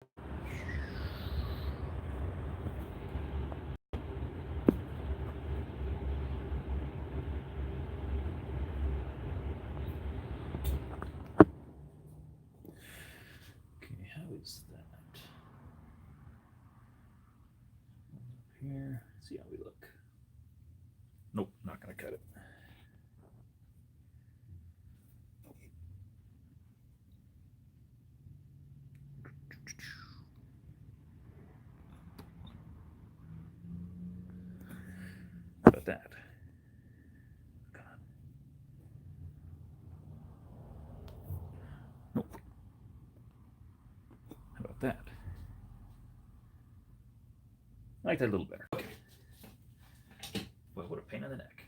Okay, how is that? Up here. Let's see how we look. Nope, not gonna cut it. How about that? God. Nope. How about that? I like that a little better. Okay. Boy, what a pain in the neck.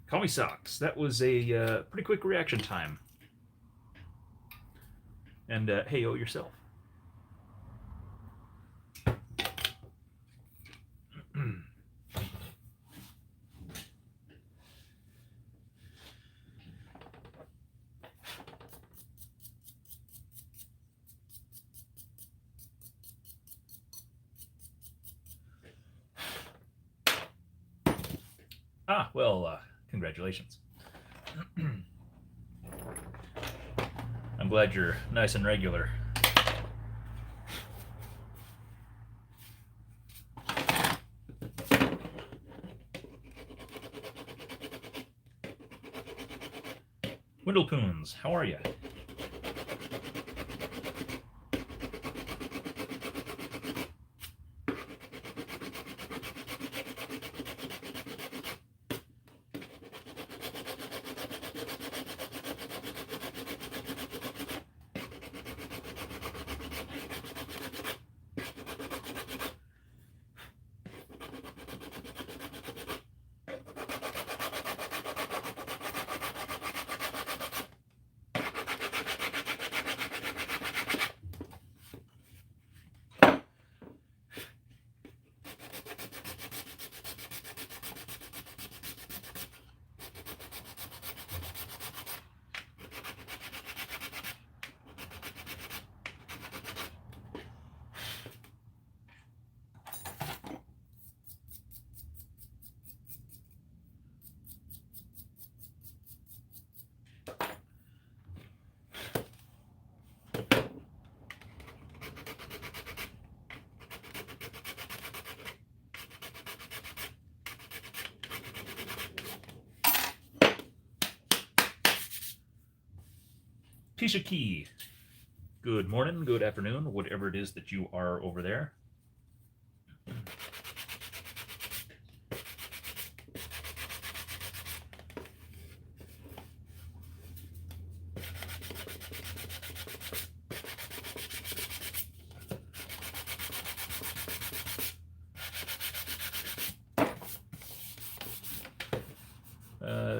Call me Socks. That was a pretty quick reaction time. And hey, yo, yourself. Well, congratulations. I'm glad you're nice and regular. Windlepoons, how are you? Tisha Key, good morning, good afternoon, whatever it is that you are over there.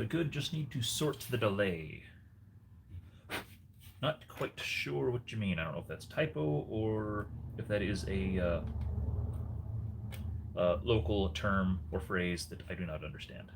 Good, just need to sort the delay. Not quite sure what you mean. I don't know if that's typo or if that is a local term or phrase that I do not understand.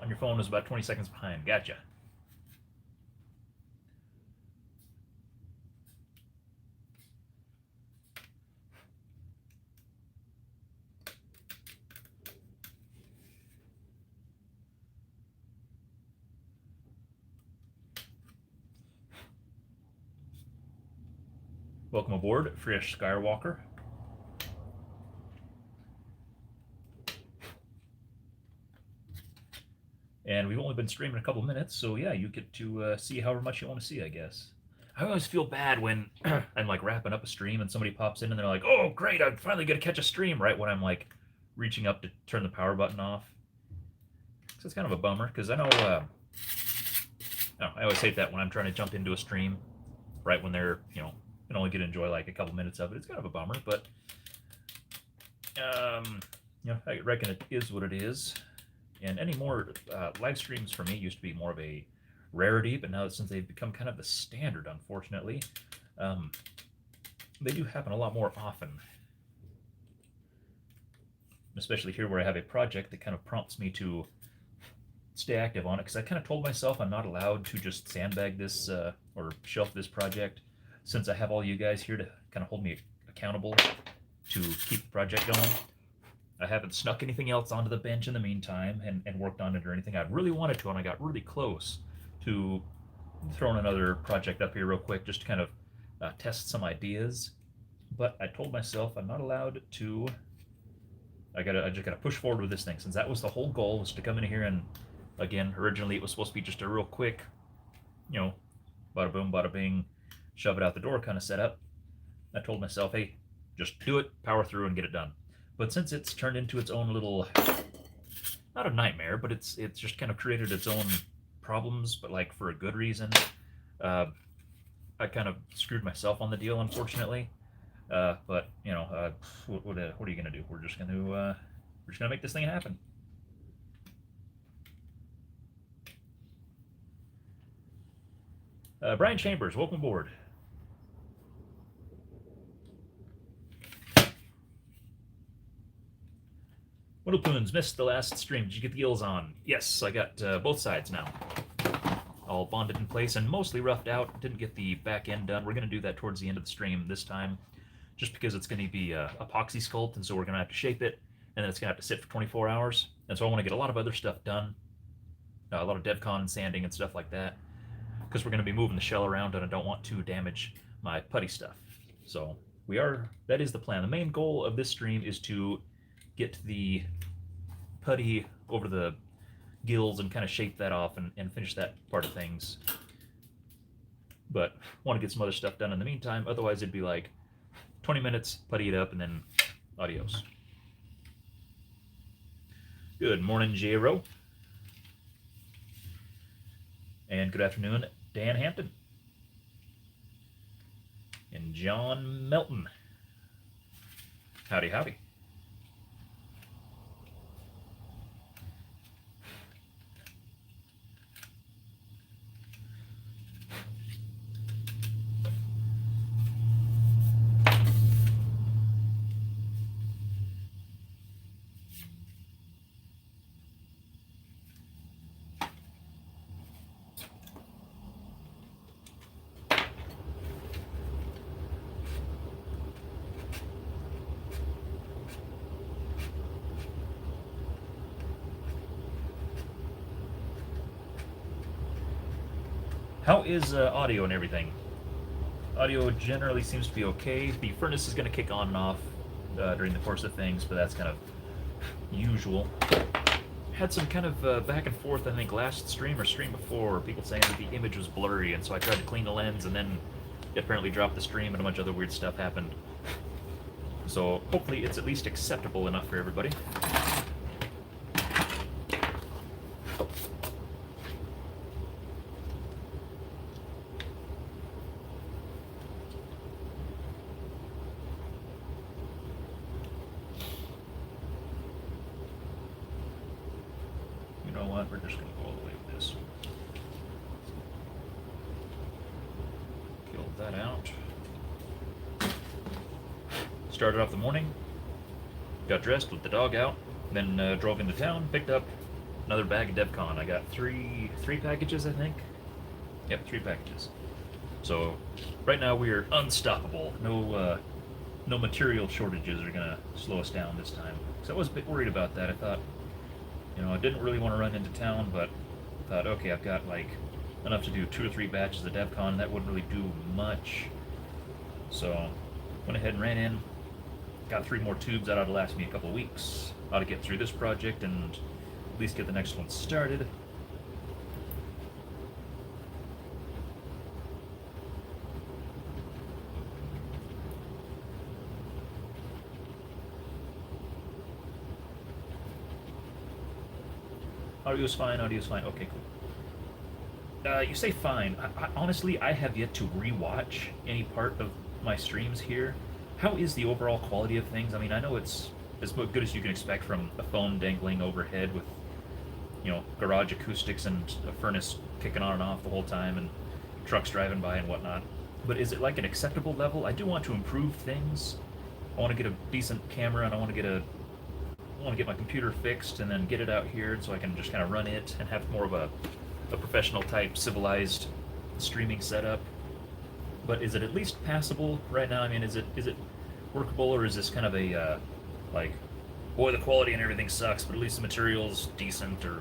On your phone is about 20 seconds behind. Gotcha. Welcome aboard, Fresh Skywalker. And we've only been streaming a couple minutes, so yeah, you get to see however much you want to see, I guess. I always feel bad when I'm like wrapping up a stream and somebody pops in and they're like, "Oh, great! I'm finally gonna catch a stream!" Right when I'm like reaching up to turn the power button off. So it's kind of a bummer because I know I always hate that when I'm trying to jump into a stream right when they're can only get to enjoy like a couple minutes of it. It's kind of a bummer, but I reckon it is what it is. And any more live streams for me used to be more of a rarity, but now since they've become kind of the standard, unfortunately, they do happen a lot more often. Especially here where I have a project that kind of prompts me to stay active on it, because I kind of told myself I'm not allowed to just sandbag this or shelf this project, since I have all you guys here to kind of hold me accountable to keep the project going. I haven't snuck anything else onto the bench in the meantime and worked on it or anything. I really wanted to, and I got really close to throwing another project up here real quick just to kind of test some ideas. But I told myself I'm not allowed to. I just gotta push forward with this thing, since that was the whole goal, was to come in here and, again, originally it was supposed to be just a real quick, bada boom, bada bing, shove it out the door kind of setup. I told myself, hey, just do it, power through, and get it done. But since it's turned into its own little, not a nightmare, but it's just kind of created its own problems, but like for a good reason, I kind of screwed myself on the deal, unfortunately. But what are you gonna do? We're just gonna make this thing happen. Brian Chambers, welcome aboard. Whittlepoons, missed the last stream. Did you get the gills on? Yes, I got both sides now. All bonded in place and mostly roughed out. Didn't get the back end done. We're going to do that towards the end of the stream this time, just because it's going to be epoxy sculpt, and so we're going to have to shape it, and then it's going to have to sit for 24 hours. And so I want to get a lot of other stuff done, a lot of DevCon and sanding and stuff like that, because we're going to be moving the shell around, and I don't want to damage my putty stuff. So that is the plan. The main goal of this stream is to get the putty over the gills and kind of shape that off and finish that part of things. But want to get some other stuff done in the meantime. Otherwise, it'd be like 20 minutes, putty it up, and then adios. Good morning, J-Ro. And good afternoon, Dan Hampton. And John Melton. Howdy, howdy. How is audio and everything? Audio generally seems to be okay. The furnace is going to kick on and off during the course of things, but that's kind of usual. Had some kind of back and forth, I think, last stream or stream before, people saying that the image was blurry, and so I tried to clean the lens, and then it apparently dropped the stream, and a bunch of other weird stuff happened. So hopefully it's at least acceptable enough for everybody. We're just going to go all the way with this. Kill that out. Started off the morning, got dressed, let the dog out, then drove into town, picked up another bag of DevCon. I got three packages, I think. Yep, 3 packages. So right now we are unstoppable. No material shortages are going to slow us down this time. So I was a bit worried about that. I thought, I didn't really want to run into town, but I thought, okay, I've got like enough to do 2 or 3 batches of DevCon. That wouldn't really do much. So went ahead and ran in, got 3 more tubes that ought to last me a couple of weeks. Ought to get through this project and at least get the next one started. Audio's fine, audio's fine. Okay, cool. You say fine. Honestly, I have yet to rewatch any part of my streams here. How is the overall quality of things? I mean, I know it's as good as you can expect from a phone dangling overhead with, garage acoustics and a furnace kicking on and off the whole time and trucks driving by and whatnot. But is it like an acceptable level? I do want to improve things. I want to get a decent camera and I want to get my computer fixed and then get it out here so I can just kind of run it and have more of a professional type civilized streaming setup. But is it at least passable right now? I mean, is it workable, or is this kind of a like, boy, the quality and everything sucks, but at least the material's decent, or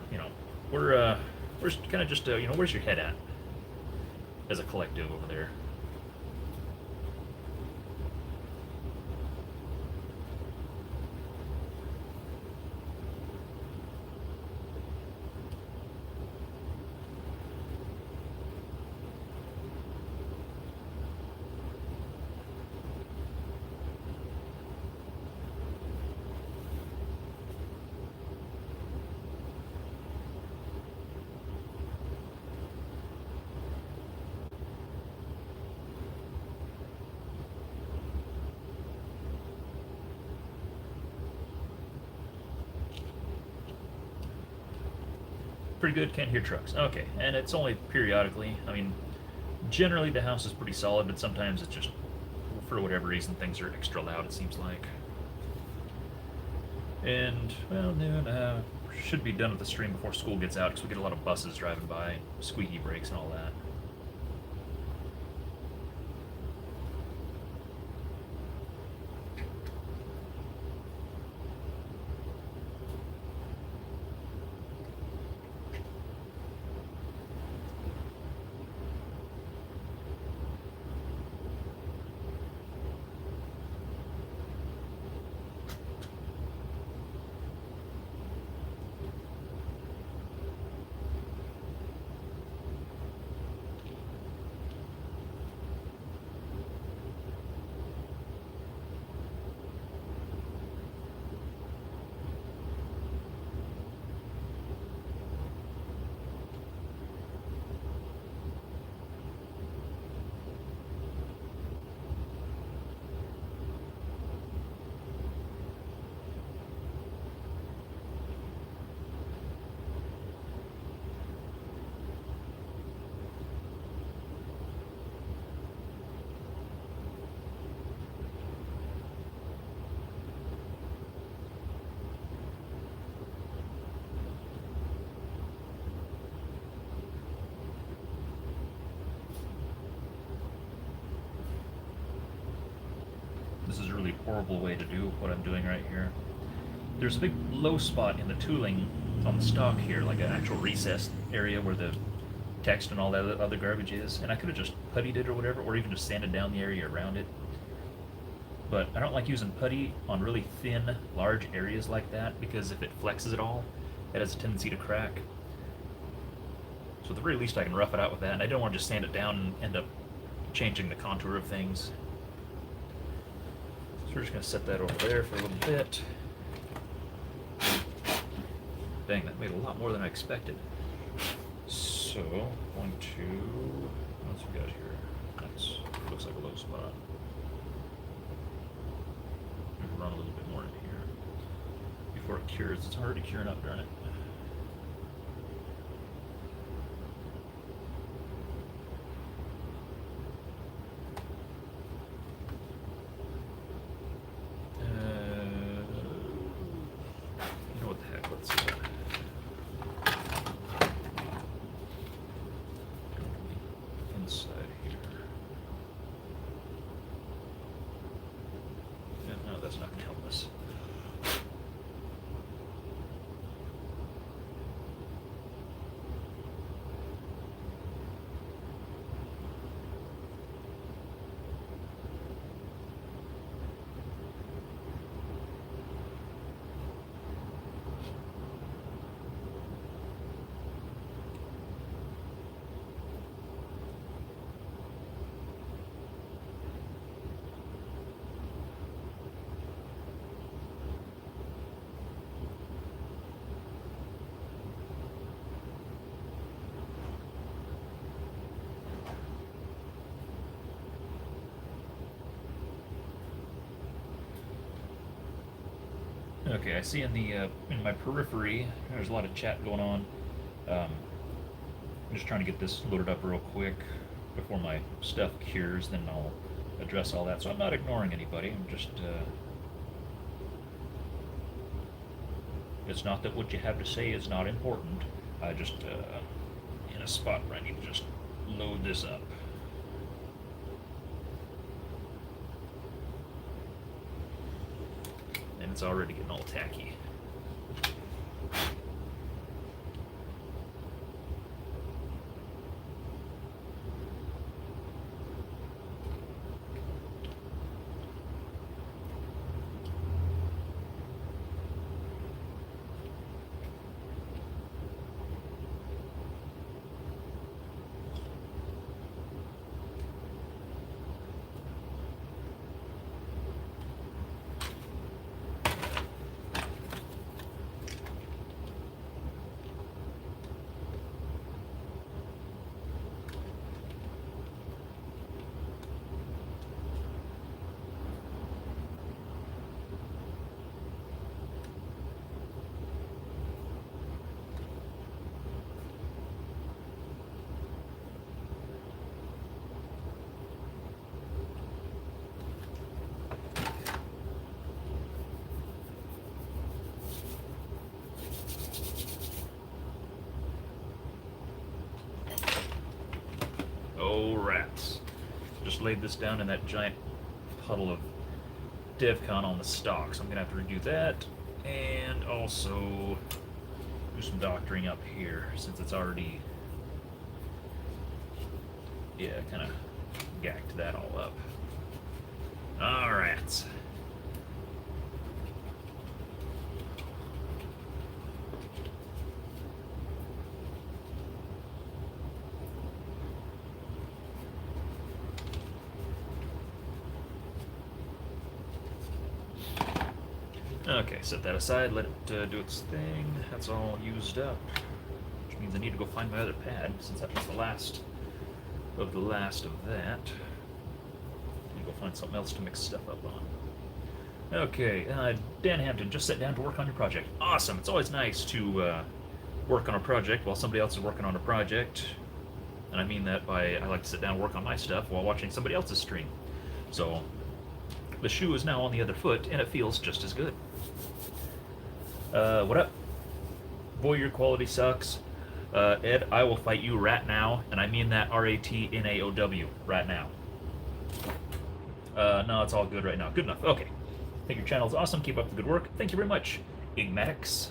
where's kind of just where's your head at as a collective over there? Pretty good. Can't hear trucks. Okay, and it's only periodically. I mean, generally the house is pretty solid, but sometimes it's just, for whatever reason, things are extra loud, it seems like. And, well, noon, should be done with the stream before school gets out, because we get a lot of buses driving by, squeaky brakes and all that. This is a really horrible way to do what I'm doing right here. There's a big low spot in the tooling on the stock here, like an actual recessed area where the text and all that other garbage is, and I could have just puttied it or whatever, or even just sanded down the area around it. But I don't like using putty on really thin, large areas like that, because if it flexes at all, it has a tendency to crack. So at the very least I can rough it out with that, and I don't want to just sand it down and end up changing the contour of things. So we're just going to set that over there for a little bit. Dang, that made a lot more than I expected. So, 1, 2, what else we got here? That's, looks like a low spot. Maybe run a little bit more in here before it cures. It's already curing up, darn it. You know what the heck? Let's see. Inside here. Yeah, no, that's not going to help us. Okay, I see in my periphery there's a lot of chat going on. Um, I'm just trying to get this loaded up real quick before my stuff cures. Then I'll address all that. So I'm not ignoring anybody. I'm just. It's not that what you have to say is not important. I just in a spot where I need to just load this up. And it's already getting all tacky. Oh, rats. Just laid this down in that giant puddle of DevCon on the stock, so I'm going to have to redo that. And also do some doctoring up here, since it's already, yeah, kind of gacked that all up. All right. Okay, set that aside, let it do its thing. That's all used up, which means I need to go find my other pad, since that was the last of that. I need to go find something else to mix stuff up on. Okay, Dan Hampton, just sat down to work on your project. Awesome! It's always nice to work on a project while somebody else is working on a project. And I mean that by I like to sit down and work on my stuff while watching somebody else's stream. So, the shoe is now on the other foot, and it feels just as good. What up? Boy, your quality sucks. Ed, I will fight you right now, and I mean that R-A-T-N-A-O-W, right now. No, it's all good right now. Good enough. Okay. I think your channel's awesome. Keep up the good work. Thank you very much. Igmatics.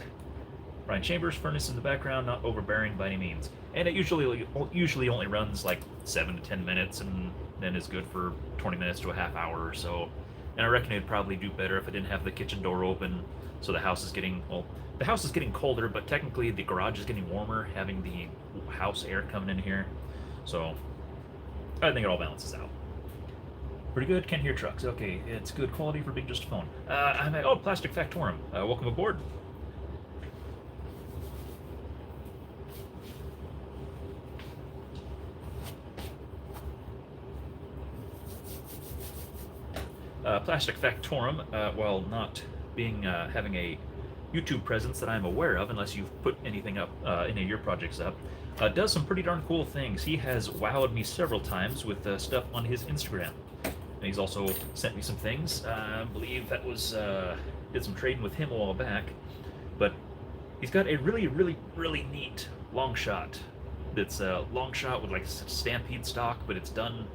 Brian Chambers, furnace in the background, not overbearing by any means. And it usually only runs like 7 to 10 minutes, and then is good for 20 minutes to a half hour or so. And I reckon it'd probably do better if I didn't have the kitchen door open, so the house is getting, well, the house is getting colder, but technically the garage is getting warmer, having the house air coming in here. So I think it all balances out. Pretty good. Can't hear trucks. Okay, it's good quality for being just a phone. I'm at Plastic Factorum. Welcome aboard. Plastic Factorum, while not being having a YouTube presence that I'm aware of, unless you've put anything up, any of your projects up, does some pretty darn cool things. He has wowed me several times with stuff on his Instagram. And he's also sent me some things. I believe that was, did some trading with him a while back. But he's got a really, really, really neat long shot. That's a long shot with like Stampede stock, but it's done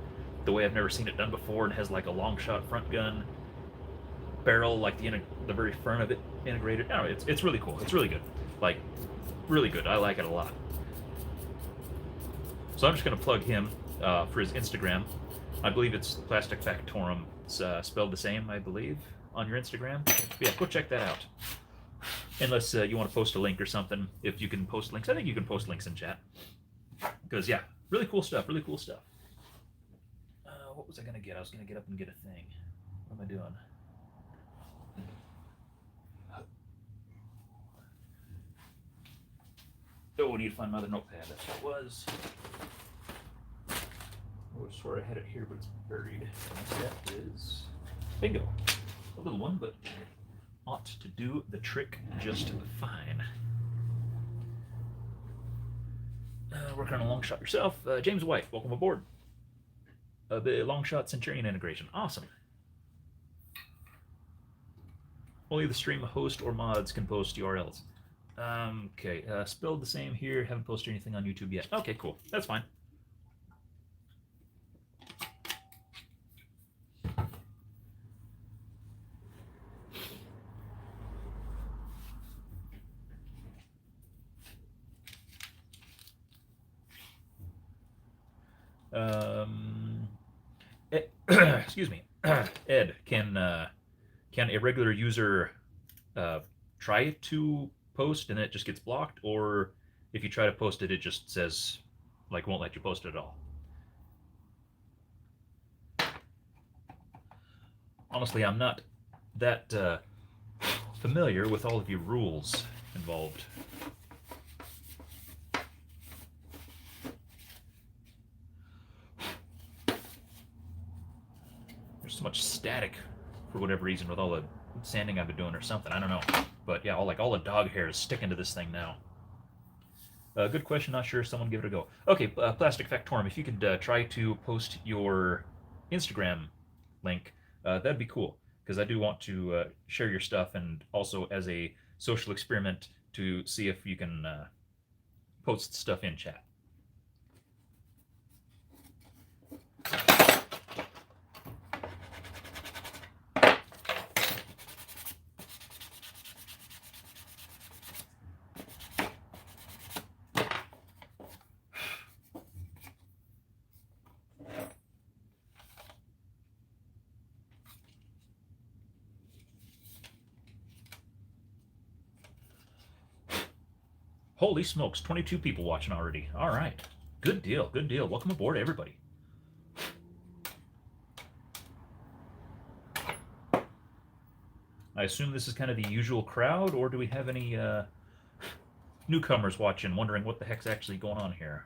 the way I've never seen it done before, and has like a long shot front gun barrel, like the very front of it integrated. I don't know, it's really cool. It's really good. Like, really good. I like it a lot. So I'm just going to plug him for his Instagram. I believe it's Plastic Factorum. It's spelled the same, I believe, on your Instagram. But yeah, go check that out. Unless you want to post a link or something. If you can post links. I think you can post links in chat. Because, yeah, really cool stuff. Really cool stuff. What was I going to get? I was going to get up and get a thing. What am I doing? Oh, I need to find my other notepad. That's what it was. I swear I had it here, but it's buried. And that is bingo. A little one, but ought to do the trick just fine. Working on a long shot yourself. James White, welcome aboard. The long shot Centurion integration. Awesome. Only the stream host or mods can post URLs. Okay, spelled the same here. Haven't posted anything on YouTube yet. Okay, cool. That's fine. Excuse me. Ed, can a regular user try to post and it just gets blocked, or if you try to post it, it just says, like, won't let you post it at all? Honestly, I'm not that familiar with all of your rules involved. There's so much static for whatever reason with all the sanding I've been doing or something. I don't know. But yeah, all the dog hair is sticking to this thing now. Good question. Not sure. Someone give it a go. Okay, Plastic Factorum, if you could try to post your Instagram link, that'd be cool. Because I do want to share your stuff, and also as a social experiment to see if you can post stuff in chat. Holy smokes, 22 people watching already. All right. Good deal, good deal. Welcome aboard, everybody. I assume this is kind of the usual crowd, or do we have any newcomers watching, wondering what the heck's actually going on here?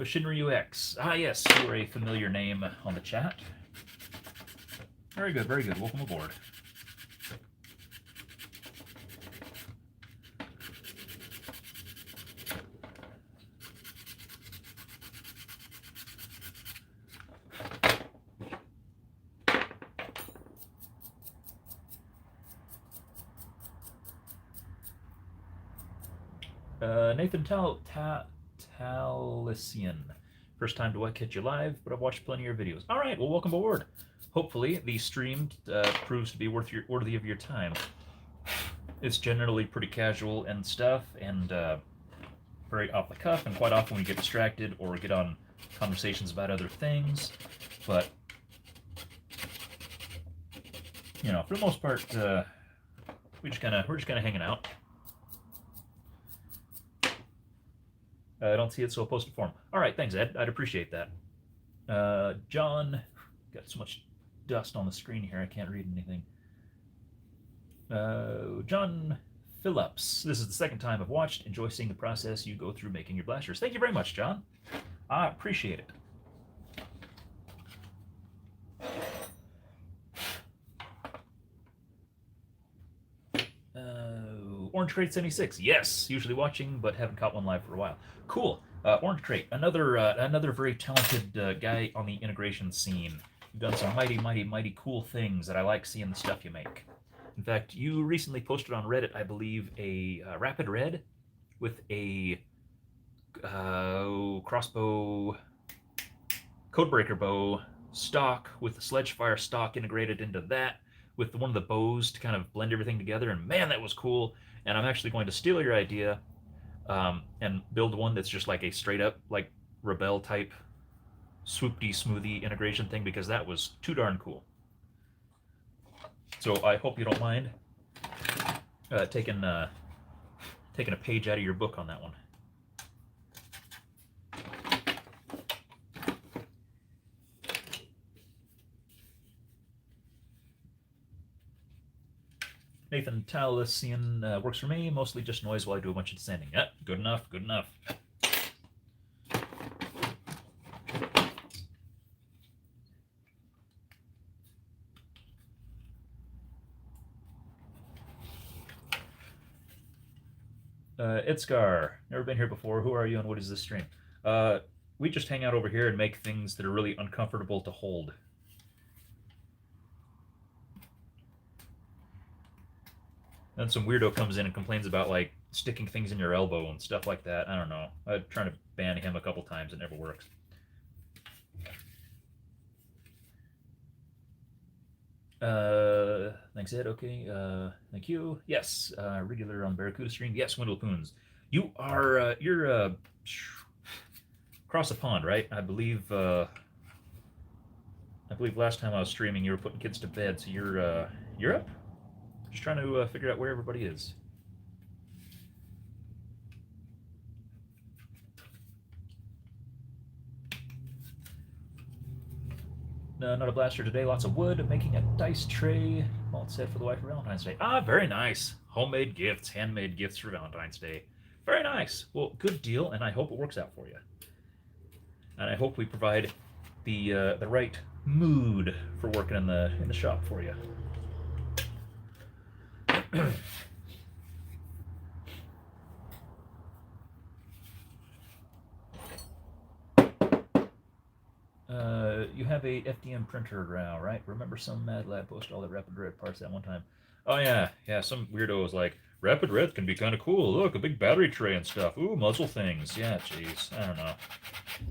Shinryu X. Ah, yes, you are a familiar name on the chat. Very good, very good. Welcome aboard. Nathan Talisian. First time to catch you live, but I've watched plenty of your videos. All right, well, welcome aboard. Hopefully, the stream proves to be worthy of your time. It's generally pretty casual and stuff, and very off the cuff, and quite often we get distracted or get on conversations about other things. But you know, for the most part, we're just kind of hanging out. I don't see it, so I'll post it for him. All right, thanks, Ed. I'd appreciate that. John, got so much dust on the screen here, I can't read anything. John Phillips. This is the second time I've watched. Enjoy seeing the process you go through making your blasters. Thank you very much, John. I appreciate it. Orange Crate 76. Yes, usually watching, but haven't caught one live for a while. Cool. Orange Crate, another very talented guy on the integration scene. You've done some mighty cool things that I like seeing the stuff you make. In fact, you recently posted on Reddit, I believe, a Rapid Red with a crossbow, codebreaker bow stock with the Sledgefire stock integrated into that, with one of the bows to kind of blend everything together, and man, that was cool. And I'm actually going to steal your idea and build one that's just like a straight up like Rebel type swoopty smoothie integration thing because that was too darn cool. So I hope you don't mind taking a page out of your book on that one. Nathan Talisian works for me, mostly just noise while I do a bunch of sanding. Yep, good enough, good enough. Itskar, never been here before. Who are you and what is this stream? We just hang out over here and make things that are really uncomfortable to hold. Then some weirdo comes in and complains about like sticking things in your elbow and stuff like that. I don't know. I'm trying to ban him a couple times. It never works. Thanks, Ed. Okay. Thank you. Yes. Regular on Barracuda stream. Yes, Windlepoons. You are you're across the pond, right? I believe last time I was streaming you were putting kids to bed, so you're up? Just trying to figure out where everybody is. No, not a blaster today. Lots of wood. Making a dice tray. All set for the wife for Valentine's Day. Ah, very nice. Homemade gifts, handmade gifts for Valentine's Day. Very nice. Well, good deal, and I hope it works out for you. And I hope we provide the right mood for working in the shop for you. You have a FDM printer now, right? Remember some Mad Lab posted all the Rapid Red parts at one time. Oh yeah, some weirdo was like, Rapid Red can be kind of cool. Look, a big battery tray and stuff. Ooh, muzzle things. Yeah, jeez, I don't know.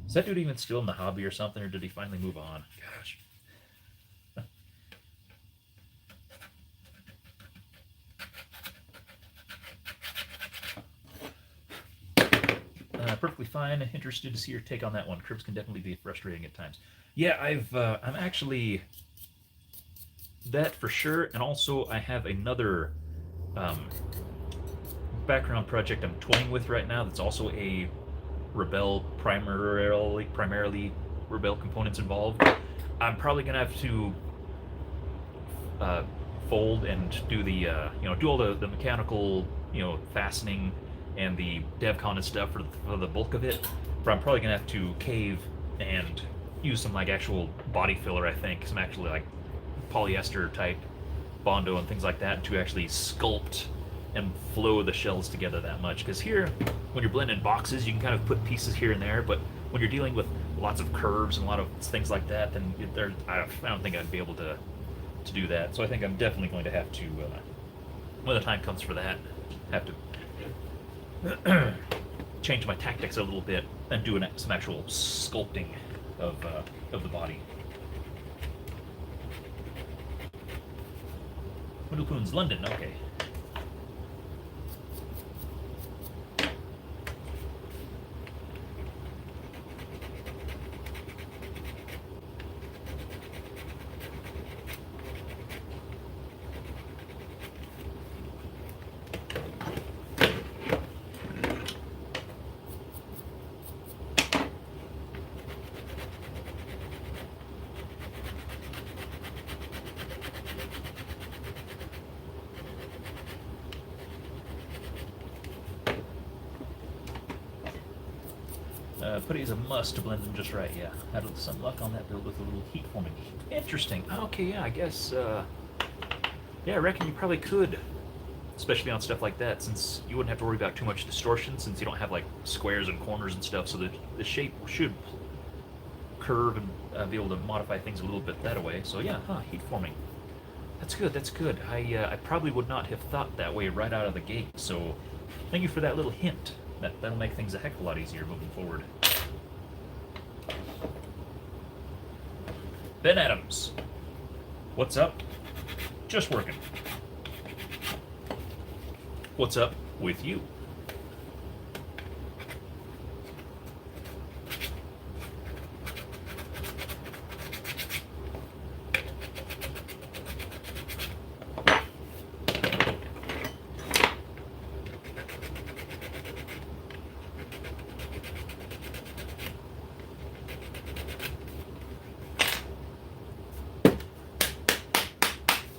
Is that dude even still in the hobby or something, or did he finally move on? Gosh. Perfectly fine. Interested to see your take on that one. Cribs can definitely be frustrating at times. Yeah, I'm actually that for sure, and also I have another background project I'm toying with right now. That's also a Rebel primarily Rebel components involved. I'm probably gonna have to fold and do the do all the mechanical fastening and the DevCon and stuff for the bulk of it. But I'm probably gonna have to cave and use some like actual body filler. I think some actually like polyester type Bondo and things like that to actually sculpt and flow the shells together that much. Because here, when you're blending boxes, you can kind of put pieces here and there, but when you're dealing with lots of curves and a lot of things like that, then I don't think I'd be able to do that. So I think I'm definitely going to have to, when the time comes for that, have to change my tactics a little bit and do some actual sculpting of the body. Windlepoons, London, okay. Putty is a must to blend them just right, yeah. Had some luck on that build with a little heat forming. Interesting. Okay, yeah, I guess, yeah, I reckon you probably could. Especially on stuff like that, since you wouldn't have to worry about too much distortion, since you don't have, like, squares and corners and stuff, so the shape should curve and be able to modify things a little bit that way. So, yeah, heat forming. That's good, that's good. I probably would not have thought that way right out of the gate, so thank you for that little hint. That'll make things a heck of a lot easier moving forward. Ben Adams, what's up? Just working. What's up with you?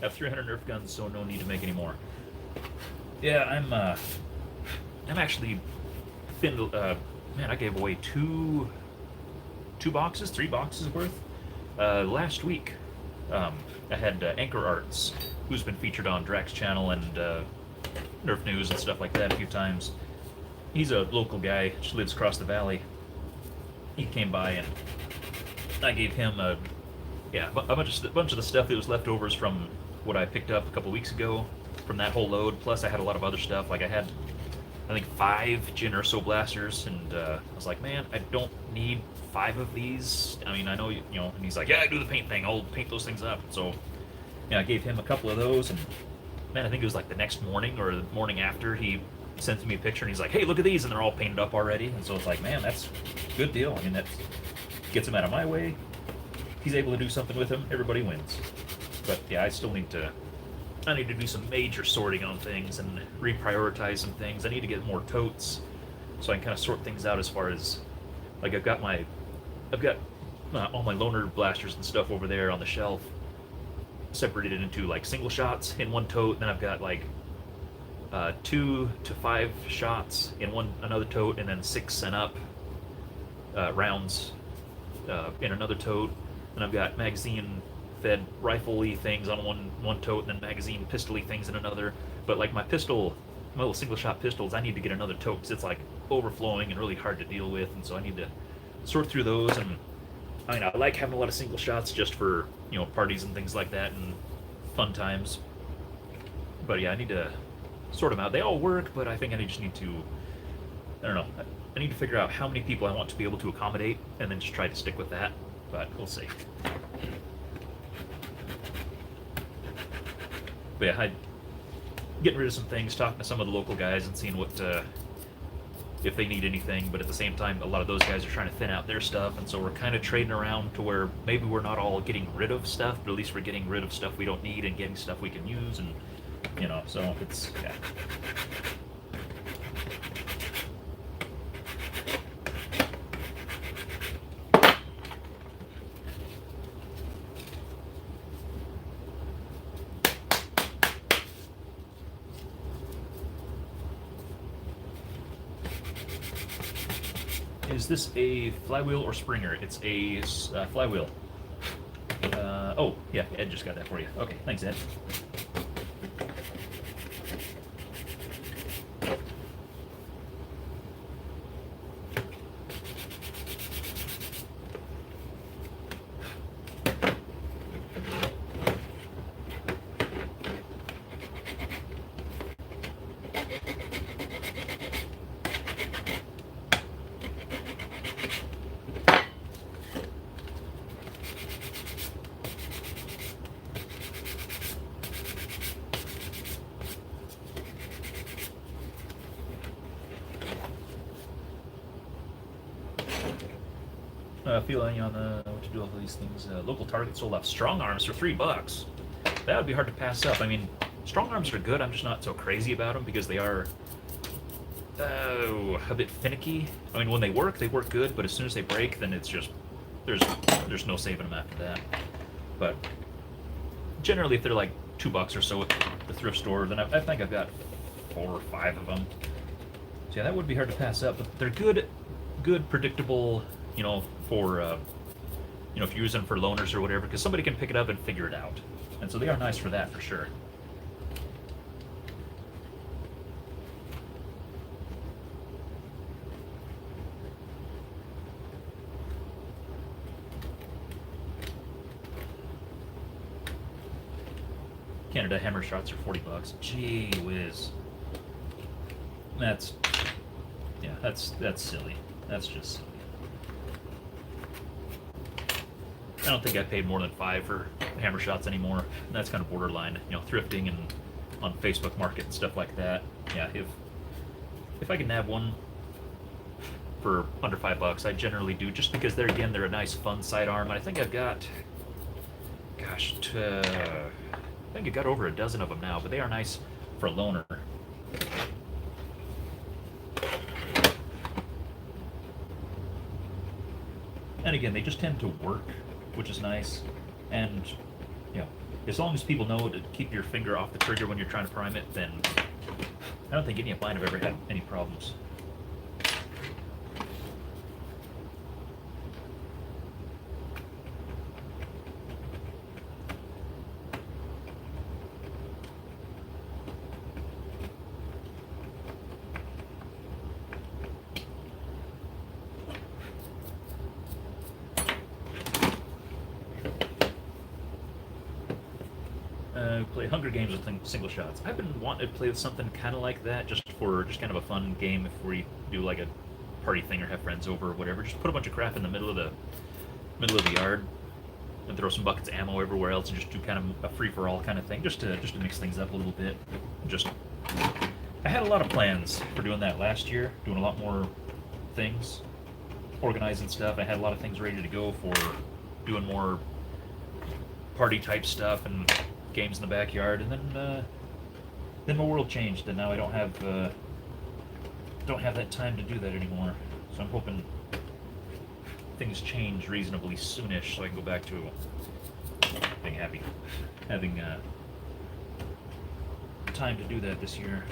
I have 300 Nerf guns, so no need to make any more. Yeah, I'm actually man, I gave away three boxes worth last week. I had Anchor Arts, who's been featured on Drax's channel and Nerf News and stuff like that a few times. He's a local guy, just lives across the valley. He came by and I gave him a bunch of the stuff that was leftovers from what I picked up a couple weeks ago from that whole load. Plus, I had a lot of other stuff. Like I had, I think, 5 Jin Urso blasters, and I was like, man, I don't need 5 of these. I mean, I know you know. And he's like, yeah, do the paint thing. I'll paint those things up. So, yeah, I gave him a couple of those, and man, I think it was like the next morning or the morning after he sends me a picture, and he's like, hey, look at these, and they're all painted up already. And so it's like, man, that's a good deal. I mean, that gets him out of my way. He's able to do something with them. Everybody wins. But yeah, I need to do some major sorting on things and reprioritize some things. I need to get more totes so I can kind of sort things out as far as, like, I've got all my loner blasters and stuff over there on the shelf separated into like single shots in one tote. Then I've got like 2 to 5 shots in another tote, and then 6 and up rounds in another tote. And I've got magazine-fed rifle-y things on one tote, and then magazine pistol-y things in another. But like my little single-shot pistols, I need to get another tote because it's like overflowing and really hard to deal with, and so I need to sort through those. And I mean, I like having a lot of single shots just for, you know, parties and things like that and fun times. But yeah, I need to sort them out. They all work, but I think I just need to, I don't know, I need to figure out how many people I want to be able to accommodate and then just try to stick with that. But we'll see. But yeah, getting rid of some things, talking to some of the local guys and seeing what if they need anything. But at the same time, a lot of those guys are trying to thin out their stuff, and so we're kind of trading around to where maybe we're not all getting rid of stuff, but at least we're getting rid of stuff we don't need and getting stuff we can use, and you know, so it's yeah. Is this a flywheel or Springer? It's a flywheel. Oh, yeah, Ed just got that for you. Okay, thanks, Ed. Feeling on what to do with all these things. Local Target sold off strong arms for $3. That would be hard to pass up. I mean, strong arms are good. I'm just not so crazy about them because they are a bit finicky. I mean, when they work good, but as soon as they break, then it's just there's no saving them after that. But generally, if they're like $2 or so at the thrift store, then I think I've got 4 or 5 of them. So yeah, that would be hard to pass up. But they're good, predictable. You know, for you know, if you're using them for loners or whatever, because somebody can pick it up and figure it out, and so they are nice for that for sure. Canada hammer shots are $40. Gee whiz. That's silly. That's just silly. I don't think I paid more than 5 for hammer shots anymore. That's kind of borderline, you know, thrifting and on Facebook Market and stuff like that. Yeah, if I can nab one for under $5, I generally do, just because they're a nice fun sidearm. And I think I've got, gosh, I think I've got over a dozen of them now, but they are nice for a loner. And again, they just tend to work, which is nice. And you know, as long as people know to keep your finger off the trigger when you're trying to prime it, then I don't think any of mine have ever had any problems. Play Hunger Games with single shots. I've been wanting to play with something kind of like that, just kind of a fun game. If we do like a party thing or have friends over or whatever, just put a bunch of crap in the middle of the yard and throw some buckets of ammo everywhere else, and just do kind of a free for all kind of thing, just to mix things up a little bit. Just I had a lot of plans for doing that last year, doing a lot more things, organizing stuff. I had a lot of things ready to go for doing more party type stuff and games in the backyard, and then my world changed, and now I don't have that time to do that anymore. So I'm hoping things change reasonably soonish, so I can go back to being happy, having time to do that this year.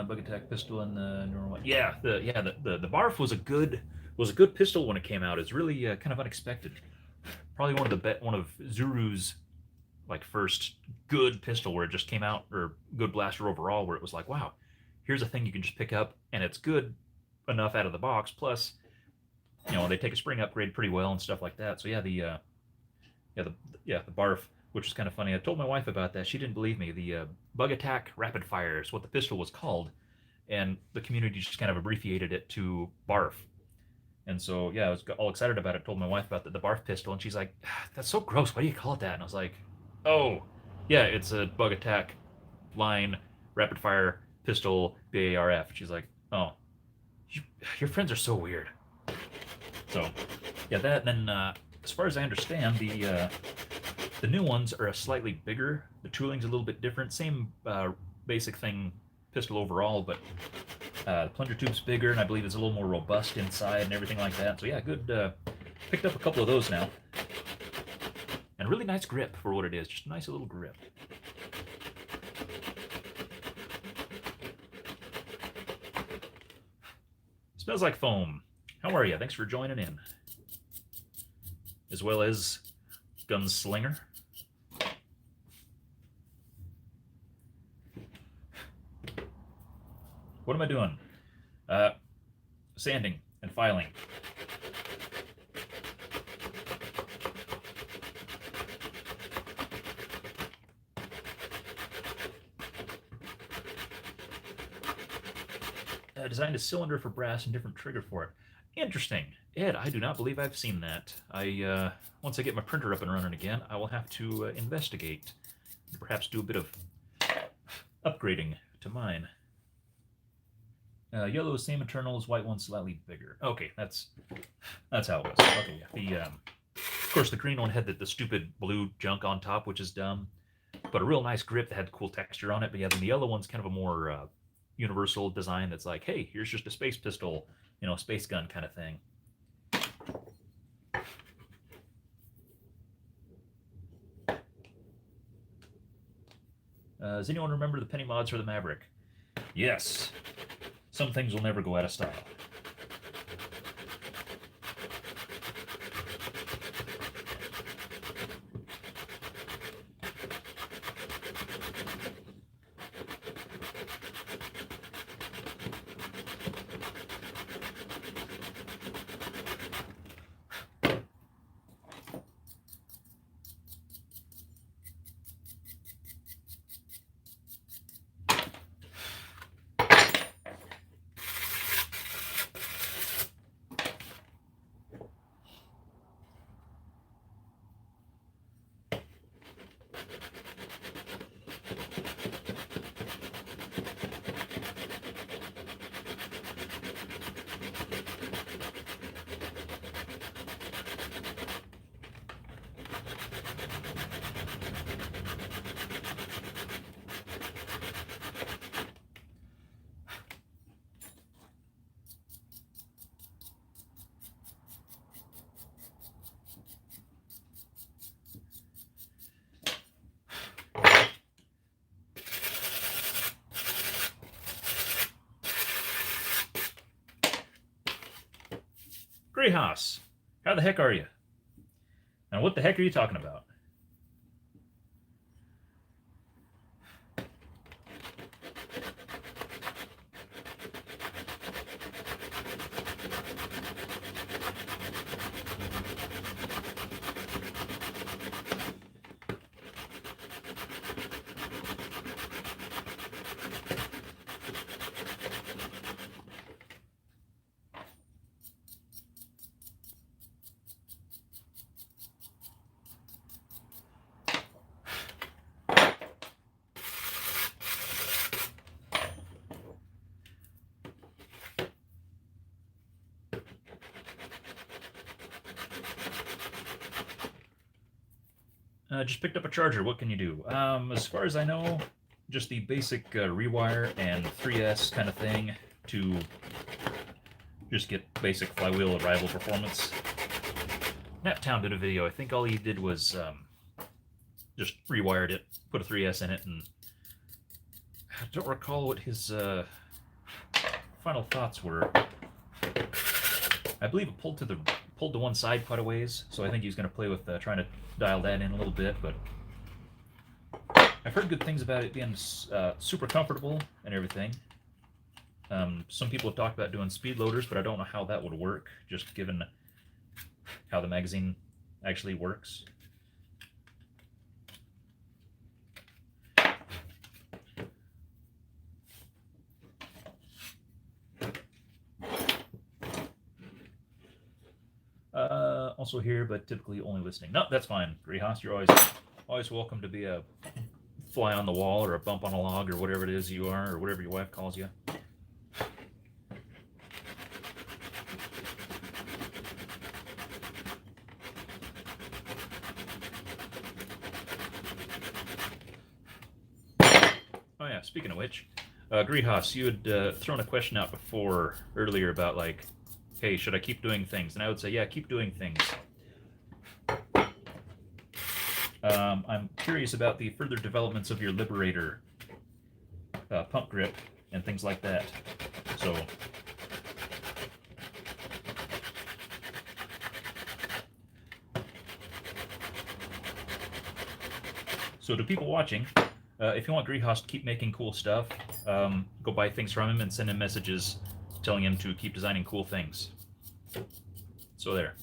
Bug attack pistol and the normal one. Yeah, the barf was a good pistol when it came out. It's really kind of unexpected. Probably one of Zuru's like first good pistol where it just came out, or good blaster overall, where it was like, wow, here's a thing you can just pick up and it's good enough out of the box. Plus, they take a spring upgrade pretty well and stuff like that. So yeah, the barf, which is kind of funny. I told my wife about that. She didn't believe me. The bug attack rapid fire is what the pistol was called, and the community just kind of abbreviated it to barf. And so yeah, I was all excited about it. Told my wife about the barf pistol, and she's like, "That's so gross. Why do you call it that?" And I was like, "Oh, yeah, it's a bug attack line rapid fire pistol BARF." She's like, "Oh, your friends are so weird." So yeah, that. And then as far as I understand, the new ones are a slightly bigger. The tooling's a little bit different. Same basic thing, pistol overall, but the plunger tube's bigger, and I believe it's a little more robust inside and everything like that. So yeah, good. Picked up a couple of those now, and really nice grip for what it is. Just a nice little grip. Smells like foam. How are you? Thanks for joining in, as well as Gunslinger. What am I doing? Sanding and filing. designed a cylinder for brass and different trigger for it. Interesting. Ed, I do not believe I've seen that. Once I get my printer up and running again, I will have to investigate and perhaps do a bit of upgrading to mine. Yellow is same internals, white one slightly bigger. Okay, that's how it was. Okay, yeah. Of course, the green one had the stupid blue junk on top, which is dumb, but a real nice grip that had cool texture on it. But yeah, then the yellow one's kind of a more universal design that's like, hey, here's just a space pistol, space gun kind of thing. Does anyone remember the penny mods for the Maverick? Yes. Some things will never go out of style. Greyhouse, how the heck are you? And what the heck are you talking about? Just picked up a charger. What can you do? As far as I know, just the basic rewire and 3S kind of thing to just get basic flywheel arrival performance. Naptown did a video. I think all he did was just rewired it, put a 3S in it, and I don't recall what his final thoughts were. I believe it pulled to one side quite a ways, so I think he's going to play with trying to dial that in a little bit, but I've heard good things about it being super comfortable and everything. Some people have talked about doing speed loaders, but I don't know how that would work, just given how the magazine actually works. Also here, but typically only listening. No, that's fine. Greyhouse, you're always welcome to be a fly on the wall or a bump on a log or whatever it is you are, or whatever your wife calls you. Oh yeah, speaking of which, Greyhouse, you had thrown a question out earlier about like, hey, should I keep doing things? And I would say, yeah, keep doing things. I'm curious about the further developments of your Liberator pump grip and things like that. So to people watching, if you want Greyhouse to keep making cool stuff, go buy things from him and send him messages telling him to keep designing cool things. So there.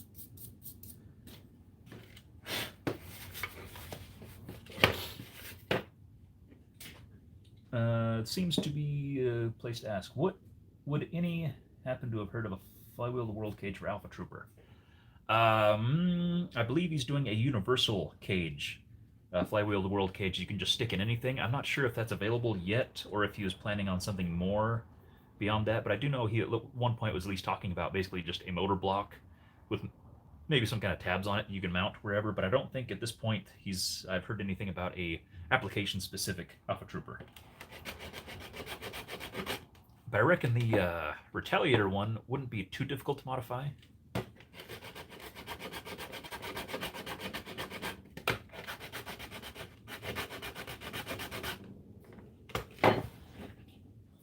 It seems to be a place to ask. What would any happen to have heard of a Flywheel the World cage for Alpha Trooper? I believe he's doing a universal cage, Flywheel the World cage. You can just stick in anything. I'm not sure if that's available yet, or if he was planning on something more beyond that. But I do know he at one point was at least talking about basically just a motor block with maybe some kind of tabs on it you can mount wherever. But I don't think at this point I've heard anything about a application specific Alpha Trooper. But I reckon the Retaliator one wouldn't be too difficult to modify.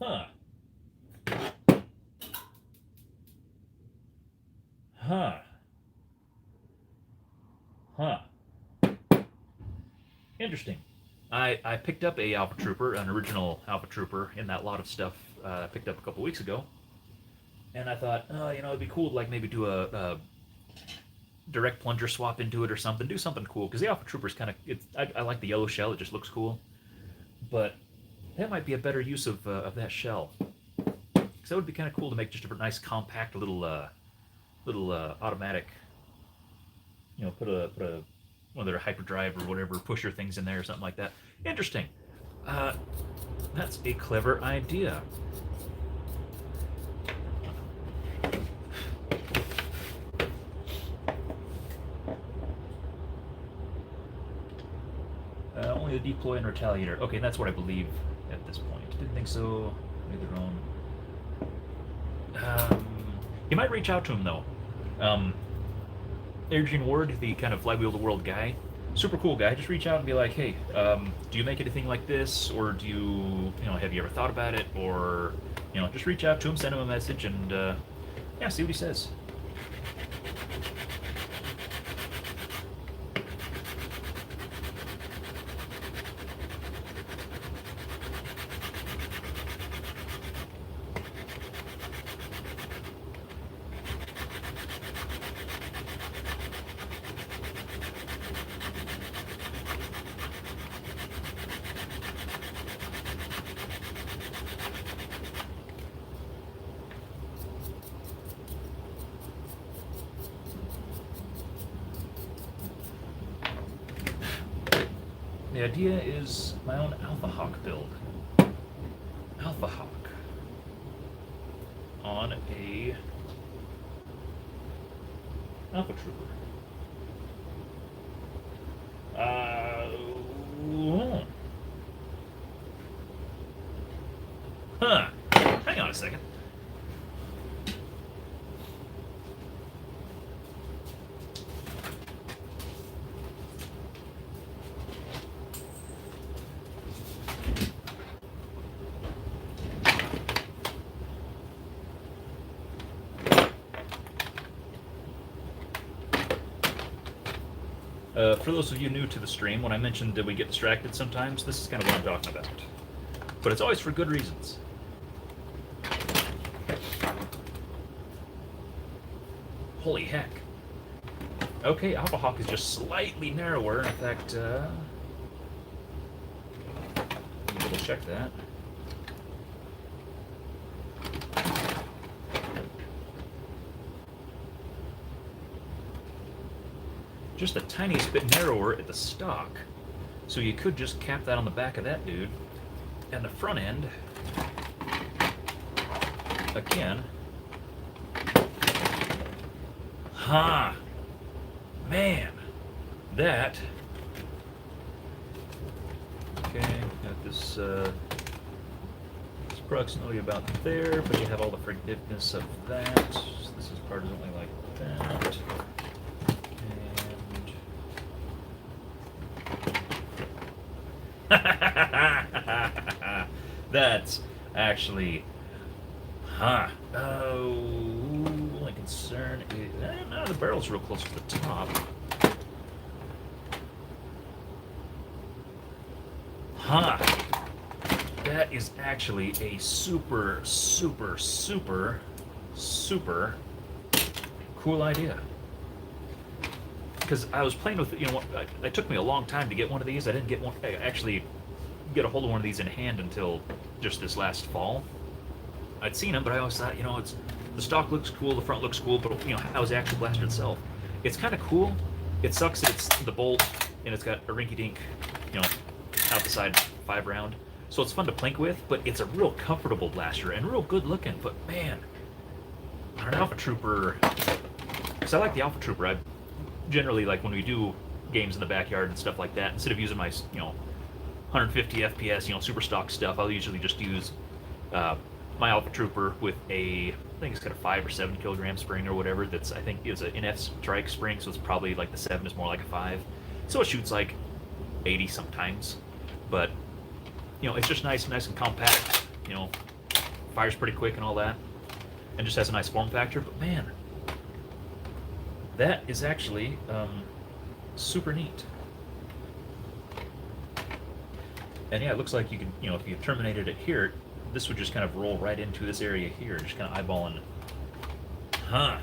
Huh. Huh. Huh. Interesting. I picked up a Alpha Trooper, an original Alpha Trooper, in that lot of stuff I picked up a couple weeks ago, and I thought, it'd be cool to like maybe do a direct plunger swap into it or something, do something cool, because the Alpha Trooper is kind of, I like the yellow shell, it just looks cool, but that might be a better use of that shell, because that would be kind of cool to make just a nice compact little automatic, put a one of their hyperdrive or whatever pusher things in there or something like that. Interesting. That's a clever idea. Only the deploy and retaliator. Okay, that's what I believe at this point. Didn't think so. Made their own. You might reach out to him though. Adrian Ward, the kind of Flywheel the World guy, super cool guy. Just reach out and be like, hey, do you make anything like this, or do you, have you ever thought about it, or, just reach out to him, send him a message, and yeah, see what he says. The idea is my own Alpha Hawk build. Alpha Hawk on a Alpha Trooper. Huh. Hang on a second. For those of you new to the stream, when I mentioned that we get distracted sometimes, this is kind of what I'm talking about. But it's always for good reasons. Holy heck. Okay, Alpha Hawk is just slightly narrower. In fact, let me double check that. Just the tiniest bit narrower at the stock. So you could just cap that on the back of that dude. And the front end, again. Ha! Man! That. Okay, got this, it's approximately about there, but you have all the forgiveness of that. So this is part of something like that. That's actually, huh? Only concern is, no, the barrel's real close to the top. Huh? That is actually a super, super, super, super cool idea. Because I was playing with, it took me a long time to get one of these. I didn't get one, actually get a hold of one of these in hand until just this last fall. I'd seen them, but I always thought, it's the stock looks cool, the front looks cool, but how's the actual blaster itself? It's kind of cool. It sucks that it's the bolt and it's got a rinky-dink, you know, out the side 5 round. So it's fun to plink with, but it's a real comfortable blaster and real good looking. But man, on an Alpha Trooper, because I like the Alpha Trooper, I generally like when we do games in the backyard and stuff like that. Instead of using my 150 FPS super stock stuff, I'll usually just use my Alpha Trooper with I think it's got a 5 or 7 kilogram spring or whatever. That's I think is an NF strike spring, so it's probably like the 7 is more like a 5. So it shoots like 80 sometimes, but it's just nice and compact. Fires pretty quick and all that, and just has a nice form factor. But man, that is actually super neat. And yeah, it looks like you can, if you terminated it here, this would just kind of roll right into this area here, just kind of eyeballing. Huh.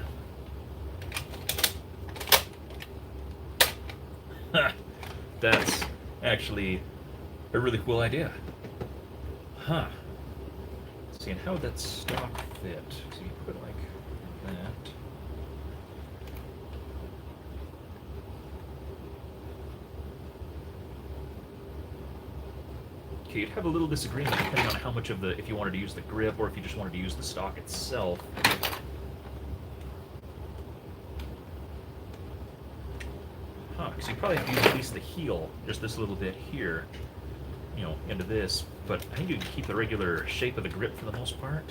That's actually a really cool idea. Huh. Let's see, and how would that stock fit? So you put it like that. Okay, you'd have a little disagreement depending on how much of if you wanted to use the grip or if you just wanted to use the stock itself. Huh, because you probably have to use at least the heel, just this little bit here, into this. But I think you can keep the regular shape of the grip for the most part.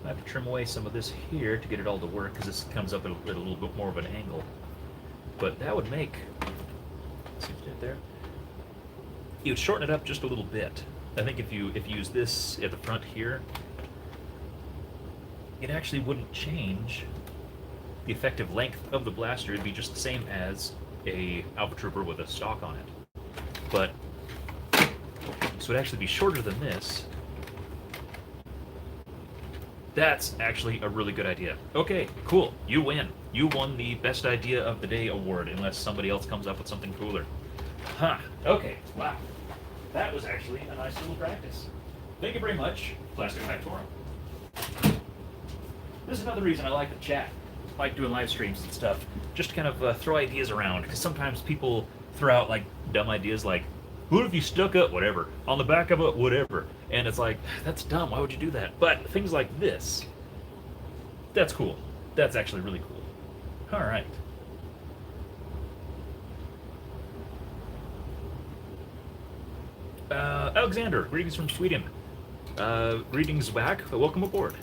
I have to trim away some of this here to get it all to work, because this comes up at a little bit more of an angle. But that would make, let's see if it there. You would shorten it up just a little bit. I think if you use this at the front here, it actually wouldn't change the effective length of the blaster. It'd be just the same as a Alpha Trooper with a stock on it. But so it'd actually be shorter than this. That's actually a really good idea. Okay, cool. You win. You won the Best Idea of the Day award, unless somebody else comes up with something cooler. Huh. Okay. Wow. That was actually a nice little practice. Thank you very much, Plastic Factorum. This is another reason I like to chat. I like doing live streams and stuff. Just to kind of throw ideas around, because sometimes people throw out like dumb ideas like, what if you stuck up whatever on the back of it, whatever? And it's like, that's dumb. Why would you do that? But things like this, that's cool. That's actually really cool. All right. Alexander, greetings from Sweden. Greetings back. Welcome aboard.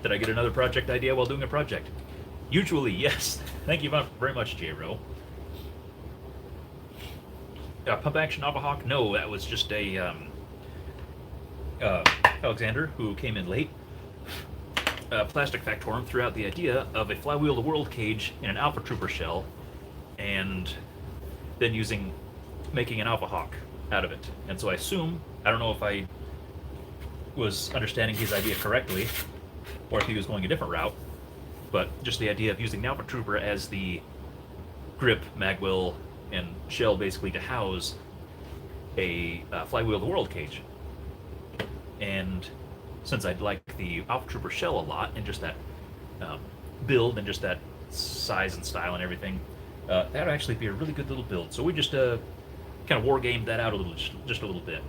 Did I get another project idea while doing a project? Usually, yes. Thank you very much, J-Ro. Pump action Navahawk? No, that was just a Alexander who came in late. Plastic Factorum threw out the idea of a flywheel to world cage in an Alpha Trooper shell, and then making an Alpha Hawk out of it. And so I assume, I don't know if I was understanding his idea correctly, or if he was going a different route, but just the idea of using the Alpha Trooper as the grip, magwell, and shell basically to house a flywheel to world cage. And since I'd like the Alpha Trooper shell a lot, and just that build, and just that size and style and everything, that would actually be a really good little build. So we just kind of war gamed that out just a little bit.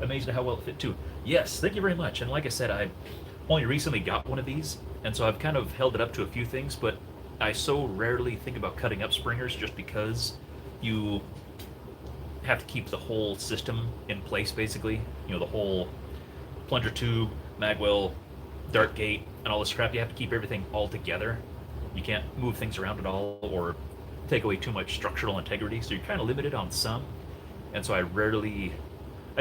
Amazed at how well it fit too. Yes, thank you very much. And like I said, I only recently got one of these, and so I've kind of held it up to a few things, but I so rarely think about cutting up springers just because you have to keep the whole system in place, basically. The whole plunger tube, magwell, dart gate, and all this crap. You have to keep everything all together. You can't move things around at all or take away too much structural integrity, so you're kind of limited on some. And so I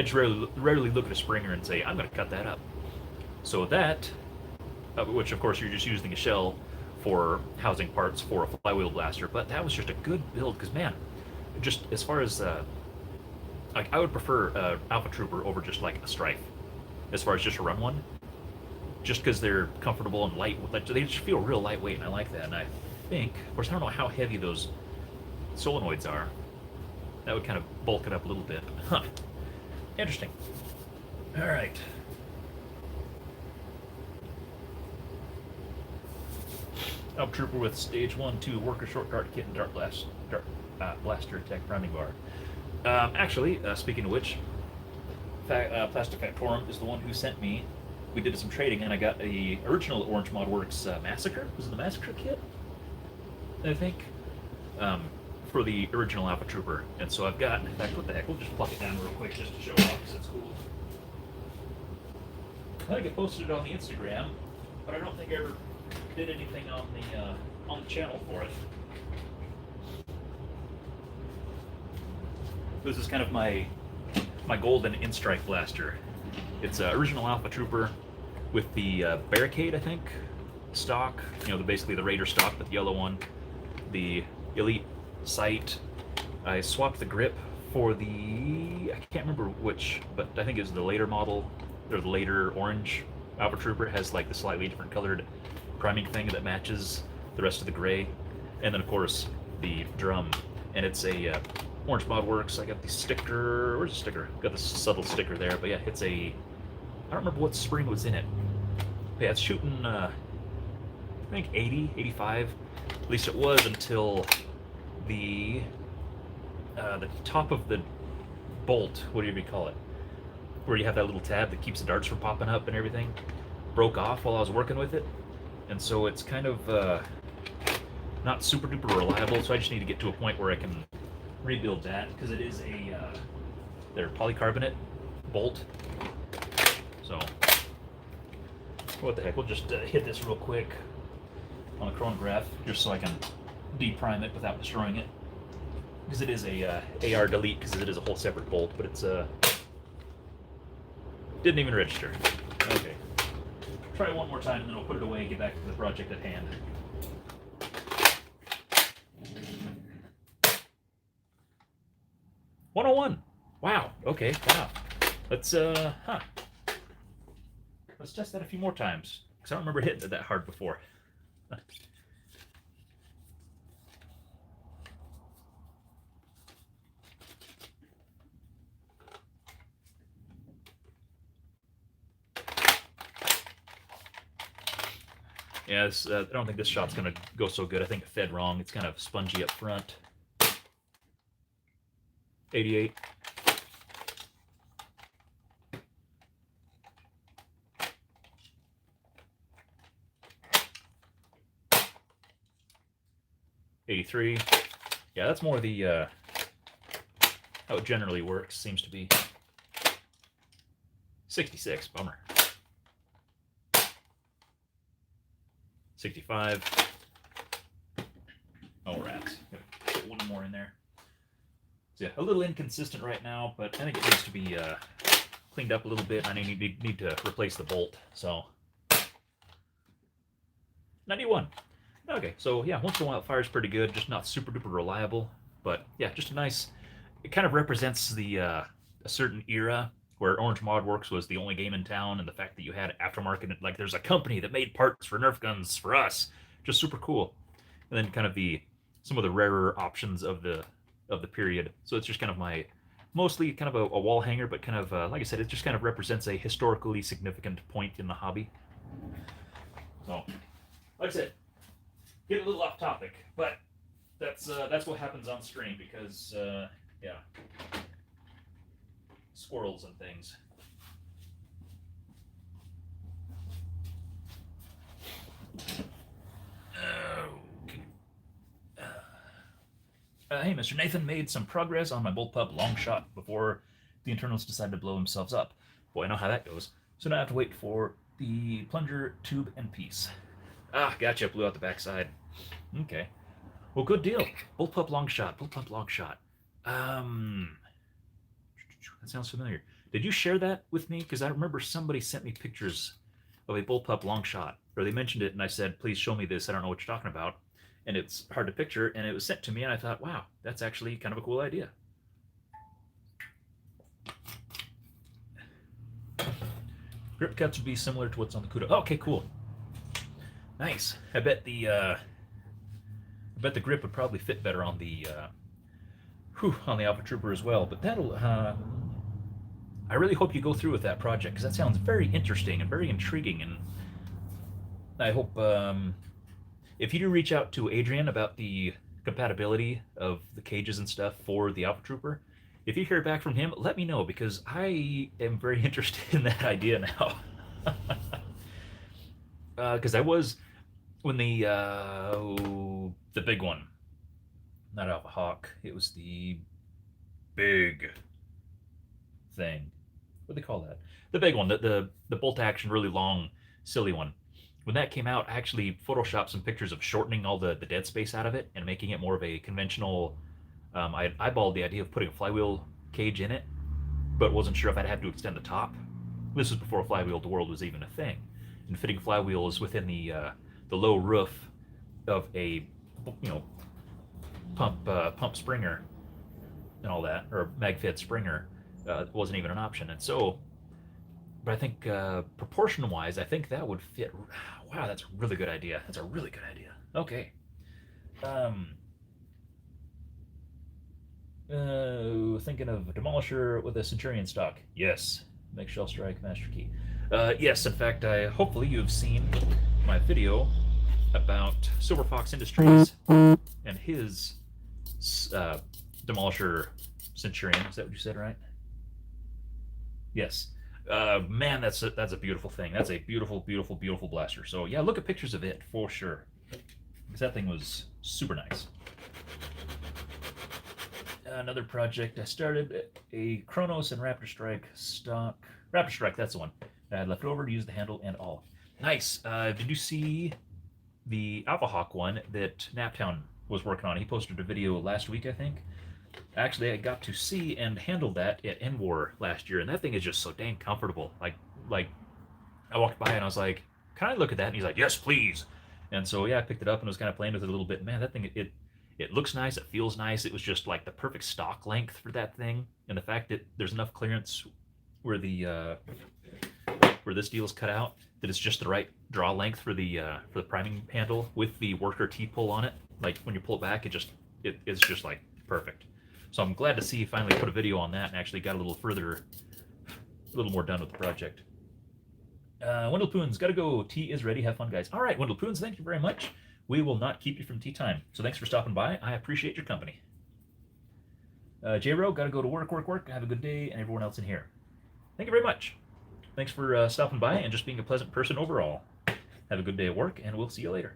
just rarely look at a springer and say, I'm going to cut that up. So that, which of course you're just using a shell for housing parts for a flywheel blaster, but that was just a good build, because man, just as far as like, I would prefer Alpha Trooper over just like a Strife, as far as just a run one, just because they're comfortable and light. They just feel real lightweight, and I like that. And I think, of course, I don't know how heavy those solenoids are, That would kind of bulk it up a little bit. Huh. Interesting. All right. Up Trooper with stage 1, 2, worker short dart kit and blaster attack priming bar. Actually, speaking of which, Plastic Factorum is the one who sent me. We did some trading, and I got a original Orange Mod Works Massacre. Was it the Massacre kit? I think. For the original Alpha Trooper. And so I've got, in fact, what the heck, we'll just pluck it down real quick just to show off, because it's cool. I think I posted it on the Instagram, but I don't think I ever did anything on the channel for it. This is kind of my golden in-strike blaster. It's original Alpha Trooper with the Barricade, I think, stock. You know, basically the Raider stock, but the yellow one. The Elite sight. I swapped the grip for the, I can't remember which, but I think it was the later model, or the later orange Alpha Trooper. It has like the slightly different colored priming thing that matches the rest of the gray. And then of course the drum. And it's a Orange Mod Works. I got the sticker, where's the sticker? Got the subtle sticker there, but yeah, it's a, I don't remember what spring was in it. But yeah, it's shooting, I think 80, 85. At least it was until the top of the bolt, whatever you call it, where you have that little tab that keeps the darts from popping up and everything, broke off while I was working with it. And so it's kind of not super duper reliable, so I just need to get to a point where I can rebuild that, because it is a their polycarbonate bolt. So what the heck, we'll just hit this real quick on a chronograph just so I can deprime it without destroying it, because it is a AR delete, because it is a whole separate bolt, but it's didn't even register. Okay, try it one more time and then I'll put it away and get back to the project at hand. $101. Wow. Okay. Wow. Let's let's test that a few more times, because I don't remember hitting it that hard before. Yeah, I don't think this shot's gonna go so good. I think it fed wrong. It's kind of spongy up front. 88. $83. Yeah, that's more the how it generally works. Seems to be 66. Bummer. 65. Oh, rats. Get one more in there. So yeah, a little inconsistent right now, but I think it needs to be cleaned up a little bit. I need to replace the bolt. So 91. Okay, so yeah, once in a while it fires pretty good, just not super duper reliable. But yeah, just a nice, it kind of represents the a certain era where Orange Mod Works was the only game in town, and the fact that you had aftermarket, like there's a company that made parts for Nerf guns for us, just super cool. And then kind of some of the rarer options of the period. So it's just kind of my, mostly kind of a wall hanger, but kind of, like I said, it just kind of represents a historically significant point in the hobby. So, like I said, get a little off topic, but that's what happens on stream, because, yeah, squirrels and things. Hey, Mr. Nathan made some progress on my bullpup long shot before the internals decided to blow themselves up. Boy, I know how that goes. So now I have to wait for the plunger, tube, and piece. Ah, gotcha. Blew out the backside. Okay. Well, good deal. Bullpup long shot. Bullpup long shot. That sounds familiar. Did you share that with me? Because I remember somebody sent me pictures of a bullpup long shot, or they mentioned it, and I said, please show me this. I don't know what you're talking about. And it's hard to picture, and it was sent to me, and I thought, wow, that's actually kind of a cool idea. Grip cuts would be similar to what's on the Cuda. Oh, okay, cool. Nice. I bet the grip would probably fit better on the on the Alpha Trooper as well. But that'll. I really hope you go through with that project because that sounds very interesting and very intriguing. And I hope if you do reach out to Adrian about the compatibility of the cages and stuff for the Alpha Trooper, if you hear back from him, let me know because I am very interested in that idea now. Because I was when the big one, not Alpha Hawk, it was the big thing. What do they call that? The big one, the bolt action, really long, silly one. When that came out, I actually photoshopped some pictures of shortening all the dead space out of it and making it more of a conventional. I eyeballed the idea of putting a flywheel cage in it, but wasn't sure if I'd have to extend the top. This was before flywheel to world was even a thing, and fitting flywheels within the low roof of a pump Springer and all that, or MagFit Springer, wasn't even an option. And so, but I think proportion wise, I think that would fit. Wow, that's a really good idea. That's a really good idea. Okay. Thinking of a Demolisher with a Centurion stock. Yes. Make shell strike, master key. Yes, in fact, hopefully you've seen my video about Silver Fox Industries and his Demolisher Centurion. Is that what you said, right? Yes. Man, that's a beautiful thing. That's a beautiful, beautiful, beautiful blaster. So yeah, look at pictures of it for sure. Because that thing was super nice. Another project I started, a Kronos and Raptor Strike stock. Raptor Strike, that's the one. I had left over to use the handle and all. Nice. Did you see the Alpha Hawk one that Naptown was working on? He posted a video last week, I think. Actually, I got to see and handle that at NWAR last year, and that thing is just so dang comfortable. Like I walked by and I was like, "Can I look at that?" And he's like, "Yes, please." And so yeah, I picked it up and was kind of playing with it a little bit. Man, that thing it looks nice, it feels nice. It was just like the perfect stock length for that thing, and the fact that there's enough clearance where where this deal is cut out that it's just the right draw length for the priming handle with the worker T-pull on it. Like when you pull it back, it's just like perfect. So I'm glad to see you finally put a video on that and actually got a little more done with the project. Wendell Poons, gotta go. Tea is ready. Have fun, guys. All right, Wendell Poons, thank you very much. We will not keep you from tea time. So thanks for stopping by. I appreciate your company. J-Ro, gotta go to work. Have a good day, and everyone else in here. Thank you very much. Thanks for stopping by and just being a pleasant person overall. Have a good day at work, and we'll see you later.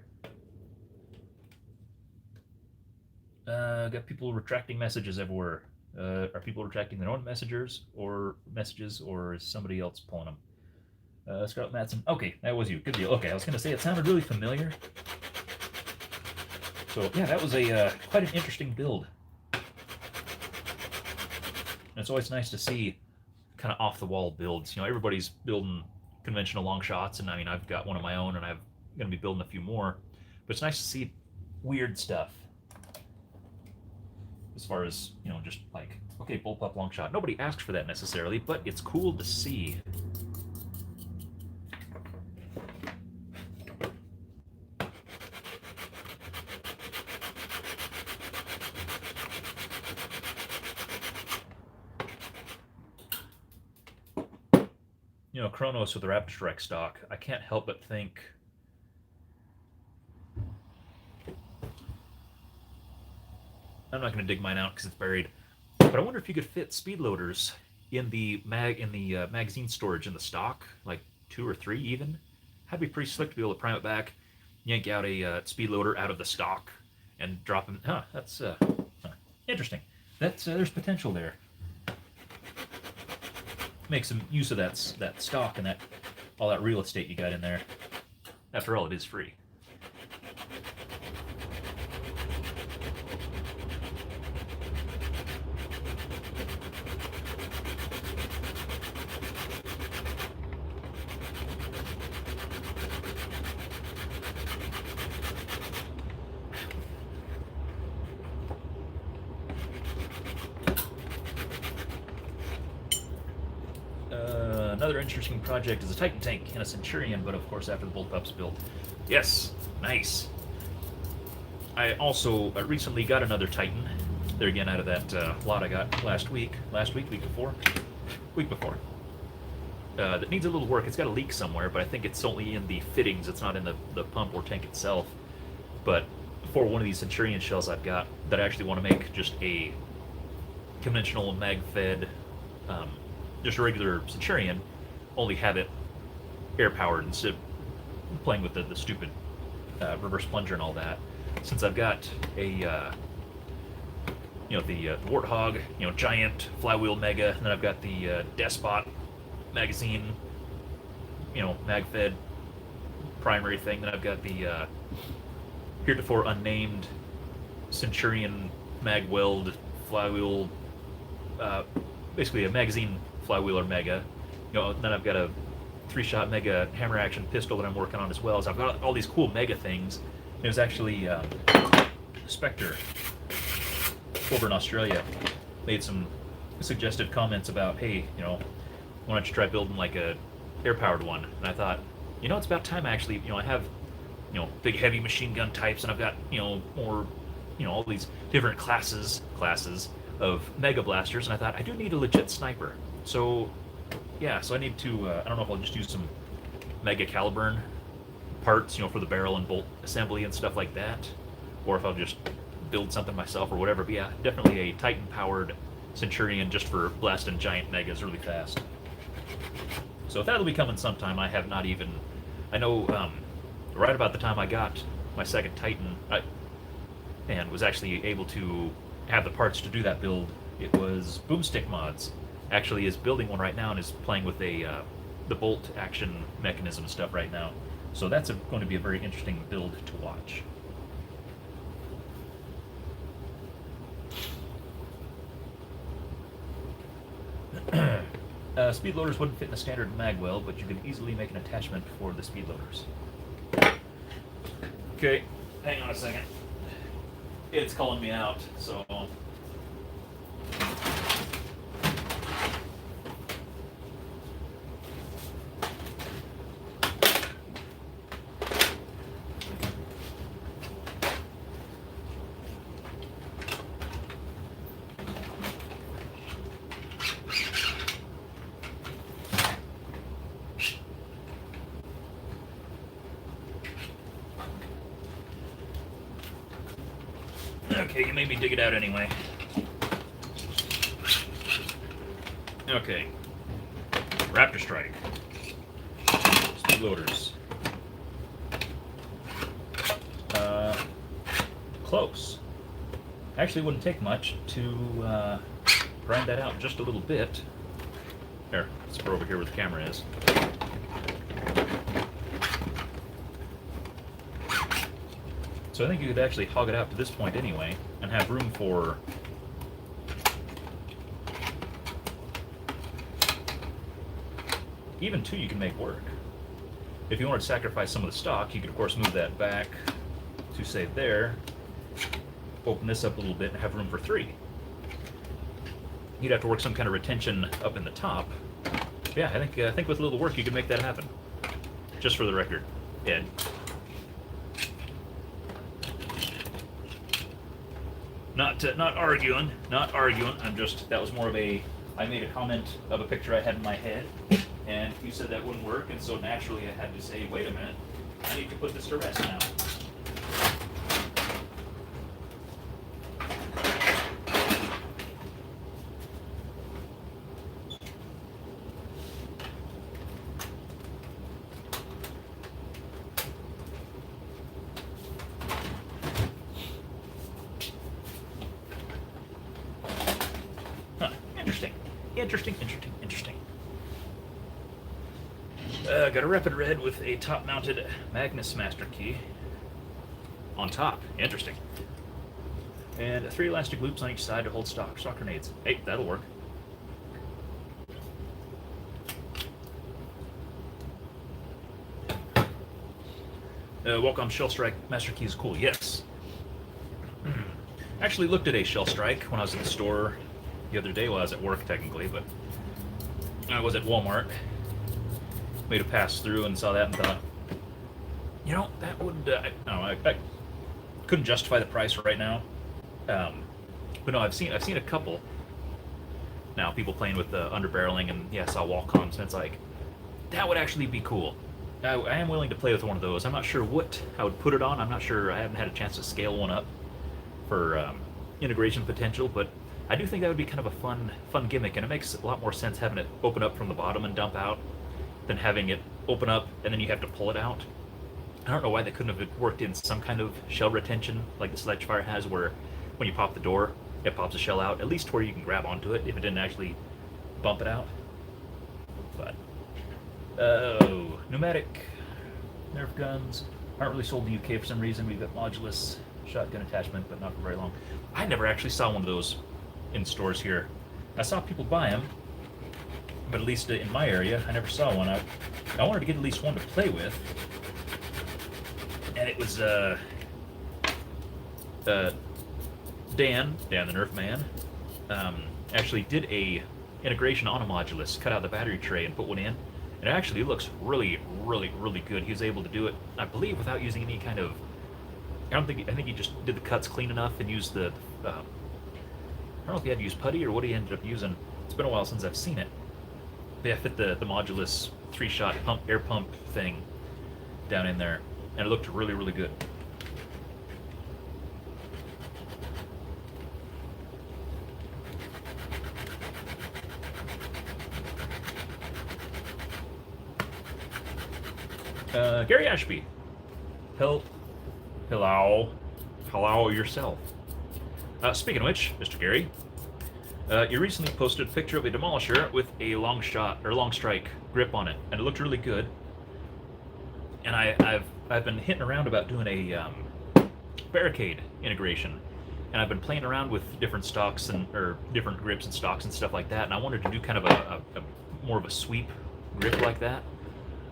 Got people retracting messages everywhere. Are people retracting their own messages, or is somebody else pulling them? Scarlett Matson. Okay, that was you. Good deal. Okay, I was going to say it sounded really familiar. So yeah, that was a quite an interesting build. And it's always nice to see kind of off the wall builds. Everybody's building conventional long shots, and I mean, I've got one of my own, and I'm going to be building a few more. But it's nice to see weird stuff. As far as, just like, okay, bullpup long shot. Nobody asks for that necessarily, but it's cool to see. Kronos with the Raptor Strike stock, I can't help but think I'm not going to dig mine out because it's buried, but I wonder if you could fit speed loaders in the magazine storage in the stock, like 2 or 3 even. That'd be pretty slick to be able to prime it back, yank out a speed loader out of the stock, and drop them. That's interesting. There's potential there. Make some use of that stock and all that real estate you got in there. After all, it is free. Another interesting project is a Titan tank and a Centurion, but of course after the bullpup's built. Yes, nice. I also recently got another Titan, there again out of that lot I got week before. That needs a little work. It's got a leak somewhere, but I think it's only in the fittings. It's not in the pump or tank itself. But for one of these Centurion shells I've got that I actually want to make just a conventional mag-fed, just a regular Centurion, only have it air-powered instead of playing with the stupid reverse plunger and all that. Since I've got a the Warthog, giant flywheel mega, and then I've got the Despot magazine, mag-fed primary thing. Then I've got the heretofore unnamed Centurion mag weld flywheel, basically a magazine flywheeler mega. Then I've got a 3-shot mega hammer action pistol that I'm working on as well. So I've got all these cool mega things. It was actually Spectre over in Australia made some suggestive comments about, hey, why don't you try building like a air-powered one? And I thought, it's about time actually. I have, big heavy machine gun types, and I've got, more, all these different classes of mega blasters, and I thought I do need a legit sniper. So, yeah, so I need to. I don't know if I'll just use some mega Caliburn parts, for the barrel and bolt assembly and stuff like that, or if I'll just build something myself or whatever. But yeah, definitely a Titan-powered Centurion just for blasting giant megas really fast. So that'll be coming sometime. I have not even. I know right about the time I got my second Titan, and was actually able to have the parts to do that build, it was Boomstick Mods actually is building one right now and is playing with the bolt action mechanism stuff right now. So that's going to be a very interesting build to watch. Speed loaders wouldn't fit in a standard mag weld, but you could easily make an attachment for the speed loaders. Okay, hang on a second. It's calling me out, so. Okay, you made me dig it out anyway. Okay. Raptor Strike. Speed loaders. Close. Actually, wouldn't take much to grind that out just a little bit. There, let's put over here where the camera is. So I think you could actually hog it out to this point anyway, and have room for even 2 you can make work. If you wanted to sacrifice some of the stock, you could of course move that back to say there, open this up a little bit and have room for 3. You'd have to work some kind of retention up in the top. Yeah, I think with a little work you could make that happen. Just for the record, Ed. Not arguing. I'm just, that was more of a, I made a comment of a picture I had in my head, and you said that wouldn't work, and so naturally I had to say, wait a minute, I need to put this to rest now. Interesting. Got a Rapid Red with a top-mounted Magnus Master Key on top. Interesting. And 3 elastic loops on each side to hold stock grenades. Hey, that'll work. Welcome, Shell Strike Master Key is cool. Yes. Actually looked at a Shell Strike when I was at the store the other day. Well, I was at work technically, but I was at Walmart. Made a pass through and saw that and thought, that would, I couldn't justify the price right now. But no, I've seen a couple now, people playing with the underbarreling, and yeah, I saw wall comms, and it's like, that would actually be cool. I am willing to play with one of those. I'm not sure what I would put it on. I'm not sure. I haven't had a chance to scale one up for integration potential, but I do think that would be kind of a fun gimmick, and it makes a lot more sense having it open up from the bottom and dump out than having it open up and then you have to pull it out. I don't know why they couldn't have worked in some kind of shell retention like the Sledgefire has, where when you pop the door, it pops a shell out, at least where you can grab onto it if it didn't actually bump it out. But, oh, pneumatic Nerf guns aren't really sold in the UK for some reason. We've got modulus shotgun attachment, but not for very long. I never actually saw one of those in stores here. I saw people buy them, but at least in my area, I never saw one. I wanted to get at least one to play with, and it was Dan the Nerf man, actually did a integration on a modulus, cut out the battery tray and put one in, and it actually looks really good. He was able to do it, I believe, without using any kind of, I think he just did the cuts clean enough and used the, I don't know if he had to use putty or what he ended up using. It's been a while since I've seen it. But yeah, fit the modulus 3-shot air pump thing down in there, and it looked really good. Gary Ashby. Hello yourself. Speaking of which, Mr. Gary, you recently posted a picture of a demolisher with a long strike grip on it, and it looked really good. And I've been hitting around about doing a barricade integration, and I've been playing around with different stocks or different grips and stocks and stuff like that. And I wanted to do kind of a more of a sweep grip like that.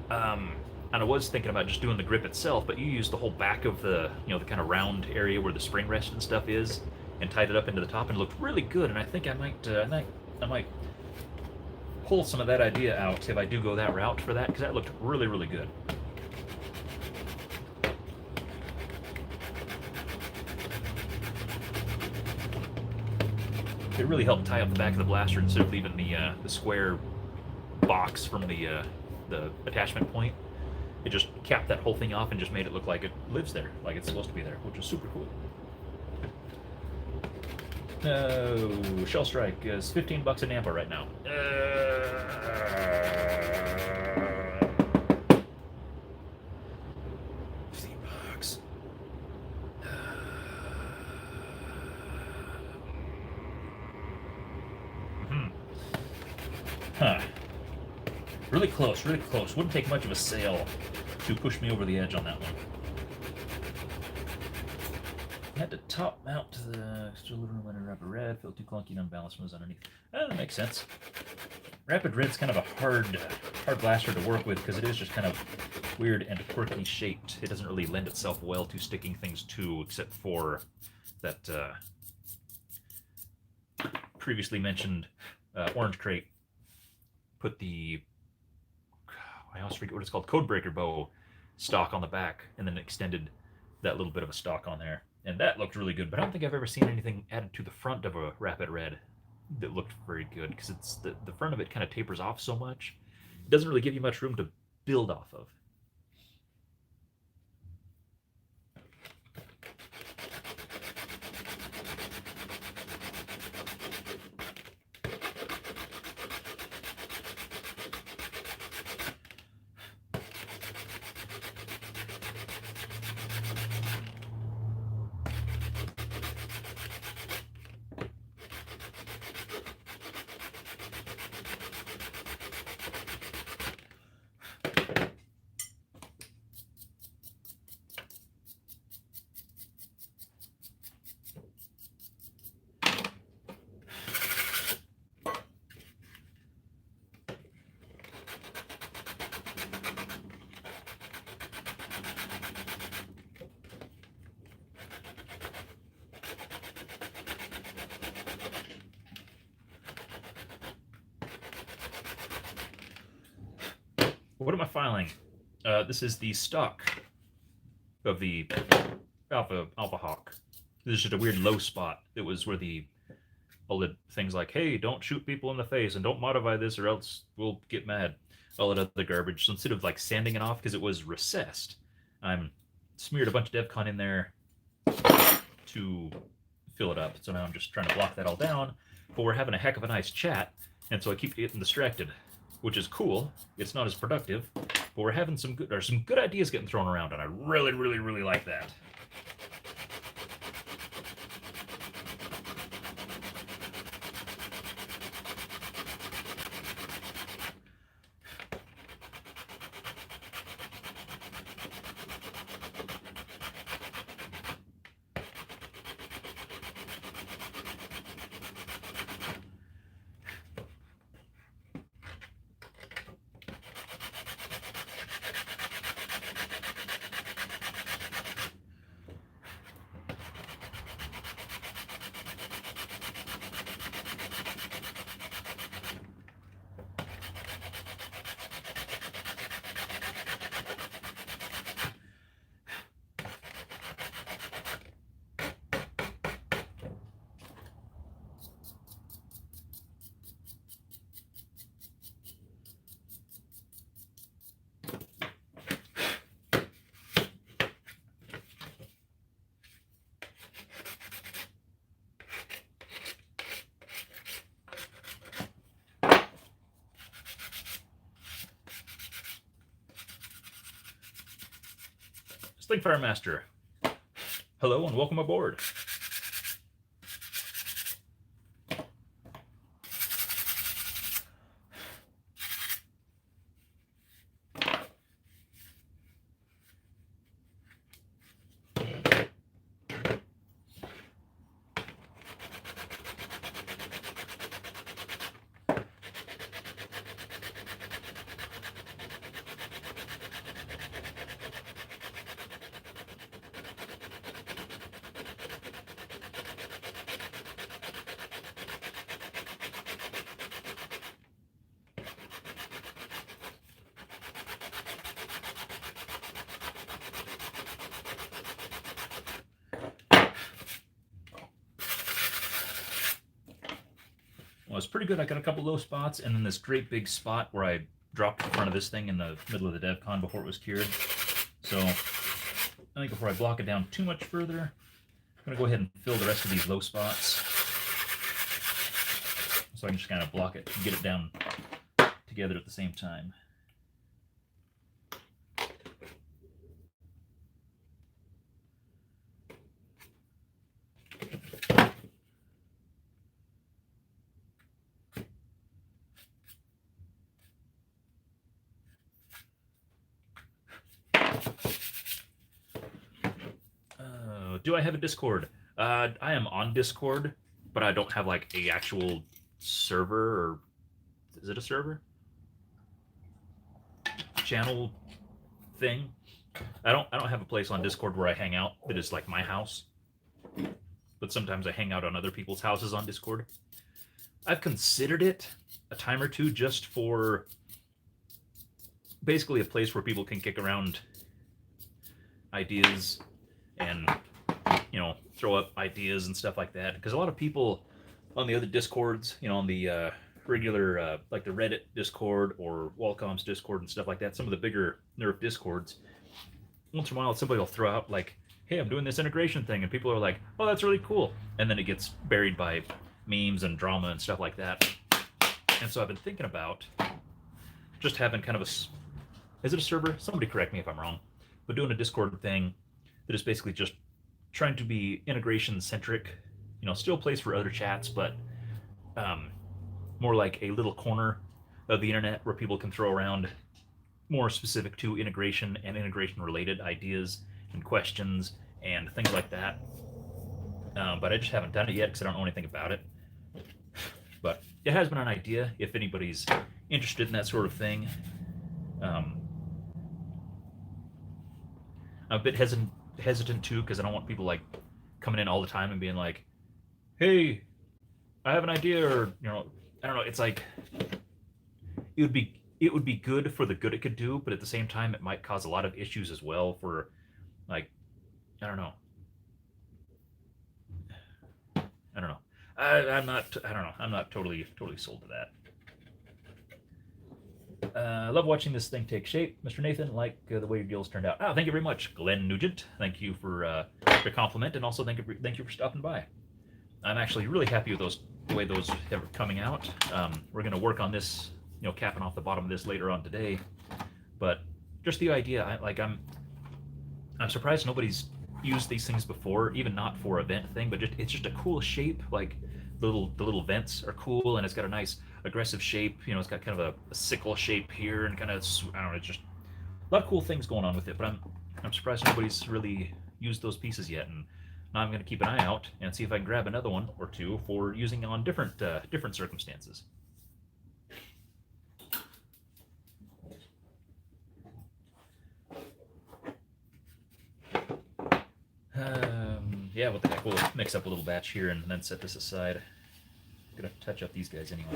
And I was thinking about just doing the grip itself, but you used the whole back of the, the kind of round area where the spring rest and stuff is, and tied it up into the top, and it looked really good. And I think I might pull some of that idea out if I do go that route for that, because that looked really good. It really helped tie up the back of the blaster instead of leaving the square box from the attachment point. It just capped that whole thing off and just made it look like it lives there, like it's supposed to be there, which is super cool. No, Shell Strike is $15 in Nampa right now. $15. Huh. Really close, really close. Wouldn't take much of a sail to push me over the edge on that one. I had to top mount to the extra living room under Rapid Red. Felt too clunky and unbalanced when it was underneath. That makes sense. Rapid Red's kind of a hard blaster to work with because it is just kind of weird and quirky shaped. It doesn't really lend itself well to sticking things to, except for that previously mentioned orange crate. Put the, I always forget what it's called, Codebreaker bow stock on the back, and then extended that little bit of a stock on there. And that looked really good, but I don't think I've ever seen anything added to the front of a Rapid Red that looked very good, because it's the front of it kind of tapers off so much. It doesn't really give you much room to build off of. What am I filing? This is the stock of the Alpha Hawk. This is just a weird low spot. It was where the I'll let things like, hey, don't shoot people in the face and don't modify this or else we'll get mad. All that other garbage. So instead of like sanding it off because it was recessed, I'm smeared a bunch of DevCon in there to fill it up. So now I'm just trying to block that all down. But we're having a heck of a nice chat, and so I keep getting distracted, which is cool. It's not as productive, but we're having some good ideas getting thrown around, and I really, really, really like that. Sling Fire Master, hello and welcome aboard. Well, it's pretty good. I got a couple low spots, and then this great big spot where I dropped the front of this thing in the middle of the DevCon before it was cured. So I think before I block it down too much further, I'm going to go ahead and fill the rest of these low spots. So I can just kind of block it and get it down together at the same time. Do I have a Discord? I am on Discord, but I don't have like a actual server, or is it a server? Channel thing. I don't have a place on Discord where I hang out that is like my house. But sometimes I hang out on other people's houses on Discord. I've considered it a time or two just for basically a place where people can kick around ideas and, you know, throw up ideas and stuff like that. Because a lot of people on the other Discords, you know, on the regular, like the Reddit Discord or Wallcom's Discord and stuff like that, some of the bigger Nerf Discords, once in a while somebody will throw out like, hey, I'm doing this integration thing, and people are like, oh, that's really cool. And then it gets buried by memes and drama and stuff like that. And so I've been thinking about just having kind of a, is it a server? Somebody correct me if I'm wrong, but doing a Discord thing that is basically just trying to be integration centric, you know, still a place for other chats, but more like a little corner of the internet where people can throw around more specific to integration and integration related ideas and questions and things like that. But I just haven't done it yet because I don't know anything about it. But it has been an idea if anybody's interested in that sort of thing. I'm a bit hesitant too because I don't want people like coming in all the time and being like, "Hey, I have an idea," or, you know, I don't know. It's like it would be good for the good it could do, but at the same time, it might cause a lot of issues as well for, like, I don't know. I don't know. I'm not. I don't know. I'm not totally sold to that. Love watching this thing take shape, Mr. Nathan. Like the way your deals turned out. Oh, thank you very much, Glenn Nugent. Thank you for the compliment, and also thank you for stopping by. I'm actually really happy with the way those are coming out. We're gonna work on this, capping off the bottom of this later on today. But just the idea, I'm surprised nobody's used these things before, even not for a vent thing, but it's just a cool shape. Like the little vents are cool, and it's got a nice aggressive shape. It's got kind of a sickle shape here, and kind of, I don't know, it's just a lot of cool things going on with it. But I'm surprised nobody's really used those pieces yet, and now I'm going to keep an eye out and see if I can grab another one or two for using on different circumstances. Yeah, what the heck? We'll mix up a little batch here and then set this aside. I'm gonna touch up these guys anyway.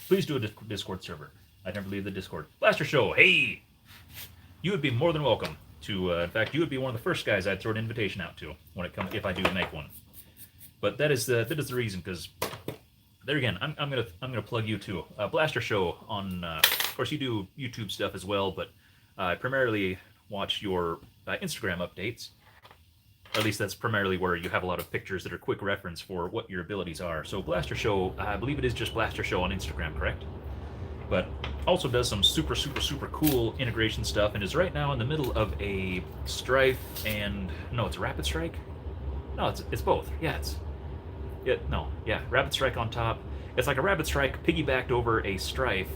Please do a Discord server. I never leave the Discord. Blaster Show, hey! You would be more than welcome to. In fact, you would be one of the first guys I'd throw an invitation out to when it comes, if I do make one. But that is the reason, because there again, I'm gonna plug you too. Blaster Show on. Of course, you do YouTube stuff as well, but I primarily watch your Instagram updates. Or at least that's primarily where you have a lot of pictures that are quick reference for what your abilities are. So Blaster Show, I believe it is just Blaster Show on Instagram, correct? But also does some super cool integration stuff, and is right now in the middle of a Strife and no, it's a Rapid Strike. No, it's both. Yeah, Rapid Strike on top. It's like a Rapid Strike piggybacked over a Strife,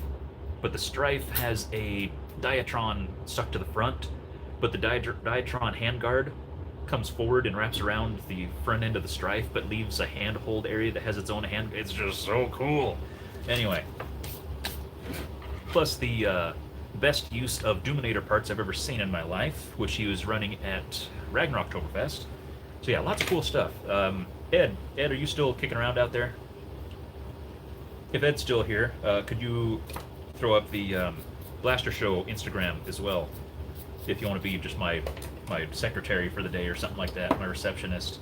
but the Strife has a Diatron stuck to the front, but the Diatron handguard comes forward and wraps around the front end of the Strife, but leaves a handhold area that has its own hand. It's just so cool. Anyway, plus the best use of Doominator parts I've ever seen in my life, which he was running at Ragnarok Oktoberfest. So yeah, lots of cool stuff. Ed, are you still kicking around out there? If Ed's still here, could you throw up the Blaster Show Instagram as well, if you want to be just my secretary for the day or something like that, my receptionist,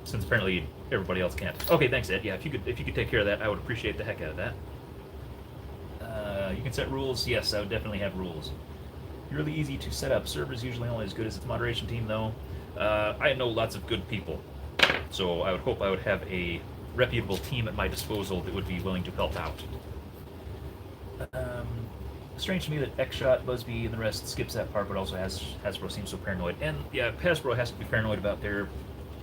since apparently everybody else can't. Okay, thanks, Ed. Yeah, if you could take care of that, I would appreciate the heck out of that. You can set rules. Yes, I would definitely have rules. Really easy to set up. Servers usually only as good as its moderation team, though. I know lots of good people, so I would hope I would have a reputable team at my disposal that would be willing to help out. Strange to me that X-Shot, Busby, and the rest skips that part, but also Hasbro seems so paranoid. And yeah, Hasbro has to be paranoid about their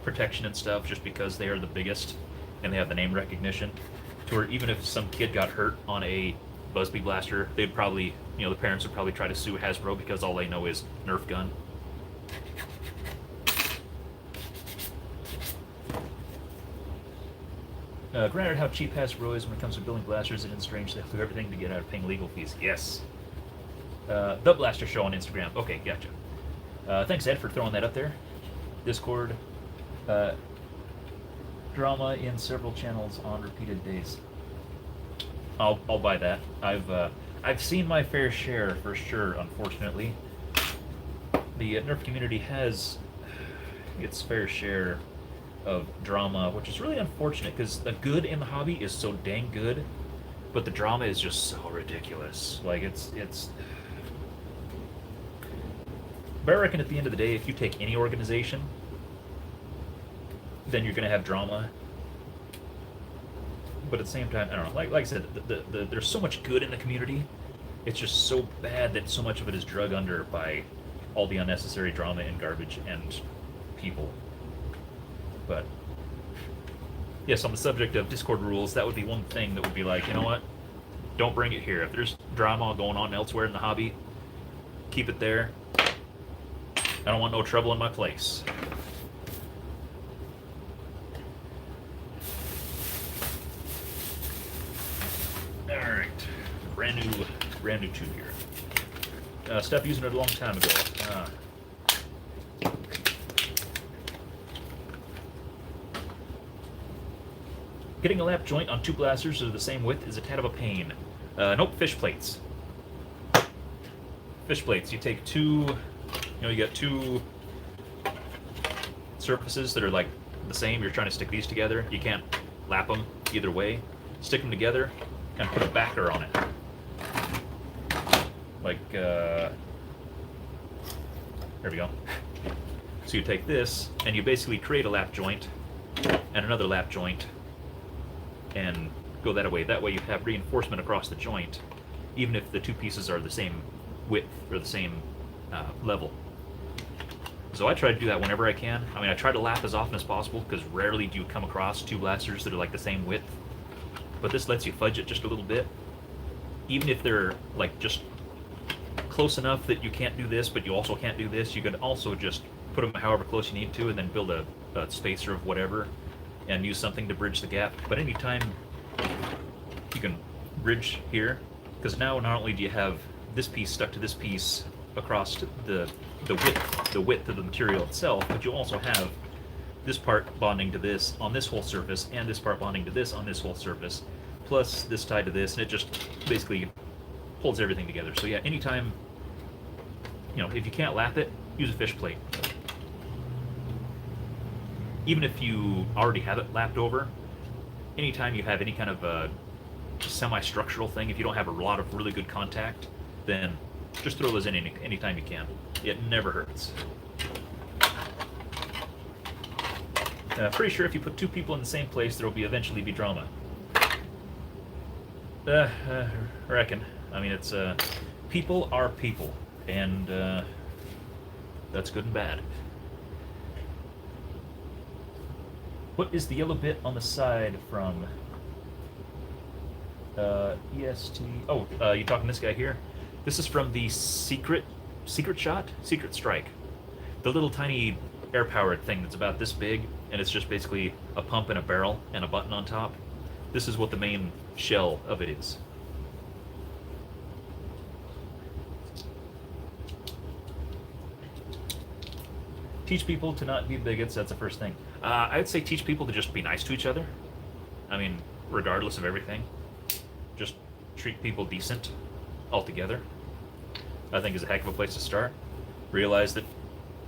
protection and stuff, just because they are the biggest and they have the name recognition. To where even if some kid got hurt on a Busby blaster, they'd probably, the parents would probably try to sue Hasbro because all they know is Nerf gun. Granted how cheap Hasbro is when it comes to building blasters, and it's strange they do everything to get out of paying legal fees. Yes. The Blaster Show on Instagram. Okay, gotcha. Thanks, Ed, for throwing that up there. Discord. Drama in several channels on repeated days. I'll buy that. I've seen my fair share for sure. Unfortunately, the Nerf community has its fair share of drama, which is really unfortunate because the good in the hobby is so dang good, but the drama is just so ridiculous. Like it's. But I reckon at the end of the day, if you take any organization, then you're gonna have drama. But at the same time, I don't know. Like I said, there's so much good in the community. It's just so bad that so much of it is drug under by all the unnecessary drama and garbage and people. But yes, on the subject of Discord rules, that would be one thing that would be like, you know what? Don't bring it here. If there's drama going on elsewhere in the hobby, keep it there. I don't want no trouble in my place. All right, brand new tube here. Stopped using it a long time ago. Getting a lap joint on two blasters that are the same width is a tad of a pain. Nope, fish plates. Fish plates. You take two You know, you got two surfaces that are like the same. You're trying to stick these together. You can't lap them either way. Stick them together and put a backer on it. Like, there we go. So you take this and you basically create a lap joint and another lap joint and go that way. That way you have reinforcement across the joint, even if the two pieces are the same width or the same level. So I try to do that whenever I can. I mean, I try to lap as often as possible because rarely do you come across two blasters that are like the same width. But this lets you fudge it just a little bit. Even if they're like just close enough that you can't do this, but you also can't do this, you could also just put them however close you need to and then build a spacer of whatever and use something to bridge the gap. But anytime you can bridge here, because now not only do you have this piece stuck to this piece across the width of the material itself, but you also have this part bonding to this on this whole surface and this part bonding to this on this whole surface, plus this tied to this, and it just basically holds everything together. So yeah, anytime, you know, if you can't lap it, use a fish plate. Even if you already have it lapped over, anytime you have any kind of a semi-structural thing, if you don't have a lot of really good contact, then just throw those in anytime you can. It never hurts. Pretty sure if you put two people in the same place, there will eventually be drama. Reckon. I mean, it's people are people, and that's good and bad. What is the yellow bit on the side from? EST. Oh, you talking this guy here? This is from the secret strike. The little tiny air-powered thing that's about this big, and it's just basically a pump and a barrel and a button on top. This is what the main shell of it is. Teach people to not be bigots, that's the first thing. I would say teach people to just be nice to each other. I mean, regardless of everything. Just treat people decent altogether. I think is a heck of a place to start. Realize that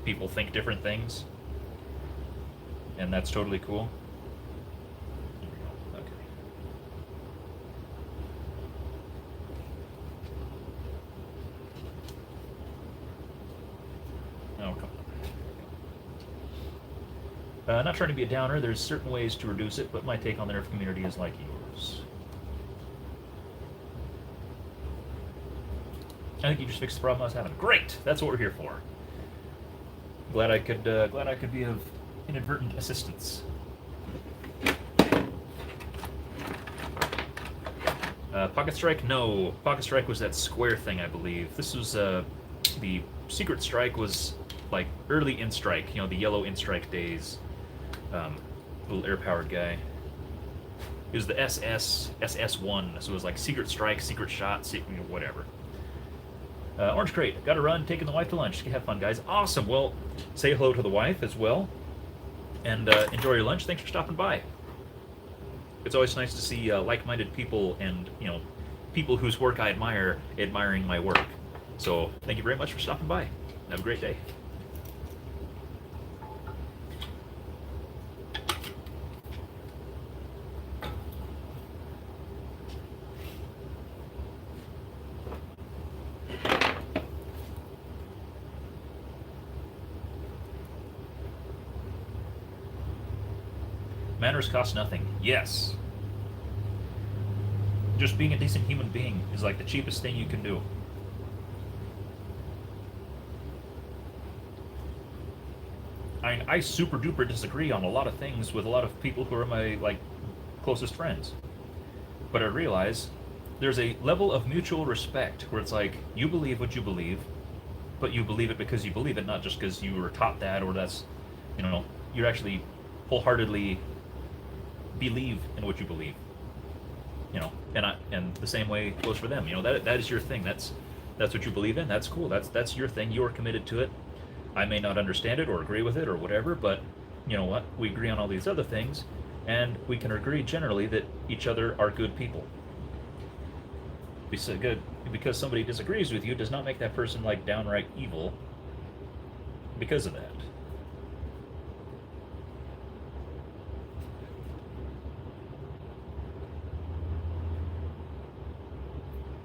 people think different things, and that's totally cool. There we go. Okay. Oh, come on. Not trying to be a downer, there's certain ways to reduce it, but my take on the Nerf community is like yours. I think you just fixed the problem I was having. Great! That's what we're here for. Glad I could be of inadvertent assistance. Pocket Strike? No. Pocket Strike was that square thing, I believe. This was, the Secret Strike was, like, early In-Strike, you know, the yellow In-Strike days. Little air-powered guy. It was the SS1, so it was like Secret Strike, Secret Shot, whatever. Orange Crate, gotta run, taking the wife to lunch. Have fun, guys. Awesome. Well, say hello to the wife as well, and enjoy your lunch. Thanks for stopping by. It's always nice to see like-minded people and, you know, people whose work I admire admiring my work. So thank you very much for stopping by. Have a great day. Manners cost nothing. Yes. Just being a decent human being is like the cheapest thing you can do. I super duper disagree on a lot of things with a lot of people who are my, like, closest friends. But I realize there's a level of mutual respect where it's like, you believe what you believe, but you believe it because you believe it, not just because you were taught that, or that's, you know, you're actually wholeheartedly believe in what you believe, you know, and the same way goes for them. You know, that is your thing. That's what you believe in. That's cool. That's your thing. You're committed to it. I may not understand it or agree with it or whatever, but you know what? We agree on all these other things, and we can agree generally that each other are good people. Be so good because somebody disagrees with you does not make that person like downright evil. because of that.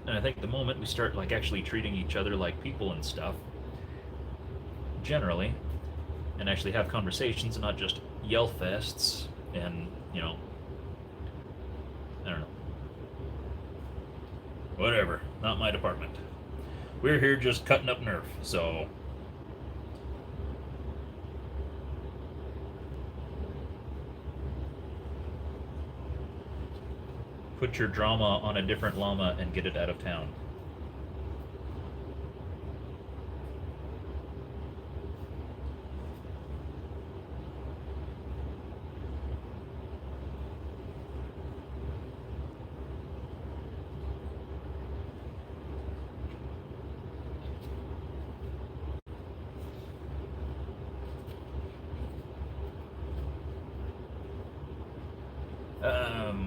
And I think the moment we start like actually treating each other like people and stuff, generally, and actually have conversations and not just yell fests and, I don't know. Whatever. Not my department. We're here just cutting up Nerf, so put your drama on a different llama and get it out of town.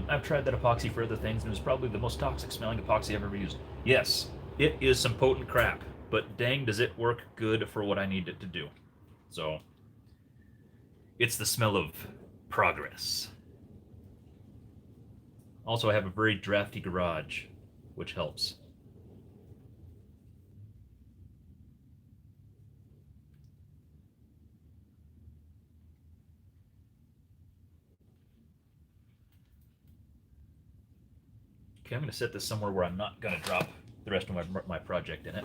I've tried that epoxy for other things, and it was probably the most toxic smelling epoxy I've ever used. Yes, it is some potent crap, but dang, does it work good for what I need it to do. So, it's the smell of progress. Also, I have a very drafty garage, which helps. Okay, I'm going to set this somewhere where I'm not going to drop the rest of my project in it.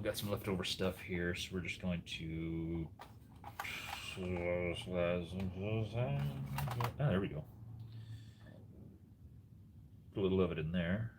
Got some leftover stuff here, so we're just going to. Ah, there we go. Put a little of it in there.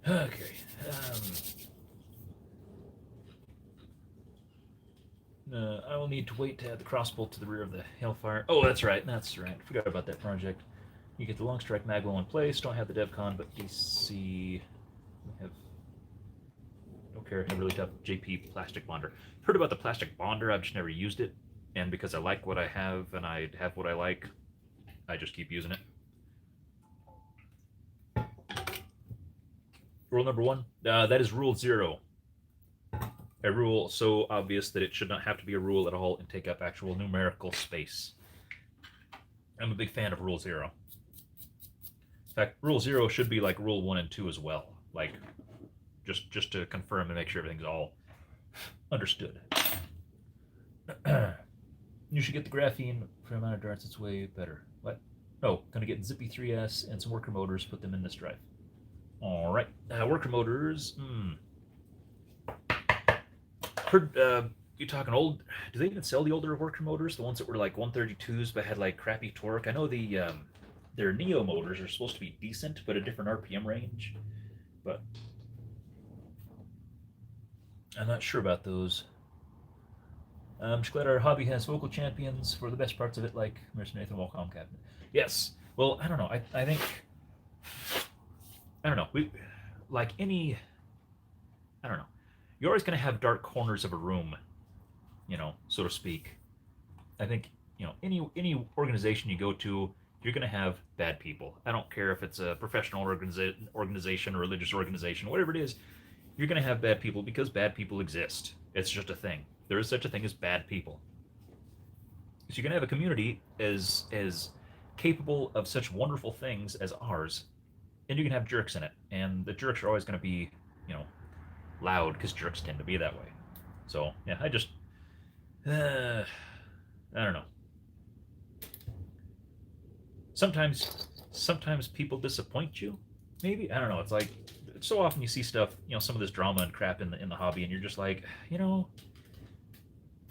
Okay. I will need to wait to add the crossbow to the rear of the Hellfire. Oh, that's right. That's right. Forgot about that project. You get the long strike magwell in place. Don't have the DevCon, but DC. Have don't care. Have really tough JP plastic bonder. Heard about the plastic bonder. I've just never used it, and because I like what I have and I have what I like, I just keep using it. Rule number one. That is rule 0. A rule so obvious that it should not have to be a rule at all and take up actual numerical space. I'm a big fan of rule 0. In fact, rule 0 should be like rule 1 and 2 as well. Like, just to confirm and make sure everything's all understood. You should get the graphene for amount of darts. It's way better. What? Oh, gonna get Zippy 3S and some worker motors. Put them in this drive. All right, worker motors. Heard you talking old? Do they even sell the older worker motors? The ones that were like 132s but had like crappy torque? I know the their Neo motors are supposed to be decent, but a different RPM range. But I'm not sure about those. I'm just glad our hobby has vocal champions for the best parts of it, like Mr. Nathan Walcom Cabinet. Yes. Well, I don't know. I think I don't know. We like any. I don't know. You're always going to have dark corners of a room, so to speak. I think any organization you go to, you're going to have bad people. I don't care if it's a professional organization or religious organization, whatever it is. You're going to have bad people because bad people exist. It's just a thing. There is such a thing as bad people. So you're going to have a community as capable of such wonderful things as ours, and you can have jerks in it, and the jerks are always going to be, loud because jerks tend to be that way. So yeah, I don't know. Sometimes people disappoint you. Maybe I don't know. It's like so often you see stuff, some of this drama and crap in the hobby, and you're just like, we don't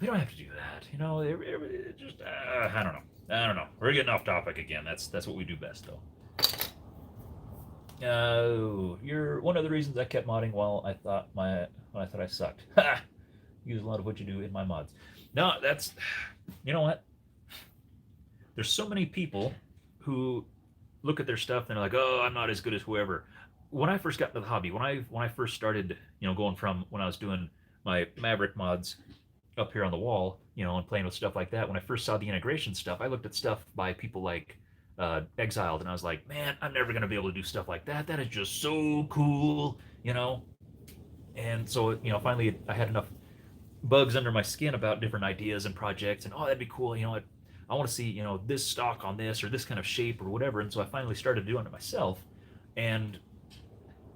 have to do that. It just I don't know. I don't know. We're getting off topic again. That's what we do best, though. You're one of the reasons I kept modding when I thought I sucked. Ha! Use a lot of what you do in my mods. No, that's you know what? There's so many people who look at their stuff and they're like, "Oh, I'm not as good as whoever." When I first got into the hobby, when I first started, going from when I was doing my Maverick mods up here on the wall, and playing with stuff like that. When I first saw the integration stuff, I looked at stuff by people like Exiled, and I was like, man, I'm never going to be able to do stuff like that. That is just so cool, And so, finally I had enough bugs under my skin about different ideas and projects, and that'd be cool. I want to see, this stock on this or this kind of shape or whatever. And so I finally started doing it myself. And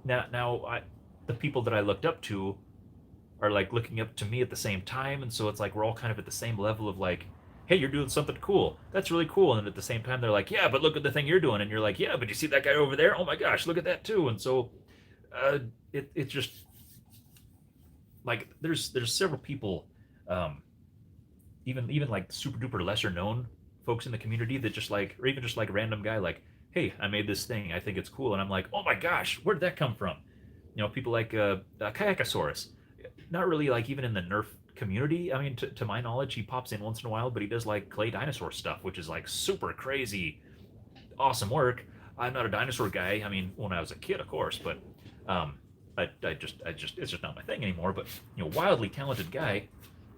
now the people that I looked up to are like looking up to me at the same time, and so it's like we're all kind of at the same level of like, hey, you're doing something cool, that's really cool, and at the same time they're like, yeah, but look at the thing you're doing, and you're like, yeah, but you see that guy over there, oh my gosh, look at that too. And so it's just like there's several people, even like super duper lesser known folks in the community that just like, or even just like a random guy like, hey, I made this thing, I think it's cool, and I'm like, oh my gosh, where did that come from? People like Kayakasaurus, not really like even in the Nerf community. I mean, to my knowledge, he pops in once in a while, but he does like clay dinosaur stuff, which is like super crazy, awesome work. I'm not a dinosaur guy. I mean, when I was a kid, of course, but I just it's just not my thing anymore. But wildly talented guy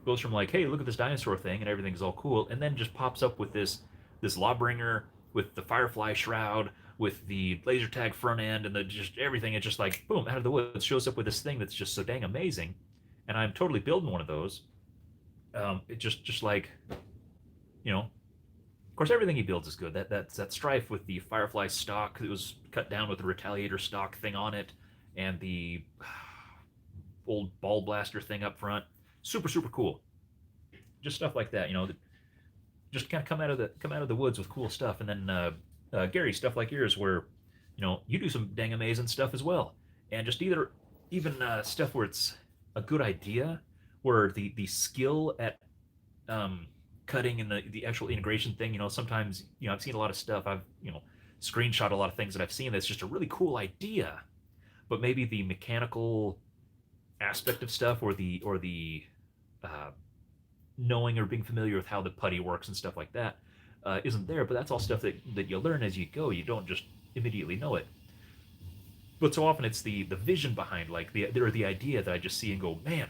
goes from like, hey, look at this dinosaur thing, and everything's all cool, and then just pops up with this Lawbringer with the Firefly shroud, with the laser tag front end, and the just everything. It's just like boom, out of the woods, shows up with this thing that's just so dang amazing. And I'm totally building one of those. It just like, of course, everything he builds is good. That strife with the Firefly stock that was cut down with the Retaliator stock thing on it, and the old ball blaster thing up front, super cool. Just stuff like that, just kind of come out of the woods with cool stuff. And then Gary, stuff like yours, where you do some dang amazing stuff as well, and just even stuff where it's a good idea, where the skill at cutting and the actual integration thing, sometimes I've seen a lot of stuff, I've screenshot a lot of things that I've seen that's just a really cool idea, but maybe the mechanical aspect of stuff or the knowing or being familiar with how the putty works and stuff like that isn't there. But that's all stuff that you learn as you go. You don't just immediately know it. But so often it's the vision behind like the idea that I just see and go, man,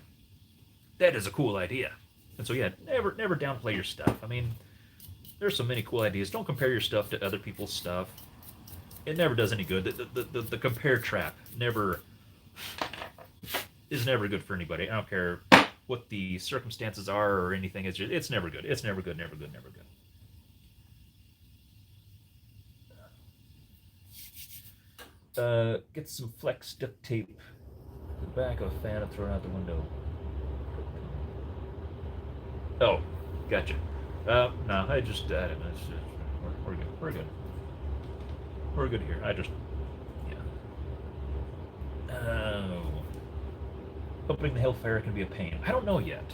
that is a cool idea. And so yeah, never downplay your stuff. I mean, there's so many cool ideas. Don't compare your stuff to other people's stuff. It never does any good. The compare trap is never good for anybody. I don't care what the circumstances are or anything. It's never good. It's never good. Never good. Never good. Get some flex duct tape to the back of a fan and throw it out the window. Oh, gotcha. No, I don't know. We're good. We're good. We're good here. Yeah. Opening the Hellfire can be a pain. I don't know yet.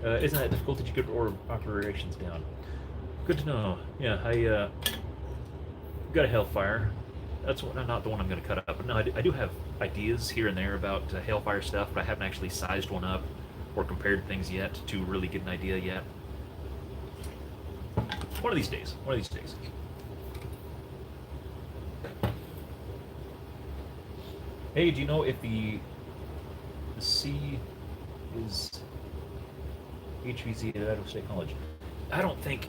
Isn't that difficult? Did you get operations down? Good to know. Yeah, got a Hellfire. That's not the one I'm going to cut up. But no, I do have ideas here and there about Hellfire stuff, but I haven't actually sized one up or compared things yet to really get an idea yet. One of these days. One of these days. Hey, do you know if the C is HVZ at Idaho State College? I don't think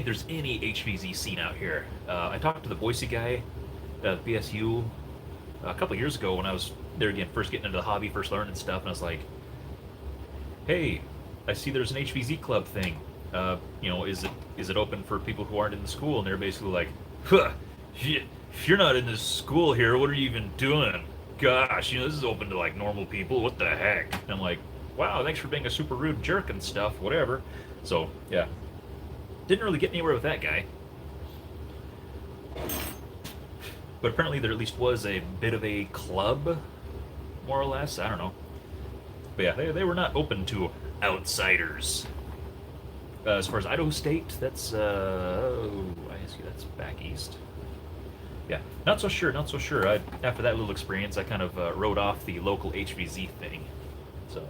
there's any HVZ scene out here. I talked to the Boise guy at BSU a couple of years ago when I was there again, first getting into the hobby, first learning stuff, and I was like, "Hey, I see there's an HVZ club thing. Is it open for people who aren't in the school?" And they're basically like, "Huh, if you're not in this school here, what are you even doing? Gosh, this is open to like normal people. What the heck?" And I'm like, "Wow, thanks for being a super rude jerk and stuff. Whatever." So yeah, didn't really get anywhere with that guy. But apparently there at least was a bit of a club, more or less. I don't know. But yeah, they were not open to outsiders. As far as Idaho State, that's ISU, that's back east. Yeah, not so sure, not so sure. After that little experience, I kind of wrote off the local HVZ thing. So,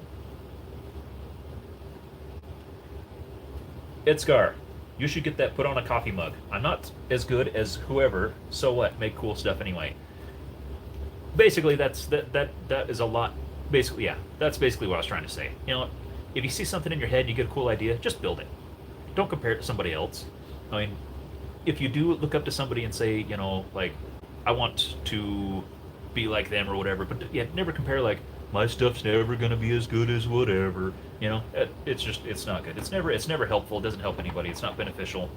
Edgar, you should get that put on a coffee mug. I'm not as good as whoever, so what? Make cool stuff anyway. Basically, that is a lot. Basically, yeah, that's basically what I was trying to say. If you see something in your head and you get a cool idea, just build it. Don't compare it to somebody else. I mean, if you do look up to somebody and say, like, I want to be like them or whatever, but yeah, never compare like, my stuff's never gonna be as good as whatever. It's not good. It's never helpful. It doesn't help anybody. It's not beneficial.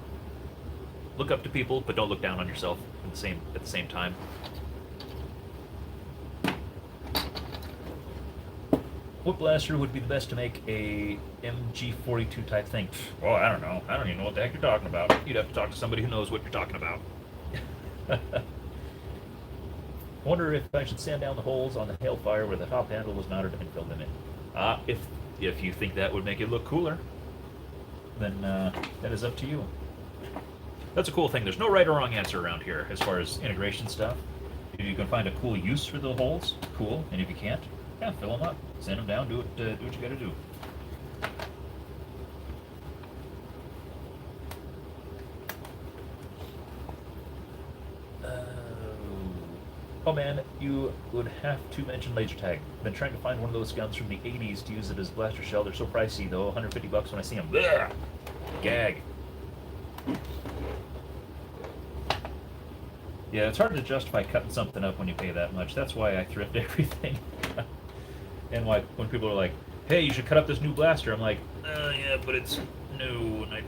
Look up to people, but don't look down on yourself at the same time. What blaster would be the best to make a MG42 type thing? Oh, I don't know. I don't even know what the heck you're talking about. You'd have to talk to somebody who knows what you're talking about. I wonder if I should sand down the holes on the Hellfire where the top handle was mounted and fill them in. If you think that would make it look cooler, then that is up to you. That's a cool thing. There's no right or wrong answer around here as far as integration stuff. If you can find a cool use for the holes, cool. And if you can't, yeah, fill them up, sand them down, do what you gotta do. Oh man, you would have to mention laser tag. Been trying to find one of those guns from the 80s to use it as blaster shell. They're so pricey though, 150 bucks when I see them. Blech! Gag. Yeah, it's hard to justify cutting something up when you pay that much. That's why I thrift everything. And why when people are like, "Hey, you should cut up this new blaster," I'm like, yeah, but it's new, and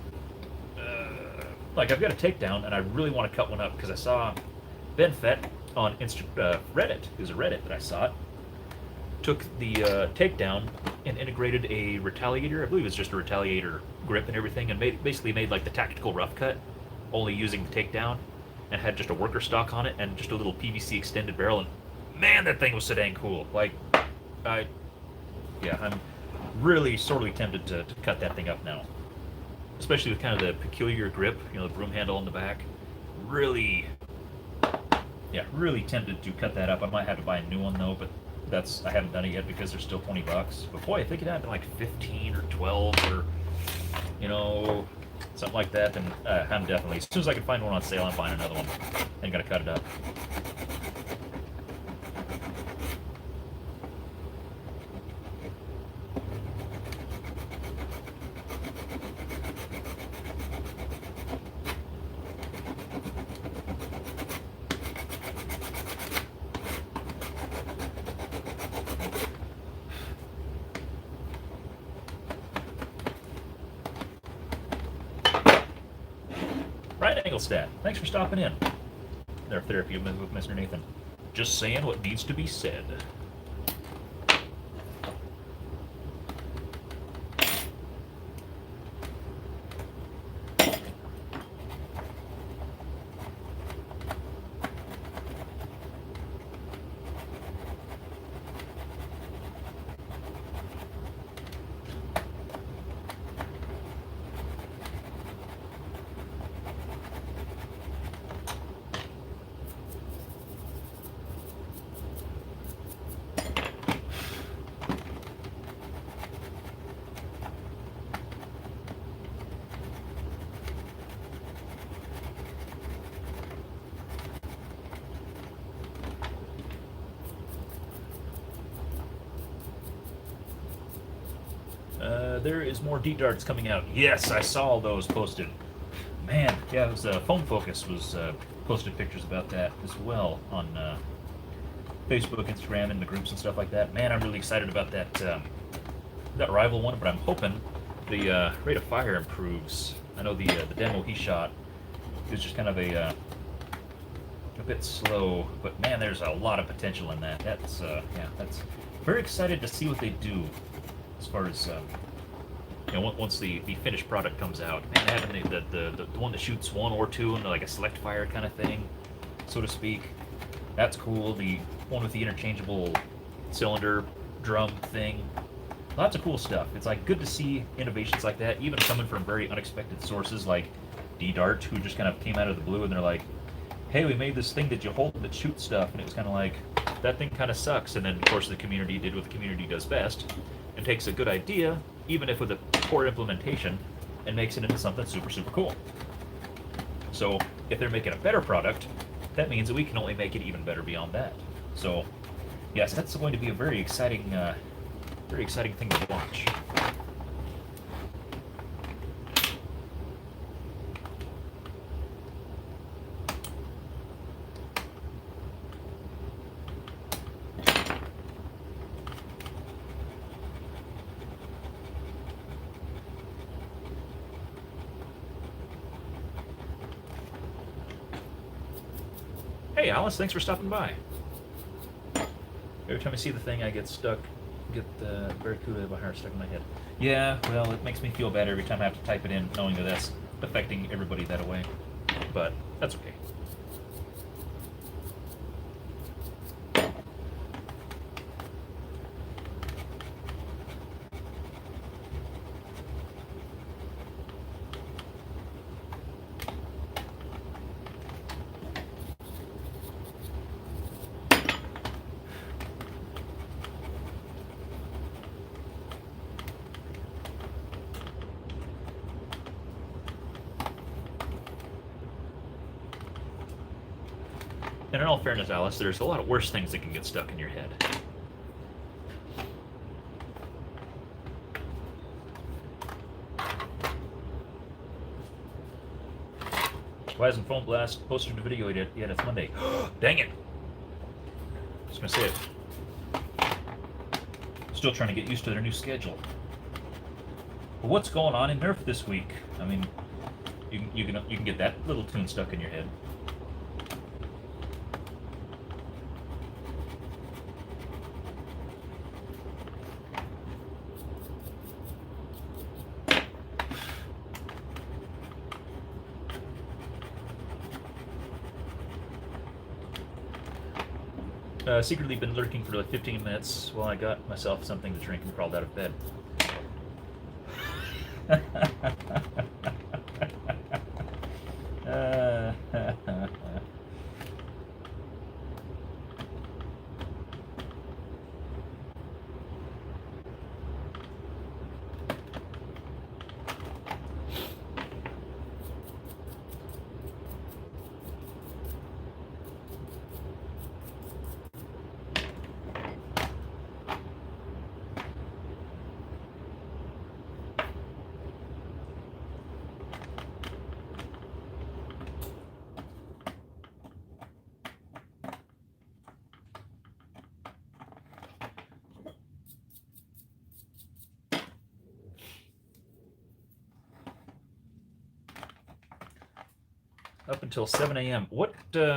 I've got a takedown, and I really want to cut one up because I saw Ben Fett on Reddit. It was a Reddit that I saw it. Took the takedown and integrated a retaliator. I believe it's just a retaliator grip and everything, and basically made like the tactical rough cut, only using the takedown, and had just a worker stock on it and just a little PVC extended barrel. And man, that thing was so dang cool. I'm really sorely tempted to cut that thing up now, especially with kind of the peculiar grip, the broom handle on the back. Really tempted to cut that up. I might have to buy a new one though, but I haven't done it yet because they're still 20 bucks. But boy, if it could have been like 15 or 12 or something like that, then I'm definitely, as soon as I can find one on sale, I'm buying another one. And gonna cut it up. Stat. Thanks for stopping in. Nerf Therapy with Mr. Nathan. Just saying what needs to be said. there is more D-darts coming out. Yes, I saw those posted. Man, yeah, it was Phone Focus was posted pictures about that as well on Facebook, Instagram, and the groups and stuff like that. Man, I'm really excited about that rival one, but I'm hoping the rate of fire improves. I know the demo he shot is just kind of a bit slow, but man, there's a lot of potential in that. That's yeah, that's very excited to see what they do as far as once the finished product comes out. Man, having the one that shoots one or two and like a select fire kind of thing, so to speak, that's cool. The one with the interchangeable cylinder drum thing, lots of cool stuff. It's like good to see innovations like that, even coming from very unexpected sources like D-Dart, who just kind of came out of the blue and they're like, hey, we made this thing that you hold that shoots stuff, and it was kind of like, that thing kind of sucks. And then, of course, the community did what the community does best, and takes a good idea, even if with a poor implementation, and makes it into something super, super cool. So, if they're making a better product, that means that we can only make it even better beyond that. So, yes, that's going to be a very exciting thing to watch. Hey Alice, thanks for stopping by. Every time I see the thing, I get the Barracuda Bahar stuck in my head. Yeah, well, it makes me feel bad every time I have to type it in, knowing that that's affecting everybody that way. But that's okay. And in all fairness, Alice, there's a lot of worse things that can get stuck in your head. Why hasn't Phone Blast posted a video yet? It's Monday. Dang it! I was gonna say it. Still trying to get used to their new schedule. But what's going on in Nerf this week? I mean, you can get that little tune stuck in your head. Secretly been lurking for like 15 minutes while I got myself something to drink and crawled out of bed. Up until 7 a.m. What, do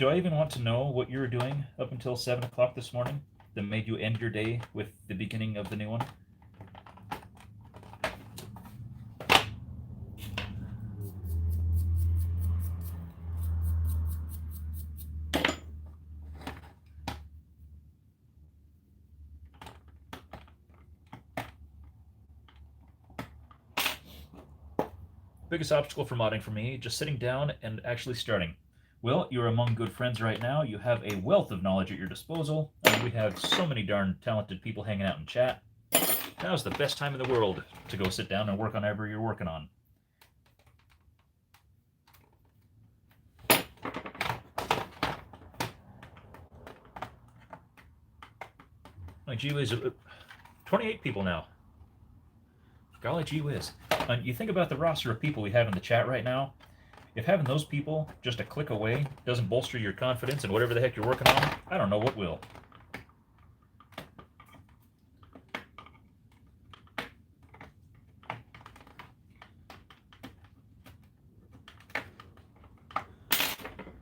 I even want to know what you were doing up until 7 o'clock this morning that made you end your day with the beginning of the new one? Biggest obstacle for modding for me, just sitting down and actually starting. Well, you're among good friends right now. You have a wealth of knowledge at your disposal. We have so many darn talented people hanging out in chat. Now's the best time in the world to go sit down and work on whatever you're working on. Like, gee whiz, 28 people now. golly gee whiz. You think about the roster of people we have in the chat right now. If having those people just a click away doesn't bolster your confidence in whatever the heck you're working on, I don't know what will.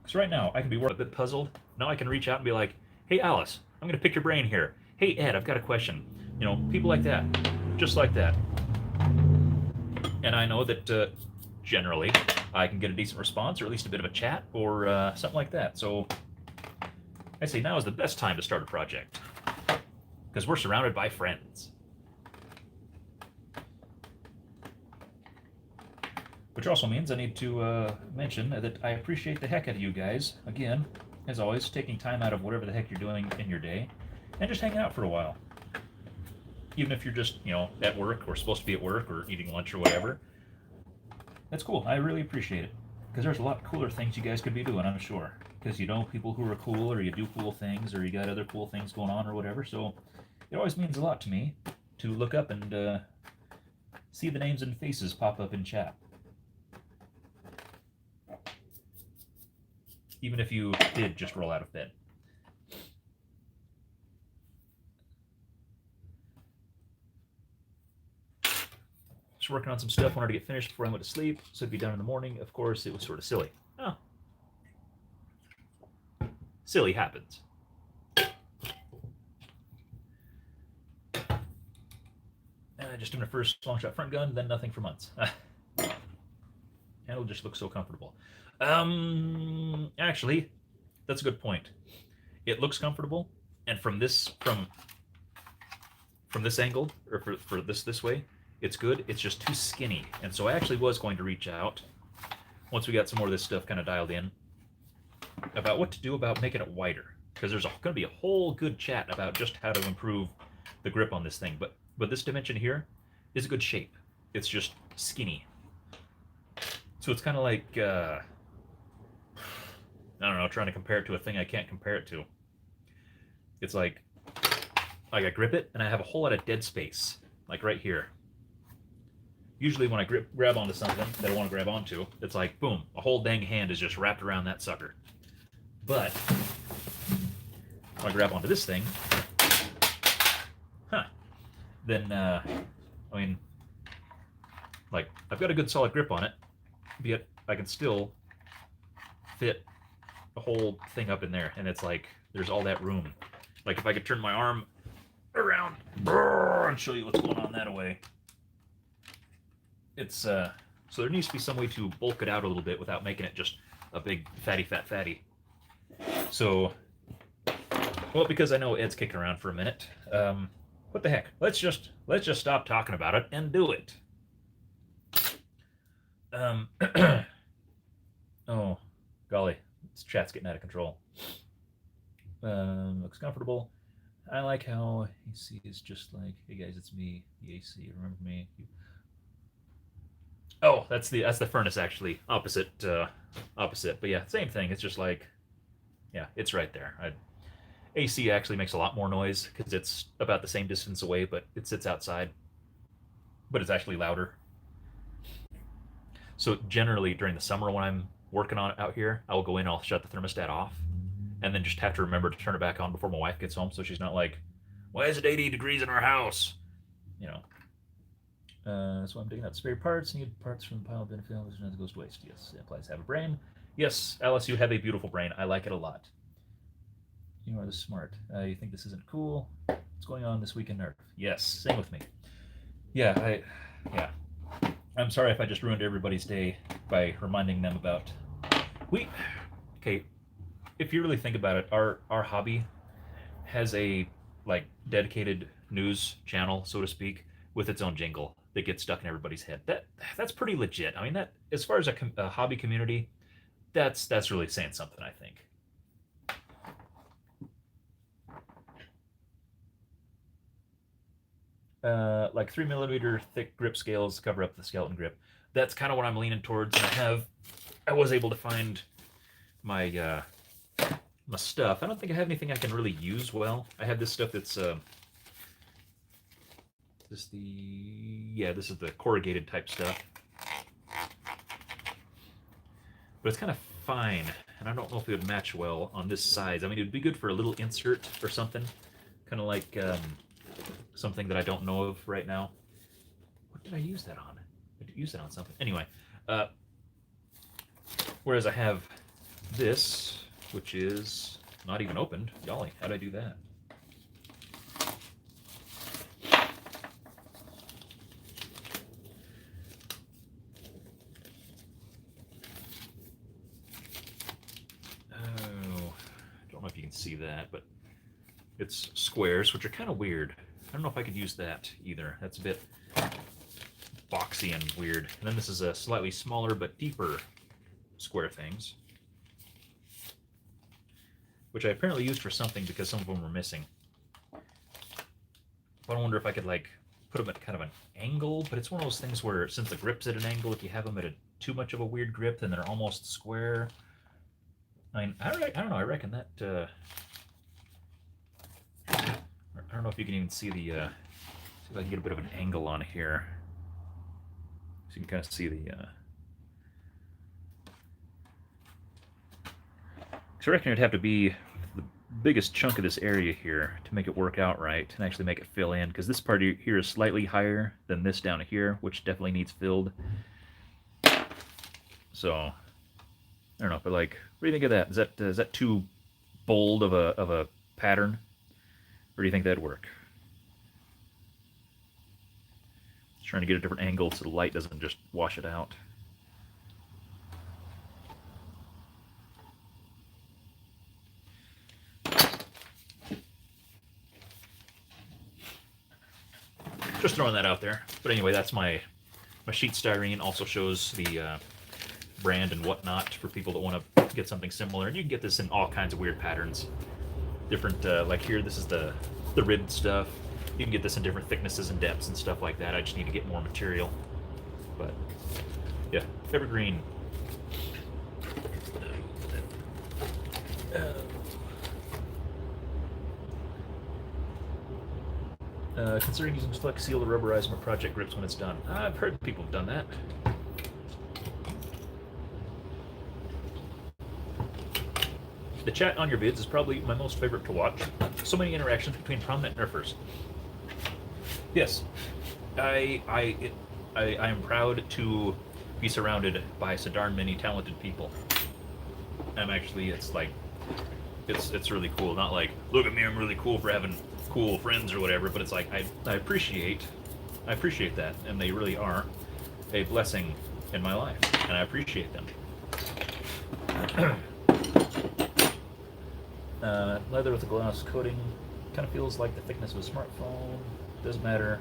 Because right now, I can be a bit puzzled. Now I can reach out and be like, hey, Alice, I'm going to pick your brain here. Hey, Ed, I've got a question. You know, people like that. Just like that. And I know that generally I can get a decent response, or at least a bit of a chat, or something like that. So I say now is the best time to start a project. Because we're surrounded by friends. Which also means I need to mention that I appreciate the heck out of you guys, again, as always, taking time out of whatever the heck you're doing in your day, and just hanging out for a while. Even if you're just, you know, at work, or supposed to be at work, or eating lunch, or whatever. That's cool. I really appreciate it. Because there's a lot cooler things you guys could be doing, I'm sure. Because you know people who are cool, or you do cool things, or you got other cool things going on, or whatever. So it always means a lot to me to look up and see the names and faces pop up in chat. Even if you did just roll out of bed. Just working on some stuff, wanted to get finished before I went to sleep, so it'd be done in the morning. Of course, it was sort of silly. Oh. Silly happens. Just doing a first long shot front gun, then nothing for months. Handle just looks so comfortable. Actually, that's a good point. It looks comfortable, and from this angle, or for this way, it's good. It's just too skinny, and so I actually was going to reach out once we got some more of this stuff kind of dialed in about what to do about making it wider, because there's going to be a whole good chat about just how to improve the grip on this thing. But this dimension here is a good shape. It's just skinny, so it's kind of like I don't know, trying to compare it to a thing I can't compare it to. It's like I grip it, and I have a whole lot of dead space, like right here. Usually when I grab onto something that I want to grab onto, it's like, boom, a whole dang hand is just wrapped around that sucker. But when I grab onto this thing, then, I mean, like, I've got a good solid grip on it, yet I can still fit the whole thing up in there, and it's like there's all that room. Like if I could turn my arm around and show you what's going on that way. It's so there needs to be some way to bulk it out a little bit without making it just a big fatty. So, well, because I know Ed's kicking around for a minute, what the heck? Let's just stop talking about it and do it. Oh, golly. This chat's getting out of control. Looks comfortable. I like how AC is just like, hey guys, it's me, the AC. Remember me? Oh, that's the furnace actually. Opposite. But yeah, same thing. It's just like, yeah, it's right there. AC actually makes a lot more noise because it's about the same distance away, but it sits outside. But it's actually louder. So generally during the summer when I'm working on it out here, I will go in, I'll shut the thermostat off, and then just have to remember to turn it back on before my wife gets home, so she's not like, why is it 80 degrees in our house? You know. So I'm digging out spare parts. Need parts from the pile of benefit, which goes to waste. Yes, it applies to have a brain. Yes, Alice, you have a beautiful brain. I like it a lot. You are the smart. You think this isn't cool? What's going on this week in Nerf? Yes, same with me. Yeah, I'm sorry if I just ruined everybody's day by reminding them about... Okay, if you really think about it, our hobby has a, like, dedicated news channel, so to speak, with its own jingle that gets stuck in everybody's head. That's pretty legit. I mean, that, as far as a hobby community, that's really saying something, I think. Like 3mm thick grip scales cover up the skeleton grip. That's kind of what I'm leaning towards, and I was able to find my my stuff. I don't think I have anything I can really use well. I have this stuff that's This the yeah, this is the corrugated type stuff. But it's kind of fine, and I don't know if it would match well on this size. I mean, it would be good for a little insert or something, kind of like something that I don't know of right now. What did I use that on? I did use that on something. Anyway, whereas I have this, which is not even opened. Golly, how'd I do that? You can see that, but it's squares, which are kind of weird. I don't know if I could use that either. That's a bit boxy and weird. And then this is a slightly smaller but deeper square things, which I apparently used for something because some of them were missing. But I wonder if I could like put them at kind of an angle, but it's one of those things where since the grip's at an angle, if you have them at too much of a weird grip, then they're almost square. I mean, I don't know. I reckon that. I don't know if you can even see the. See if I can get a bit of an angle on here, so you can kind of see the. So I reckon it'd have to be the biggest chunk of this area here to make it work out right and actually make it fill in, because this part here is slightly higher than this down here, which definitely needs filled. So. I don't know, but like, what do you think of that? Is that too bold of a pattern, or do you think that'd work? Just trying to get a different angle so the light doesn't just wash it out. Just throwing that out there. But anyway, that's my sheet styrene. Also shows the brand and whatnot for people that want to get something similar. And you can get this in all kinds of weird patterns. Different, like here, this is the ribbed stuff. You can get this in different thicknesses and depths and stuff like that. I just need to get more material. But yeah, evergreen. Considering using Flex Seal to rubberize my project grips when it's done. I've heard people have done that. The chat on your vids is probably my most favorite to watch. So many interactions between prominent nerfers. Yes, I am proud to be surrounded by so darn many talented people. I'm actually, it's like, it's really cool. Not like, look at me, I'm really cool for having cool friends or whatever, but it's like, I appreciate that, and they really are a blessing in my life, and I appreciate them. Leather with a gloss coating kind of feels like the thickness of a smartphone. Doesn't matter.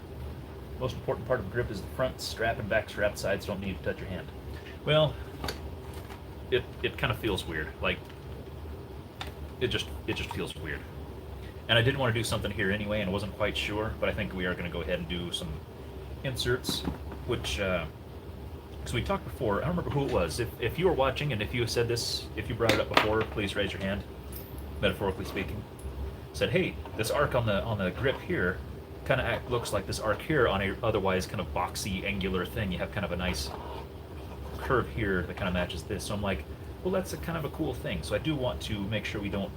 Most important part of the grip is the front strap and back strap. Sides don't need to touch your hand. Well, it kind of feels weird. Like it just feels weird. And I did want to do something here anyway, and I wasn't quite sure, but I think we are going to go ahead and do some inserts, which because we talked before. I don't remember who it was. If you were watching and if you said this, if you brought it up before, please raise your hand. Metaphorically speaking, said, hey, this arc on the grip here kind of looks like this arc here on a otherwise kind of boxy, angular thing. You have kind of a nice curve here that kind of matches this. So I'm like, well, that's a kind of a cool thing. So I do want to make sure we don't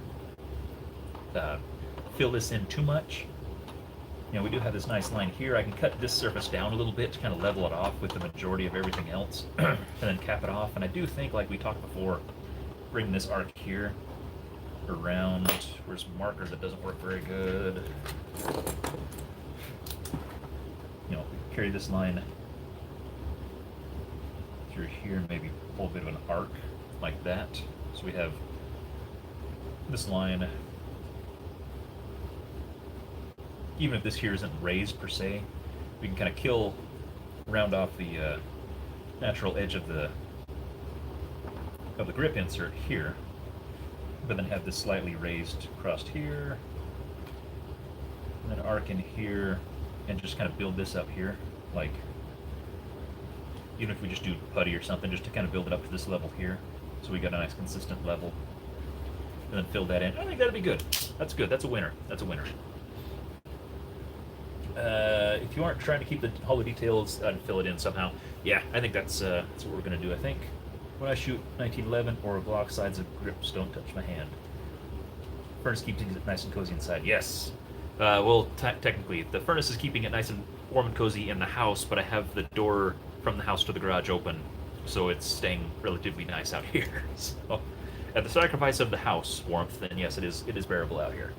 fill this in too much. You know, we do have this nice line here. I can cut this surface down a little bit to kind of level it off with the majority of everything else, and then cap it off. And I do think, like we talked before, bring this arc here around. Where's marker that doesn't work very good? You know, carry this line through here, maybe pull a bit of an arc like that. So we have this line. Even if this here isn't raised per se, we can kind of round off the natural edge of the grip insert here, but then have this slightly raised across here, and then arc in here, and just kind of build this up here, like even if we just do putty or something, just to kind of build it up to this level here, so we got a nice consistent level, and then fill that in. I think that'd be good. That's good. That's a winner. That's a winner. If you aren't trying to keep all the details, I'd fill it in somehow. Yeah, I think that's what we're gonna do. I think when I shoot 1911 or Glock, sides of grips don't touch my hand. Furnace keeps it nice and cozy inside. Yes. Well, technically, the furnace is keeping it nice and warm and cozy in the house, but I have the door from the house to the garage open, so it's staying relatively nice out here. So, at the sacrifice of the house warmth, then yes, it is bearable out here.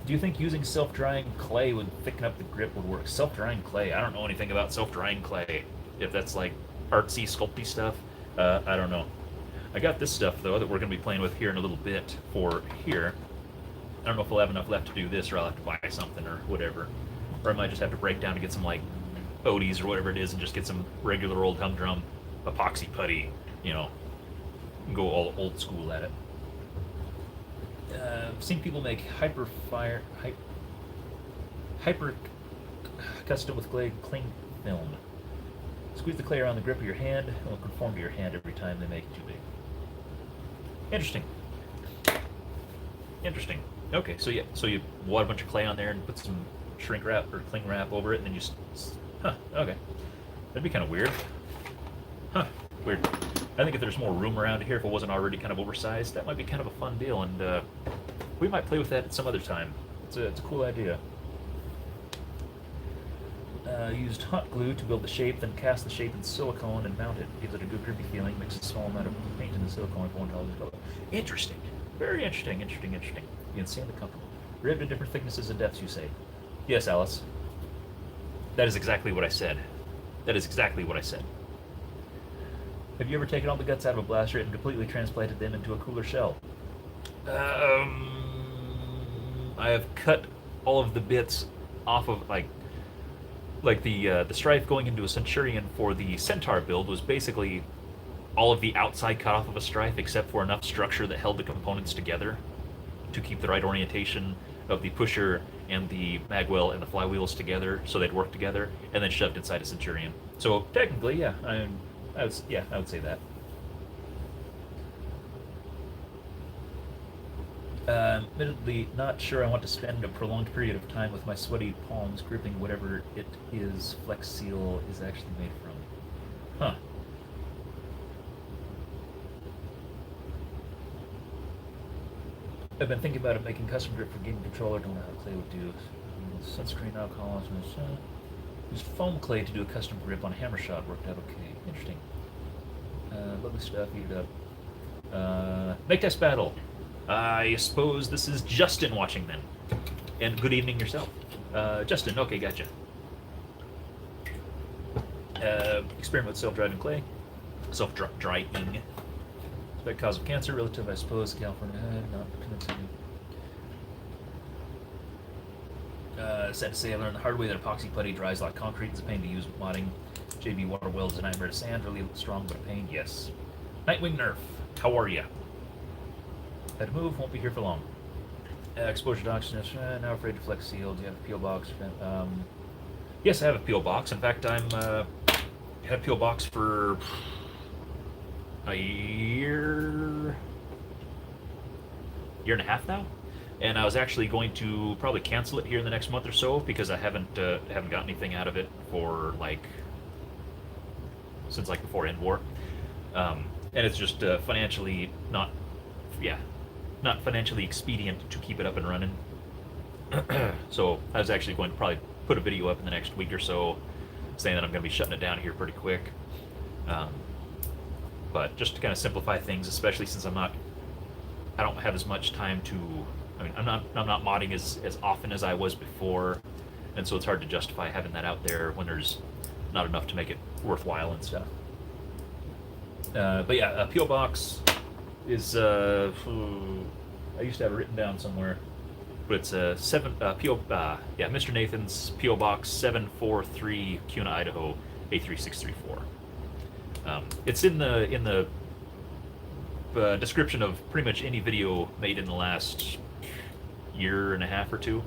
Do you think using self-drying clay would thicken up the grip would work? Self-drying clay? I don't know anything about self-drying clay. If that's like artsy, sculpty stuff, I don't know. I got this stuff, though, that we're going to be playing with here in a little bit for here. I don't know if we'll have enough left to do this, or I'll have to buy something or whatever. Or I might just have to break down to get some, like, Odie's or whatever it is and just get some regular old humdrum epoxy putty, you know, and go all old school at it. I've seen people make hyper custom with clay cling film. Squeeze the clay around the grip of your hand, and it will conform to your hand every time they make it too big. Interesting. Interesting. Okay, so yeah, so you wad a bunch of clay on there and put some shrink wrap or cling wrap over it, and then you huh, okay. That'd be kind of weird. Huh, weird. I think if there's more room around here, if it wasn't already kind of oversized, that might be kind of a fun deal, and we might play with that at some other time. It's a cool idea. Used hot glue to build the shape, then cast the shape in silicone and mount it. Gives it a good grippy feeling. Mix a small amount of paint in the silicone for $1 color. Interesting. Very interesting, interesting, interesting. The insanely comfortable. Ribbed at different thicknesses and depths, you say? Yes, Alice. That is exactly what I said. That is exactly what I said. Have you ever taken all the guts out of a blaster and completely transplanted them into a cooler shell? I have cut all of the bits off of, like the strife going into a Centurion for the Centaur build was basically all of the outside cut off of a strife except for enough structure that held the components together to keep the right orientation of the pusher and the magwell and the flywheels together so they'd work together, and then shoved inside a Centurion. So technically, yeah, I would say that. Admittedly, not sure I want to spend a prolonged period of time with my sweaty palms gripping whatever it is Flex Seal is actually made from. Huh. I've been thinking about making custom grip for gaming controller. Don't know how clay would do. Sunscreen alcohol. Used foam clay to do a custom grip on hammer shot. Worked out okay. Interesting. Lovely stuff. Eat it up. Make test battle. I suppose this is Justin watching then. And good evening yourself. Justin, okay, gotcha. Experiment with self-driving clay. Self-drying. Expect cause of cancer, relative, I suppose, California, not convincing. Sad to say, I learned the hard way that epoxy putty dries like concrete. It's a pain to use with modding. JB water welds a nightmare to sand, really strong but a pain, yes. Nightwing Nerf, how are ya? Had to move, won't be here for long. Exposure to oxygen, now afraid to Flex Seal. Do you have a peel box? Yes, I have a peel box. In fact, had a peel box for a year and a half now, and I was actually going to probably cancel it here in the next month or so because I haven't got anything out of it for since before End War, and it's just financially not financially expedient to keep it up and running. So I was actually going to probably put a video up in the next week or so saying that I'm going to be shutting it down here pretty quick. But just to kind of simplify things, especially since I don't have as much time to, I'm not modding as often as I was before, and so it's hard to justify having that out there when there's not enough to make it worthwhile and stuff. But yeah, a P.O. Box is, I used to have it written down somewhere, but it's Mr. Nathan's P.O. Box 743, Kuna, Idaho, 83634. It's in the description of pretty much any video made in the last year and a half or two.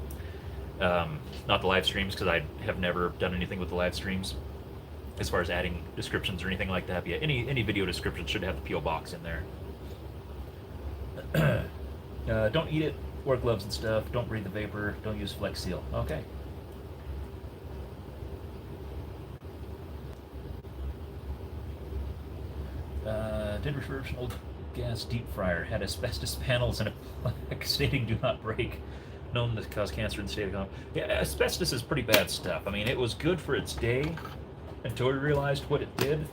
Not the live streams, because I have never done anything with the live streams as far as adding descriptions or anything like that. But yeah, any video description should have the P.O. Box in there. Don't eat it. Wear gloves and stuff. Don't breathe the vapor. Don't use Flex Seal. Okay. Did refurbish an old gas deep fryer. Had asbestos panels and a plaque stating "Do not break." Known to cause cancer in the state of Colorado. Yeah, asbestos is pretty bad stuff. I mean, it was good for its day until we realized what it did.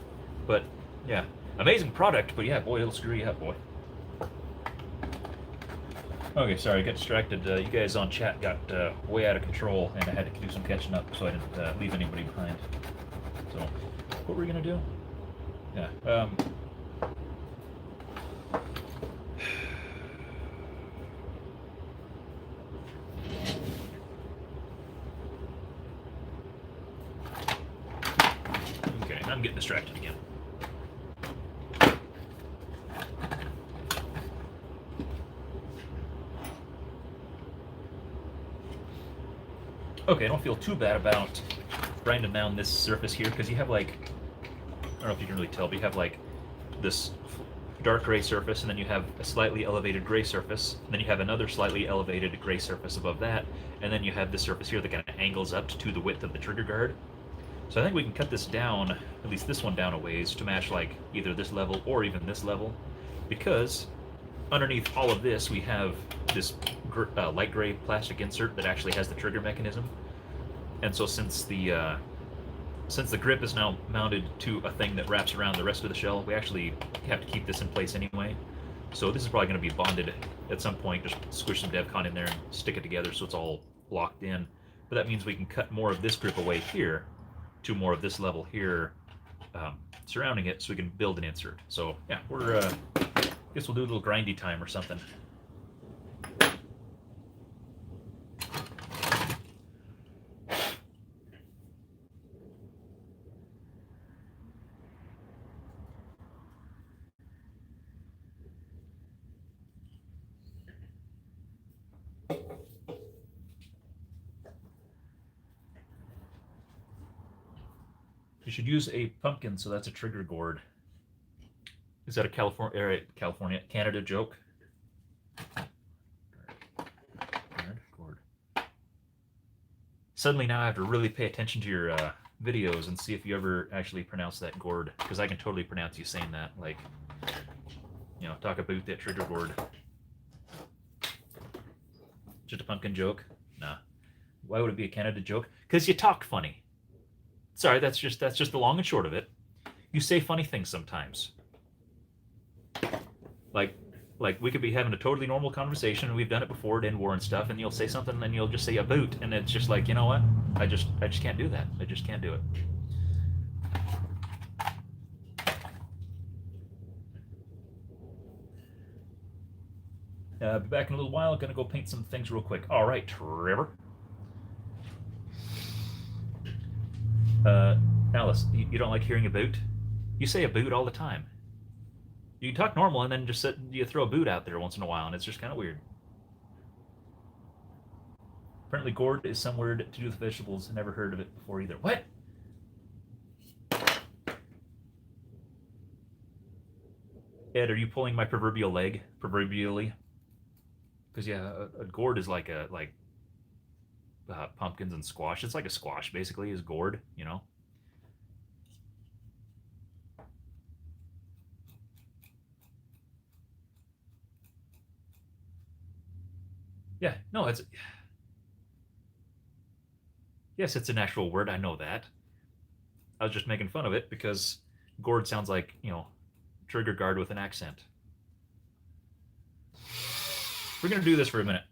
But yeah, amazing product. But yeah, boy, it'll screw you up, boy. Okay, sorry, I got distracted. You guys on chat got way out of control, and I had to do some catching up so I didn't leave anybody behind. So, what were we gonna do? Yeah. Okay, I'm getting distracted again. Okay, I don't feel too bad about grinding down this surface here, because you have like, I don't know if you can really tell, but you have like this dark gray surface, and then you have a slightly elevated gray surface, and then you have another slightly elevated gray surface above that, and then you have this surface here that kind of angles up to the width of the trigger guard. So I think we can cut this down, at least this one down a ways, to match like either this level or even this level, because underneath all of this we have this light gray plastic insert that actually has the trigger mechanism. And so since the grip is now mounted to a thing that wraps around the rest of the shell, we actually have to keep this in place anyway. So this is probably going to be bonded at some point. Just squish some DevCon in there and stick it together so it's all locked in. But that means we can cut more of this grip away here to more of this level here surrounding it, so we can build an insert. So yeah, we're I guess we'll do a little grindy time or something. You should use a pumpkin, so that's a trigger gourd. Is that a Canada joke? Gourd. Suddenly now I have to really pay attention to your videos and see if you ever actually pronounce that gourd, because I can totally pronounce you saying that. Like, you know, talk about that trigger gourd. Just a pumpkin joke? Nah. Why would it be a Canada joke? Because you talk funny. Sorry, that's just the long and short of it. You say funny things sometimes. Like we could be having a totally normal conversation, and we've done it before at End War and stuff, and you'll say something, and you'll just say a boot, and it's just like, you know what? I just can't do that. I just can't do it. Be back in a little while. Gonna go paint some things real quick. All right, Trevor. Alice, you don't like hearing a boot? You say a boot all the time. You talk normal, and then just you throw a boot out there once in a while, and it's just kind of weird. Apparently gourd is some word to do with vegetables. Never heard of it before either. What? Ed, are you pulling my proverbial leg? Proverbially? Because yeah, a gourd is like pumpkins and squash. It's like a squash, basically, is gourd, you know? Yeah, no, it's... Yes, it's an actual word, I know that. I was just making fun of it because gourd sounds like, you know, trigger guard with an accent. We're going to do this for a minute.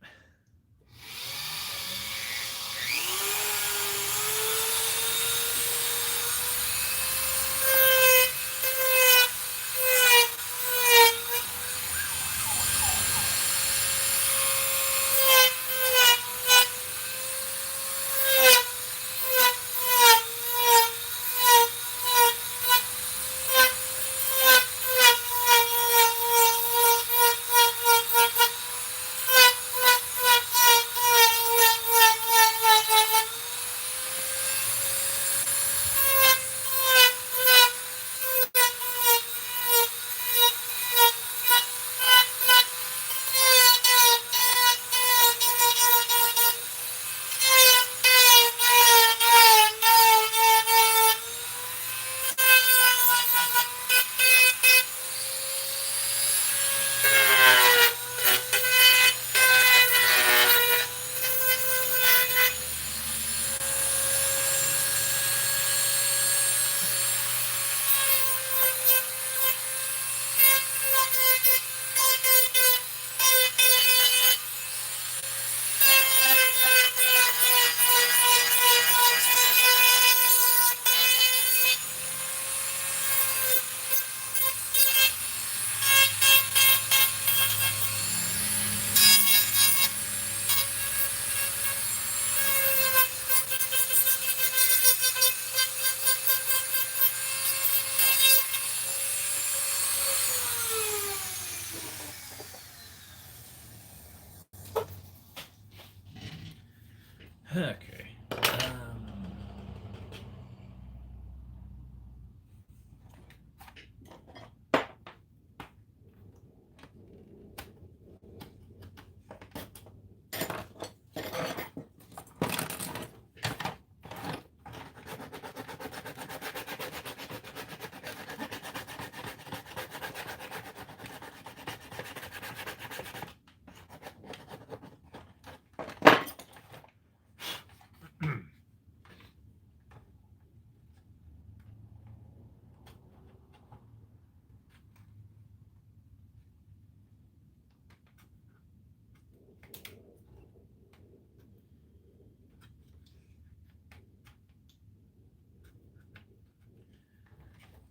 Okay.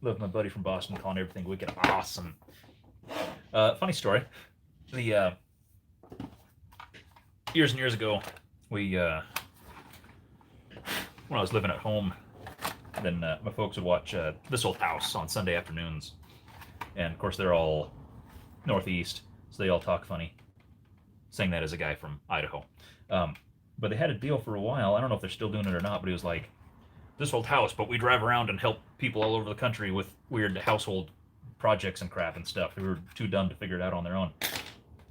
Love my buddy from Boston calling everything wicked awesome. Funny story. The years and years ago, we when I was living at home, then my folks would watch This Old House on Sunday afternoons, and of course they're all Northeast, so they all talk funny. Saying that as a guy from Idaho, but they had a deal for a while. I don't know if they're still doing it or not, but he was like, "This old house, but we drive around and help people all over the country with weird household projects and crap and stuff. They were too dumb to figure it out on their own."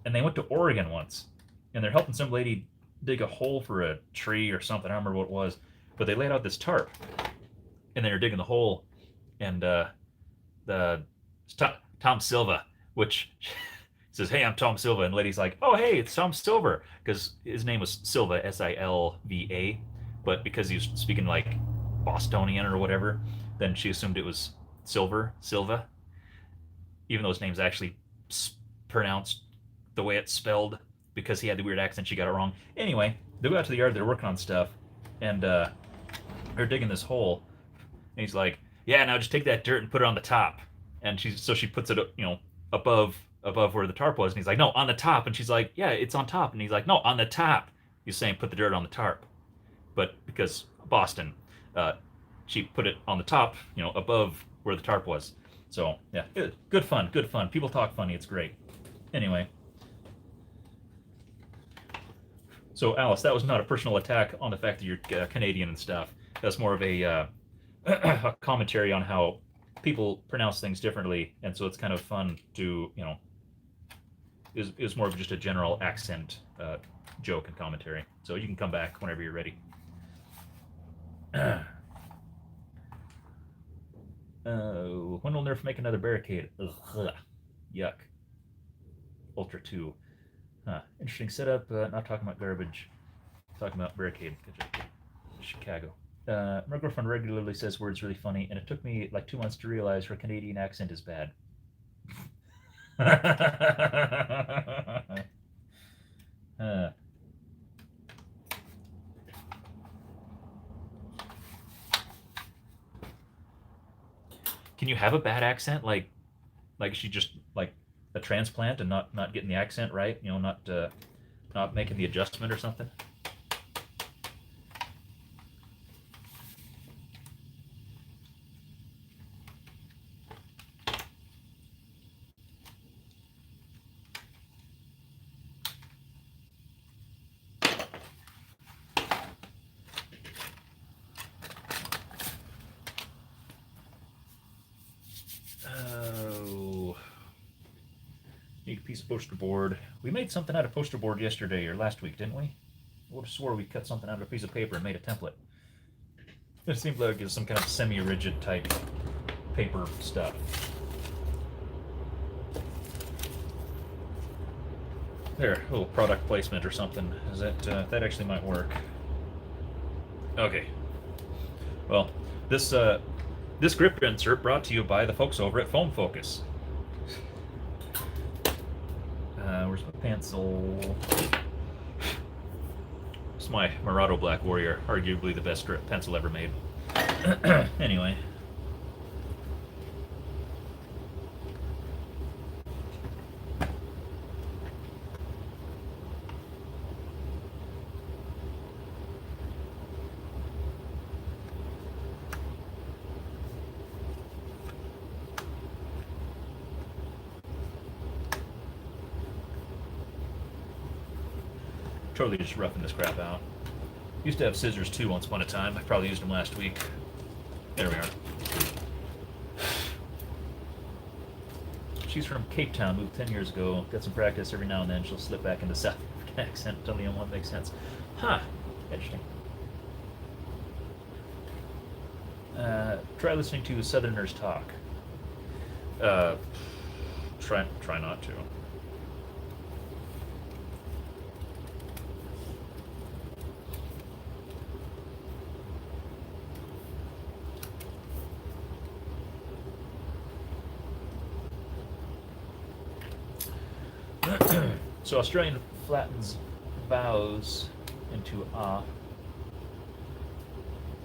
And they went to Oregon once, and they're helping some lady dig a hole for a tree or something. I don't remember what it was, but they laid out this tarp, and they were digging the hole, and the Tom Silva, which says, "Hey, I'm Tom Silva," and the lady's like, "Oh, hey, it's Tom Silver," because his name was Silva, Silva, but because he was speaking like Bostonian or whatever, then she assumed it was Silva, even though his name's actually pronounced the way it's spelled because he had the weird accent. She got it wrong. Anyway, they go out to the yard. They're working on stuff, and they're digging this hole. And he's like, "Yeah, now just take that dirt and put it on the top." And she puts it, above where the tarp was. And he's like, "No, on the top." And she's like, "Yeah, it's on top." And he's like, "No, on the top." He's saying, "Put the dirt on the tarp," but because Boston, she put it on the top, above where the tarp was. So yeah, good fun, good fun. People talk funny. It's great. Anyway, so Alice, that was not a personal attack on the fact that you're Canadian and stuff. That's more of a a commentary on how people pronounce things differently, and so it's kind of fun to is more of just a general accent joke and commentary. So you can come back whenever you're ready. When will Nerf make another barricade? Ugh, yuck. Ultra 2. Huh. Interesting setup. Not talking about garbage. Talking about barricade. Chicago. My girlfriend regularly says words really funny, and it took me like 2 months to realize her Canadian accent is bad. uh, can you have a bad accent? Like she just like a transplant and not getting the accent right? Not making the adjustment or something? Oh, need a piece of poster board. We made something out of poster board yesterday or last week, didn't we? I would have swore we cut something out of a piece of paper and made a template. It seemed like it was some kind of semi-rigid type paper stuff. There, a little product placement or something. Is that actually might work? Okay. Well, this grip insert brought to you by the folks over at Foam Focus. Where's my pencil? It's my Murado Black Warrior, arguably the best grip pencil ever made. Anyway. Totally just roughing this crap out. Used to have scissors too once upon a time. I probably used them last week. There we are. She's from Cape Town, moved 10 years ago. Got some practice every now and then. She'll slip back into South African accent. Tell me what makes sense. Huh. Interesting. Try listening to Southerners talk. Try not to. So Australian flattens vowels into ah.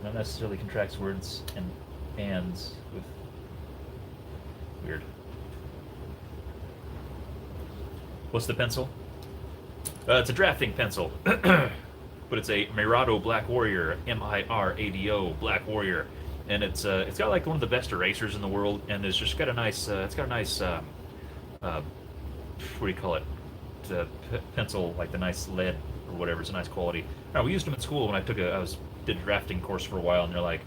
Not necessarily contracts words and ands with weird. What's the pencil? It's a drafting pencil, but it's a Mirado Black Warrior, M-I-R-A-D-O Black Warrior, and it's got like one of the best erasers in the world, and it's just got a nice what do you call it? Pencil, like the nice lead or whatever. It's a nice quality. Now, we used them at school when I did a drafting course for a while, and they're like,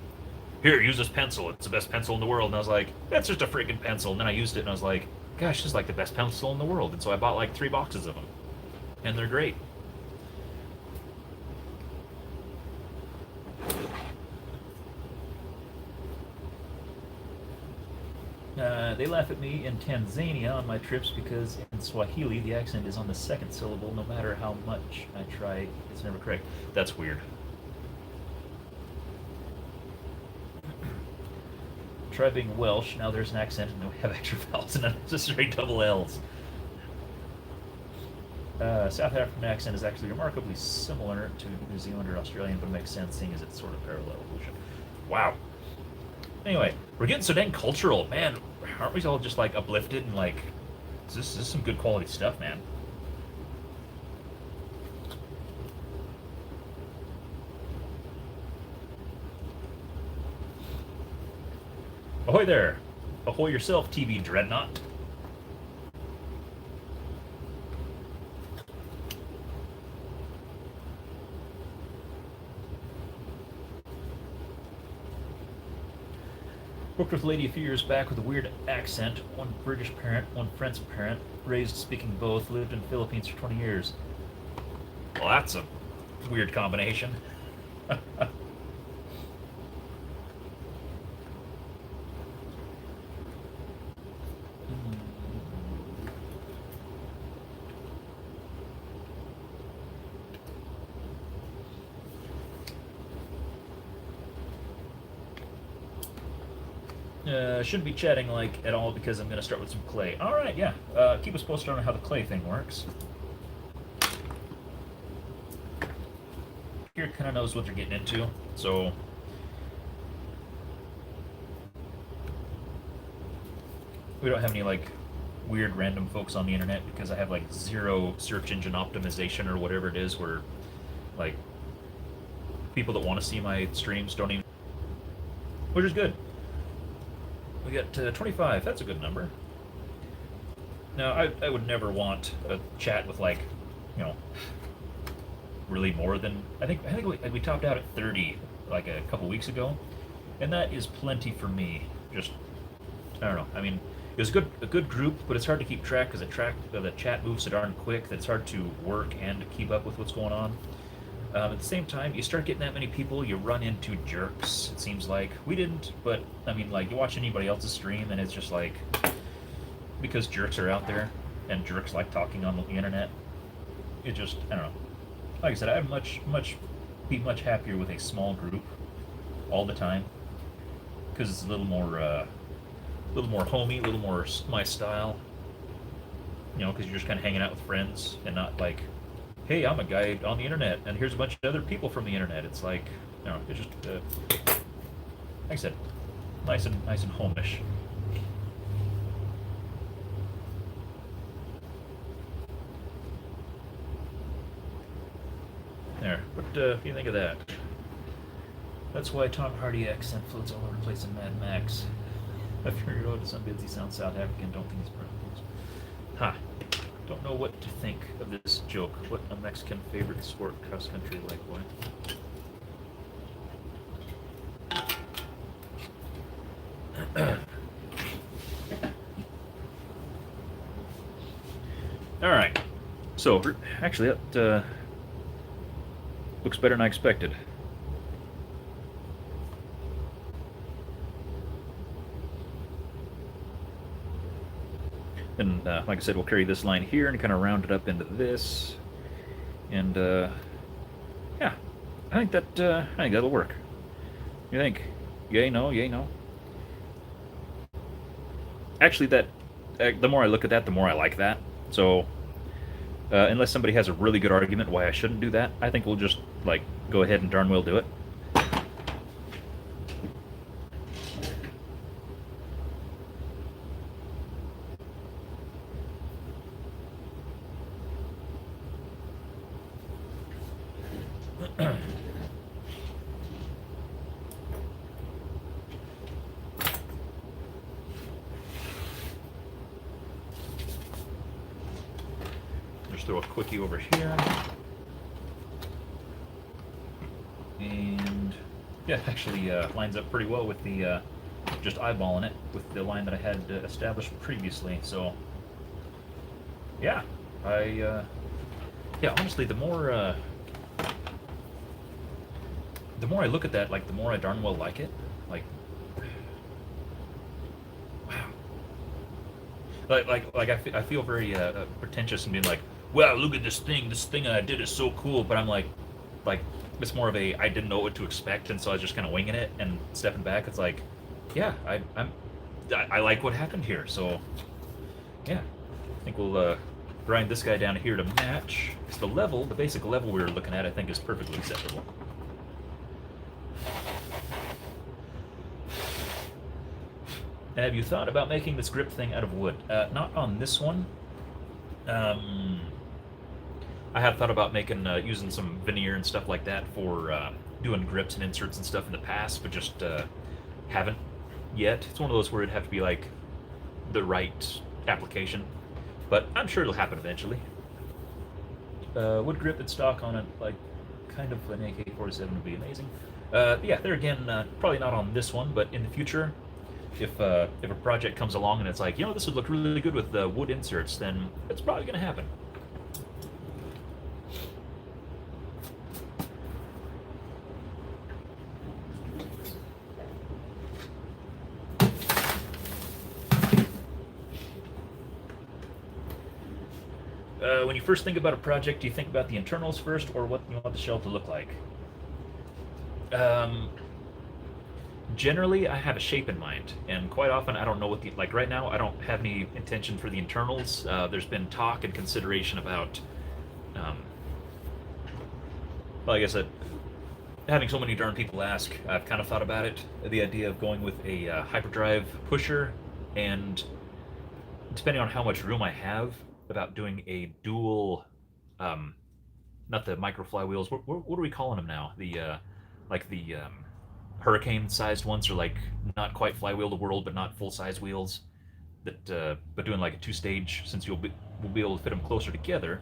"Here, use this pencil. It's the best pencil in the world." And I was like, "That's just a freaking pencil." And then I used it, and I was like, "Gosh, this is like the best pencil in the world." And so I bought like 3 boxes of them, and they're great. They laugh at me in Tanzania on my trips because in Swahili the accent is on the second syllable no matter how much I try. It's never correct. That's weird. Try being Welsh. Now there's an accent and we have extra vowels and unnecessary double L's. South African accent is actually remarkably similar to New Zealand or Australian, but it makes sense seeing as it's sort of parallel evolution. Wow. Anyway, we're getting so dang cultural, man. Aren't we all just like uplifted and like, this is some good quality stuff, man. Ahoy there! Ahoy yourself, TV Dreadnought. Worked with a lady a few years back with a weird accent, one British parent, one French parent, raised speaking both, lived in the Philippines for 20 years. Well, that's a weird combination. Shouldn't be chatting like at all because I'm going to start with some clay. All right, yeah. Keep us posted on how the clay thing works. Here kind of knows what they're getting into, so we don't have any like weird random folks on the internet because I have like 0 search engine optimization or whatever it is where like people that want to see my streams don't even, which is good. We got 25. That's a good number. Now, I would never want a chat with like, you know, really more than I think we topped out at 30 like a couple weeks ago, and that is plenty for me. Just I don't know. I mean, it was a good group, but it's hard to keep track because the chat moves so darn quick that it's hard to work and to keep up with what's going on. At the same time, you start getting that many people, you run into jerks, it seems like. We didn't, but, I mean, like, you watch anybody else's stream, and it's just like, because jerks are out there, and jerks like talking on the internet, it just, I don't know. Like I said, I'd be much happier with a small group all the time, because it's a little more homey, a little more my style, you know, because you're just kind of hanging out with friends, and not like, hey, I'm a guy on the internet, and here's a bunch of other people from the internet. It's like, you know, it's just, like I said, nice and homish. There. What do you think of that? That's why Tom Hardy accent floats all over the place in Mad Max. I figured out some bids he sounds South African. Don't think he's British. Ha. Don't know what to think of this joke. What a Mexican favorite sport, cross country, like what? So, actually, that looks better than I expected. And like I said, we'll carry this line here and kind of round it up into this. And yeah, I think that'll work. You think? Yay, no, yay, no. Actually, that the more I look at that, the more I like that. So unless somebody has a really good argument why I shouldn't do that, I think we'll just like go ahead and darn well do it. Just throw a quickie over here. And yeah, actually lines up pretty well with the just eyeballing it with the line that I had established previously. So yeah, yeah, honestly, the more I look at that, like the more I darn well like it. Like, wow. Like I feel very pretentious and being like, wow, look at this thing I did is so cool. But I'm like it's more of a I didn't know what to expect, and so I was just kind of winging it and stepping back. It's like, yeah, I like what happened here. So yeah, I think we'll grind this guy down here to match. Because the basic level we were looking at, I think is perfectly acceptable. And have you thought about making this grip thing out of wood? Not on this one. I have thought about making using some veneer and stuff like that for doing grips and inserts and stuff in the past, but just haven't yet. It's one of those where it'd have to be like the right application, but I'm sure it'll happen eventually. Wood grip and stock on it, like kind of an AK-47 would be amazing. Yeah, there again, probably not on this one, but in the future, if a project comes along and it's like, you know, this would look really good with wood inserts, then it's probably going to happen. When you first think about a project, do you think about the internals first, or what you want the shell to look like? Generally, I have a shape in mind, and quite often I don't know what the like. Right now, I don't have any intention for the internals. There's been talk and consideration about, well, like I said, having so many darn people ask, I've kind of thought about it. The idea of going with a hyperdrive pusher, and depending on how much room I have, about doing a dual, not the micro flywheels. What are we calling them now? The like the hurricane-sized ones are like not quite flywheel to world, but not full-size wheels. That but doing like a two-stage, since we'll be able to fit them closer together.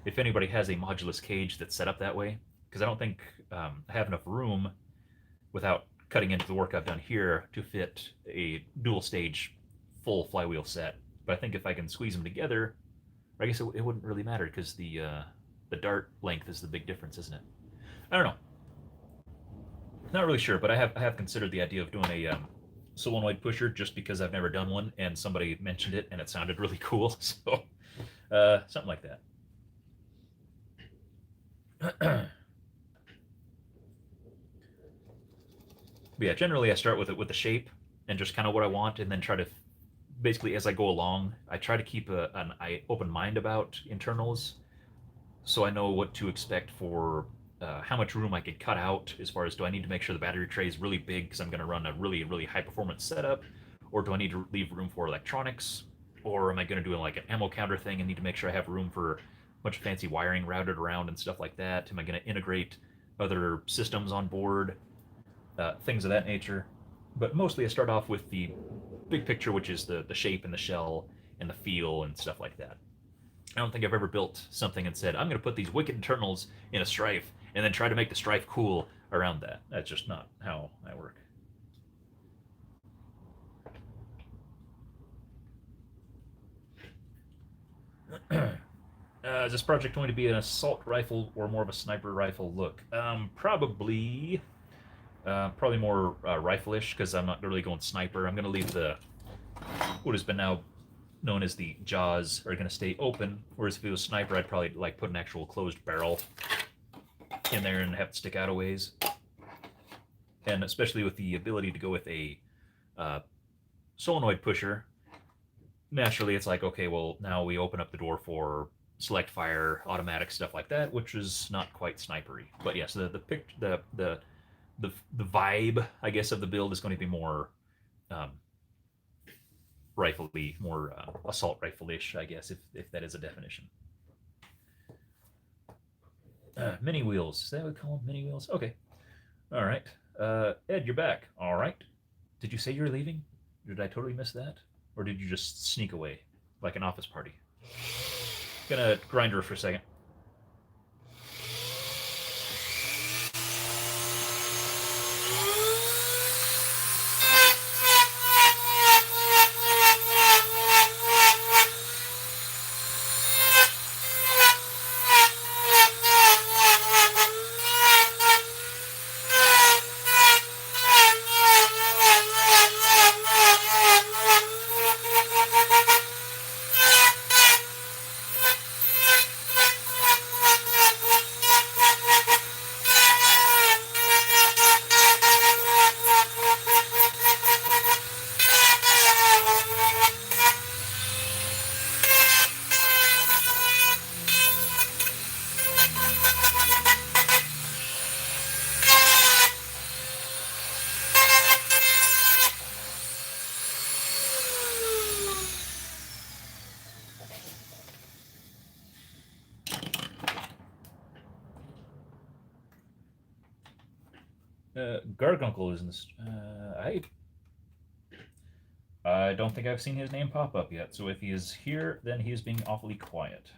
If anybody has a modulus cage that's set up that way, because I don't think I have enough room without cutting into the work I've done here to fit a dual-stage full flywheel set. But I think if I can squeeze them together, I guess it wouldn't really matter because the dart length is the big difference, isn't it? I don't know. Not really sure, but I have considered the idea of doing a solenoid pusher just because I've never done one, and somebody mentioned it and it sounded really cool. So something like that. But yeah, generally I start with it with the shape and just kind of what I want, and then try to basically as I go along, I try to keep an open mind about internals, so I know what to expect for how much room I could cut out. As far as, do I need to make sure the battery tray is really big because I'm going to run a really high performance setup, or do I need to leave room for electronics, or am I going to do like an ammo counter thing and need to make sure I have room for a bunch of fancy wiring routed around and stuff like that? Am I going to integrate other systems on board, things of that nature? But mostly I start off with the big picture, which is the shape and the shell and the feel and stuff like that. I don't think I've ever built something and said, I'm going to put these wicked internals in a strife and then try to make the strife cool around that. That's just not how I work. Is this project going to be an assault rifle or more of a sniper rifle look? Probably more rifle-ish because I'm not really going sniper. I'm going to leave the what has been now known as the jaws are going to stay open. Whereas if it was sniper, I'd probably like put an actual closed barrel in there and have it stick out a ways. And especially with the ability to go with a solenoid pusher, naturally it's like, okay, well, now we open up the door for select fire, automatic stuff like that, which is not quite snipery. But yes, the vibe, I guess, of the build is going to be more um, rifle-y, more assault rifle-ish, I guess, if that is a definition. Mini wheels. Is that what we call them? Mini wheels? Okay. All right. Ed, you're back. All right. Did you say you're leaving? Did I totally miss that? Or did you just sneak away like an office party? Gonna grind her for a second. Gargunkel is in this. I don't think I've seen his name pop up yet. So if he is here, then he is being awfully quiet.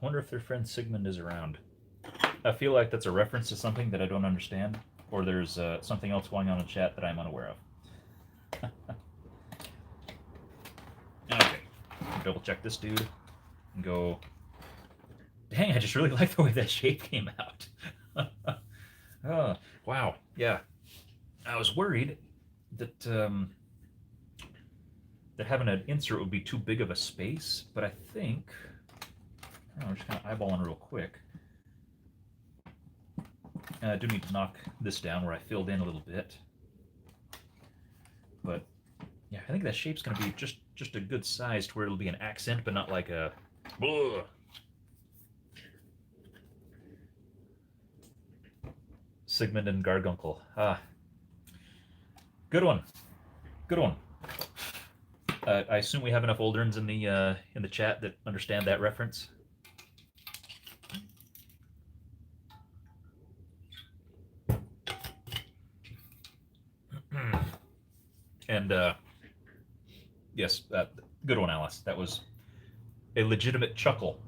Wonder if their friend Sigmund is around. I feel like that's a reference to something that I don't understand, or there's something else going on in chat that I'm unaware of. Okay, double check this dude and go. Dang, I just really like the way that shape came out. Oh, wow, yeah. I was worried that that having an insert would be too big of a space, but I think I'm just kind of eyeballing real quick. I do need to knock this down where I filled in a little bit. But yeah, I think that shape's going to be just a good size to where it'll be an accent, but not like a. Ugh. Sigmund and Gargunkel. Ah, good one. Good one. I assume we have enough Olderns in the chat that understand that reference. And yes, good one, Alice. That was a legitimate chuckle.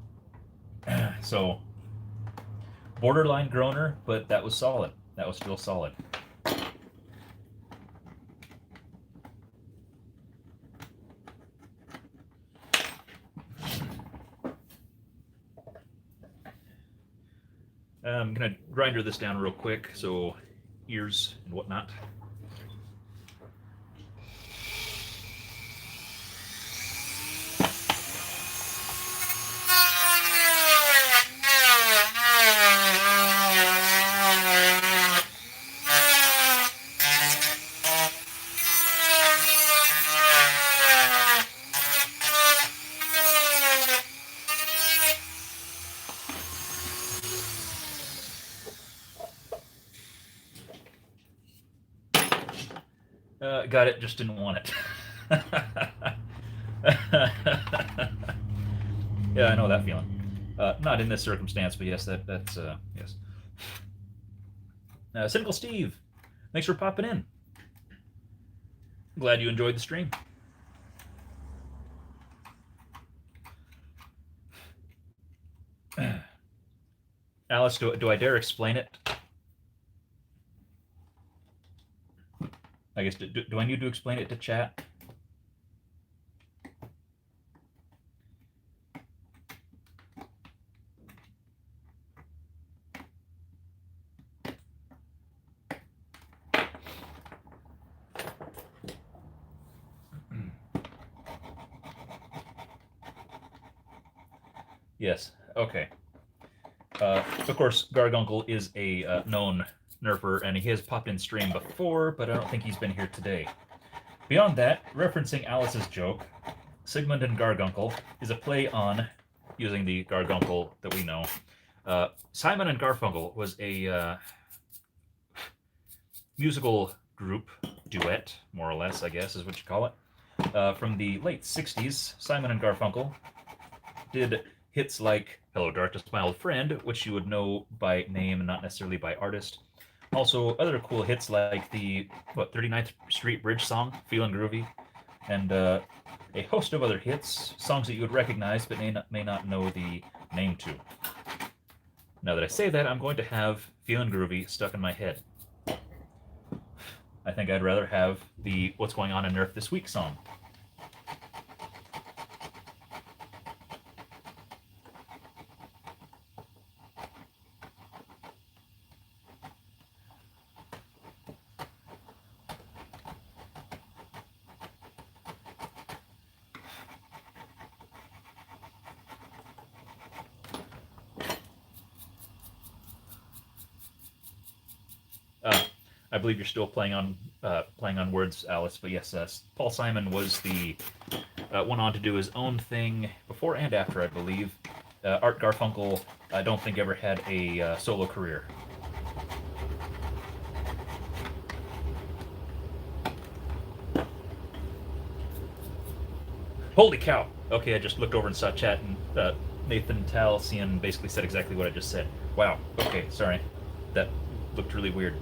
So borderline groaner, but that was solid. That was still solid. I'm gonna grinder this down real quick, so ears and whatnot. Got it, just didn't want it. Yeah, I know that feeling. Not in this circumstance, but yes, that's yes. Cynical Steve, thanks for popping in. Glad you enjoyed the stream. Alice, do I dare explain it? I guess, do I need to explain it to chat? Yes, okay. Of course, Gargunkel is a known Nerfer, and he has popped in stream before, but I don't think he's been here today. Beyond that, referencing Alice's joke, Sigmund and Gargunkel is a play on, using the Gargunkel that we know, Simon and Garfunkel was a musical group, duet, more or less, I guess is what you call it, from the late 60s. Simon and Garfunkel did hits like Hello Darkness, My Old Friend, which you would know by name and not necessarily by artist. Also, other cool hits like the 39th Street Bridge song, Feelin' Groovy, and a host of other hits, songs that you would recognize but may not know the name to. Now that I say that, I'm going to have Feelin' Groovy stuck in my head. I think I'd rather have the What's Going On in Nerf This Week song. I believe you're still playing on words, Alice. But yes, Paul Simon was the went on to do his own thing before and after, I believe. Art Garfunkel, I don't think ever had a solo career. Holy cow! Okay, I just looked over and saw chat, and Nathan Talsian basically said exactly what I just said. Wow. Okay, sorry. That looked really weird.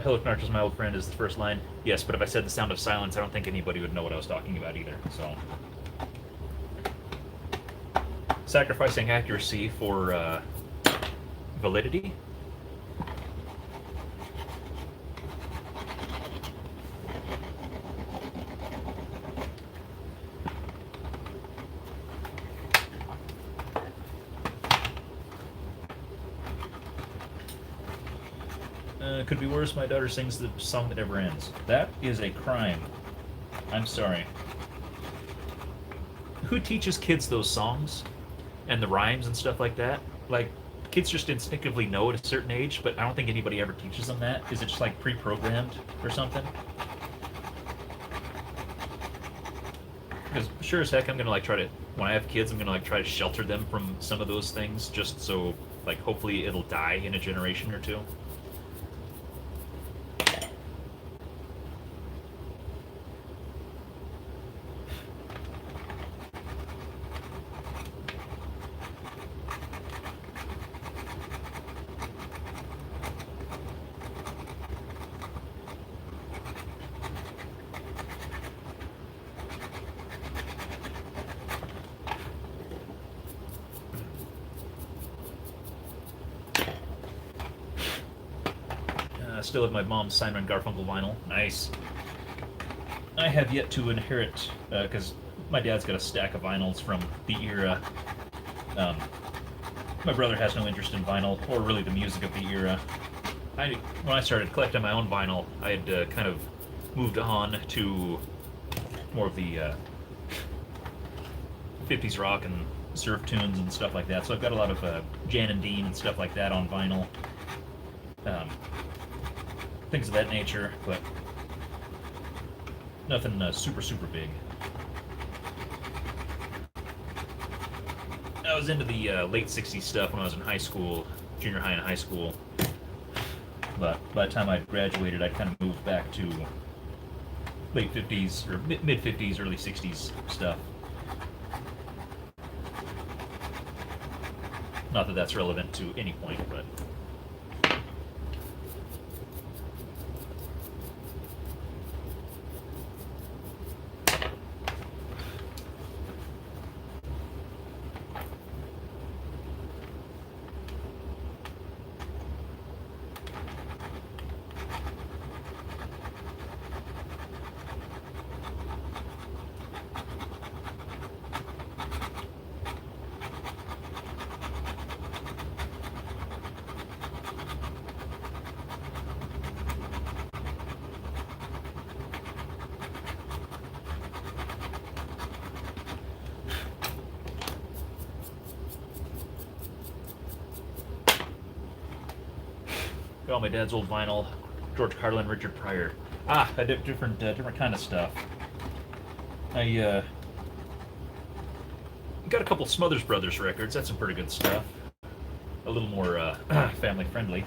Hello, Knarch, my old friend, is the first line. Yes, but if I said the sound of silence, I don't think anybody would know what I was talking about either. So, sacrificing accuracy for validity. Could be worse. My daughter sings the song that never ends. That is a crime. I'm sorry. Who teaches kids those songs and the rhymes and stuff like that? Like, kids just instinctively know at a certain age, but I don't think anybody ever teaches them that. Is it just like pre-programmed or something? Because sure as heck, I'm gonna like try to, when I have kids, I'm gonna like try to shelter them from some of those things, just so like hopefully it'll die in a generation or two. Still have my mom's Simon & Garfunkel vinyl. Nice. I have yet to inherit, because my dad's got a stack of vinyls from the era. My brother has no interest in vinyl, or really the music of the era. When I started collecting my own vinyl, I had kind of moved on to more of the 50s rock and surf tunes and stuff like that. So I've got a lot of Jan and Dean and stuff like that on vinyl. Things of that nature, but nothing super big. I was into the late 60s stuff when I was in high school, junior high and high school. But by the time I graduated, I kind of moved back to late 50s or mid 50s, early 60s stuff. Not that that's relevant to any point, but. Got all my dad's old vinyl, George Carlin, Richard Pryor. Different kind of stuff. I got a couple Smothers Brothers records. That's some pretty good stuff. A little more family friendly.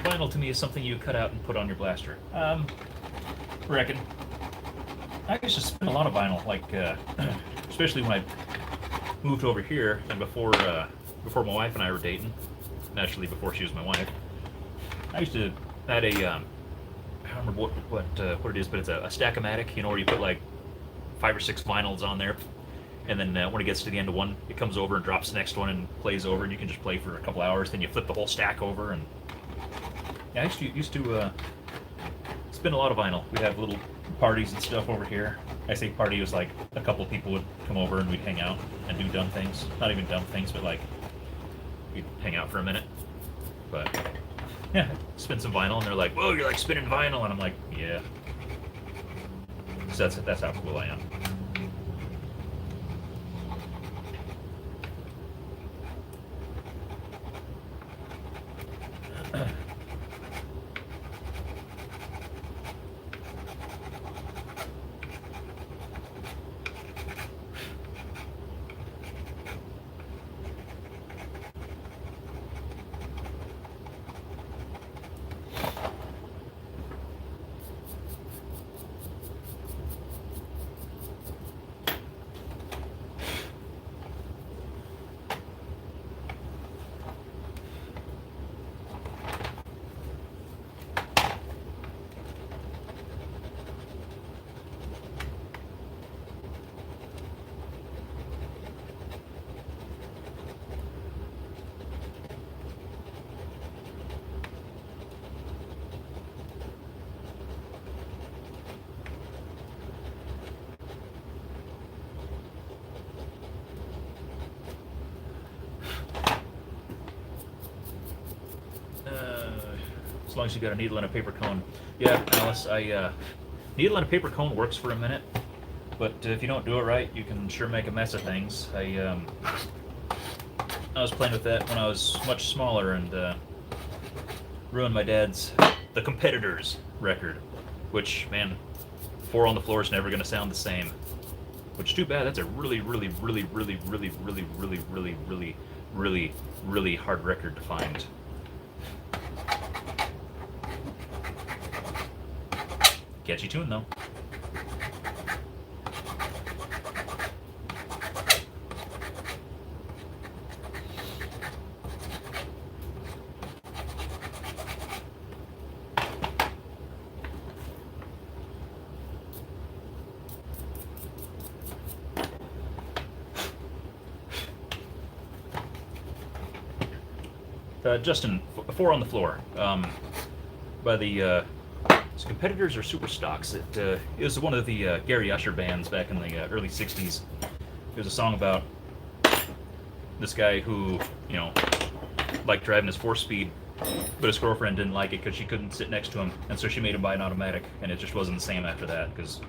Vinyl to me is something you cut out and put on your blaster. Reckon. I used to spin a lot of vinyl, like especially when I moved over here and before my wife and I were dating. Naturally, before she was my wife. I used to had a I don't remember what it is, but it's a stack-o-matic, you know, where you put like 5 or 6 vinyls on there, and then when it gets to the end of one, it comes over and drops the next one and plays over, and you can just play for a couple hours. Then you flip the whole stack over, and yeah, I used to spin a lot of vinyl. We'd have little parties and stuff over here. I say party was like a couple of people would come over and we'd hang out and do dumb things. Not even dumb things, but like we'd hang out for a minute. But yeah, spin some vinyl, and they're like, "Whoa, you're like spinning vinyl," and I'm like, "Yeah." So that's how cool I am. As long as you got a needle and a paper cone. Yeah, Alice, needle and a paper cone works for a minute, but if you don't do it right, you can sure make a mess of things. I was playing with that when I was much smaller and ruined my dad's The Competitors record, which, man, 4 on the Floor is never going to sound the same. Which, too bad. That's a really, really, really, really, really, really, really, really, really, really, really hard record to find. Catchy tune, though. Justin, 4 on the floor. By the competitors or super stocks. It was one of the Gary Usher bands back in the early '60s. There's a song about this guy who, liked driving his 4-speed, but his girlfriend didn't like it because she couldn't sit next to him, and so she made him buy an automatic, and it just wasn't the same after that because,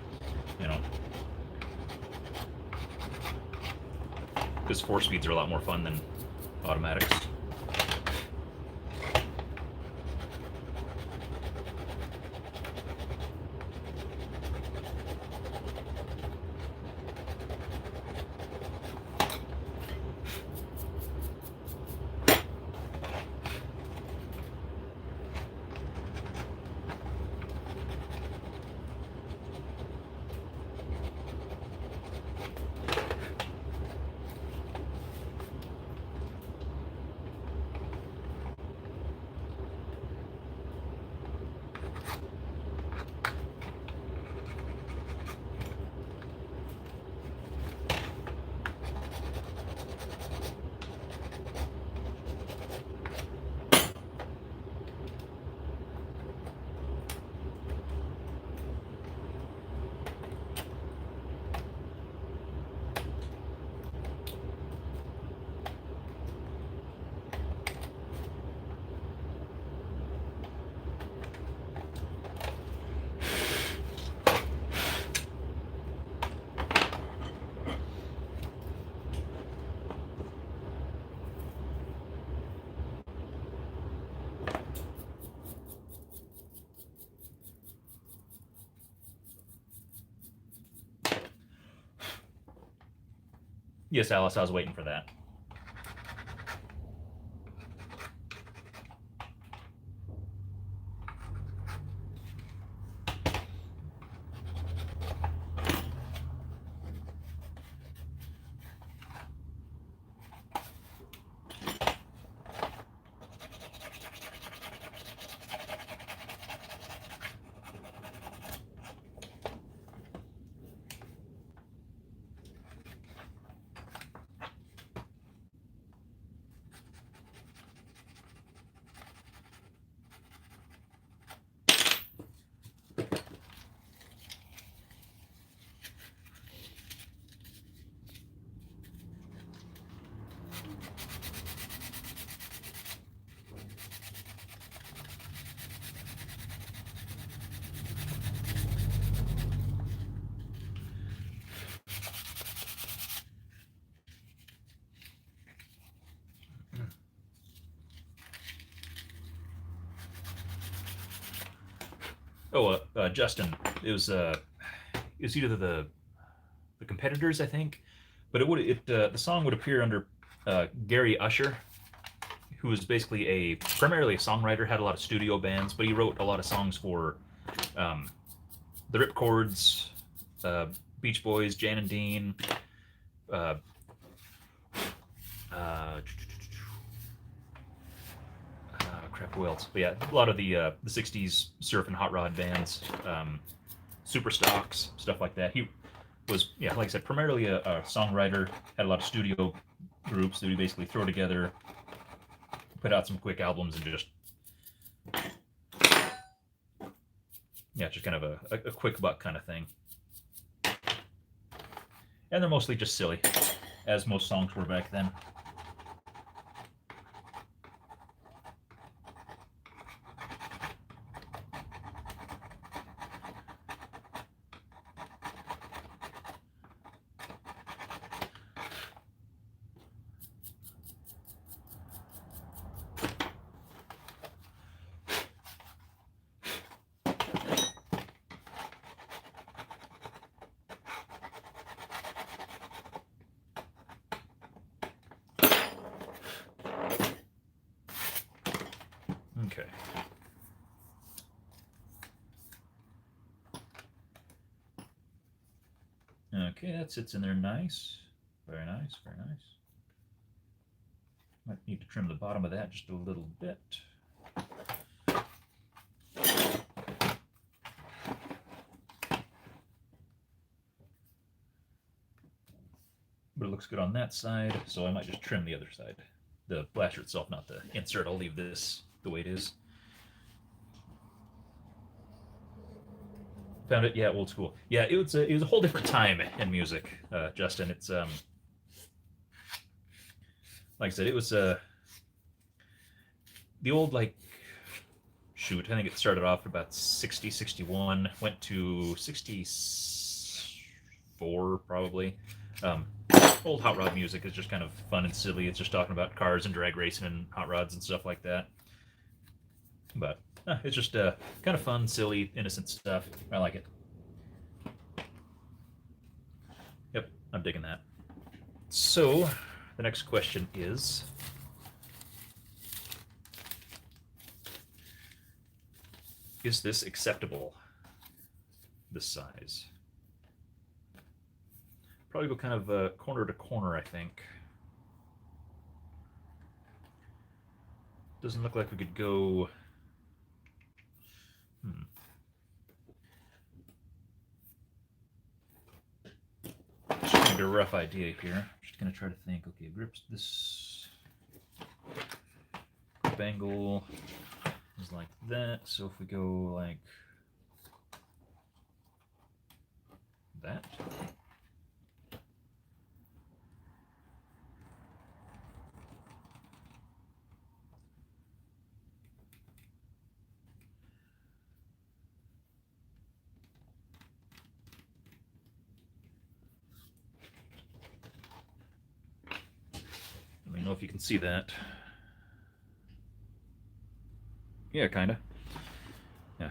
because 4-speeds are a lot more fun than automatics. Yes, Alice, I was waiting for that. Oh, Justin, it was either the competitors, I think, but the song would appear under Gary Usher, who was basically primarily a songwriter, had a lot of studio bands, but he wrote a lot of songs for um, the Ripcords, uh, Beach Boys, Jan and Dean, uh, uh, crap, who else? But yeah, a lot of the '60s surf and hot rod bands, super stocks, stuff like that. He was, yeah, like I said, primarily a songwriter. Had a lot of studio groups that we basically throw together, put out some quick albums, and just just kind of a quick buck kind of thing. And they're mostly just silly, as most songs were back then. Okay. Okay, that sits in there nice. Very nice, very nice. Might need to trim the bottom of that just a little bit. But it looks good on that side, so I might just trim the other side. the blaster itself, not the insert. I'll leave this the way it is. Found it, yeah, old school. Yeah, it was a whole different time in music, Justin. It's like I said, it was the old like shoot. I think it started off about 60, 61, went to 64 probably. Um, Old hot rod music is just kind of fun and silly. It's just talking about cars and drag racing and hot rods and stuff like that. But it's just kind of fun, silly, innocent stuff. I like it. Yep, I'm digging that. So the next question is this acceptable, this size? Probably go kind of corner to corner, I think. Doesn't look like we could go... Just gonna get a rough idea here. I'm just gonna try to think. Okay, grips this grip angle is like that. So if we go like that. Let me know if you can see that. Yeah, kind of. Yeah.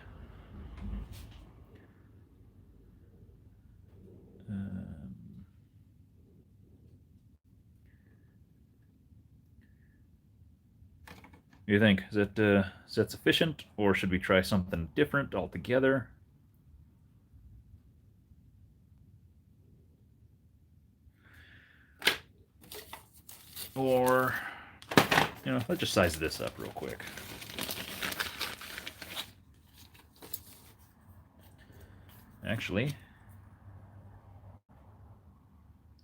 What do you think? Is that sufficient, or should we try something different altogether? Or, let's just size this up real quick. Actually,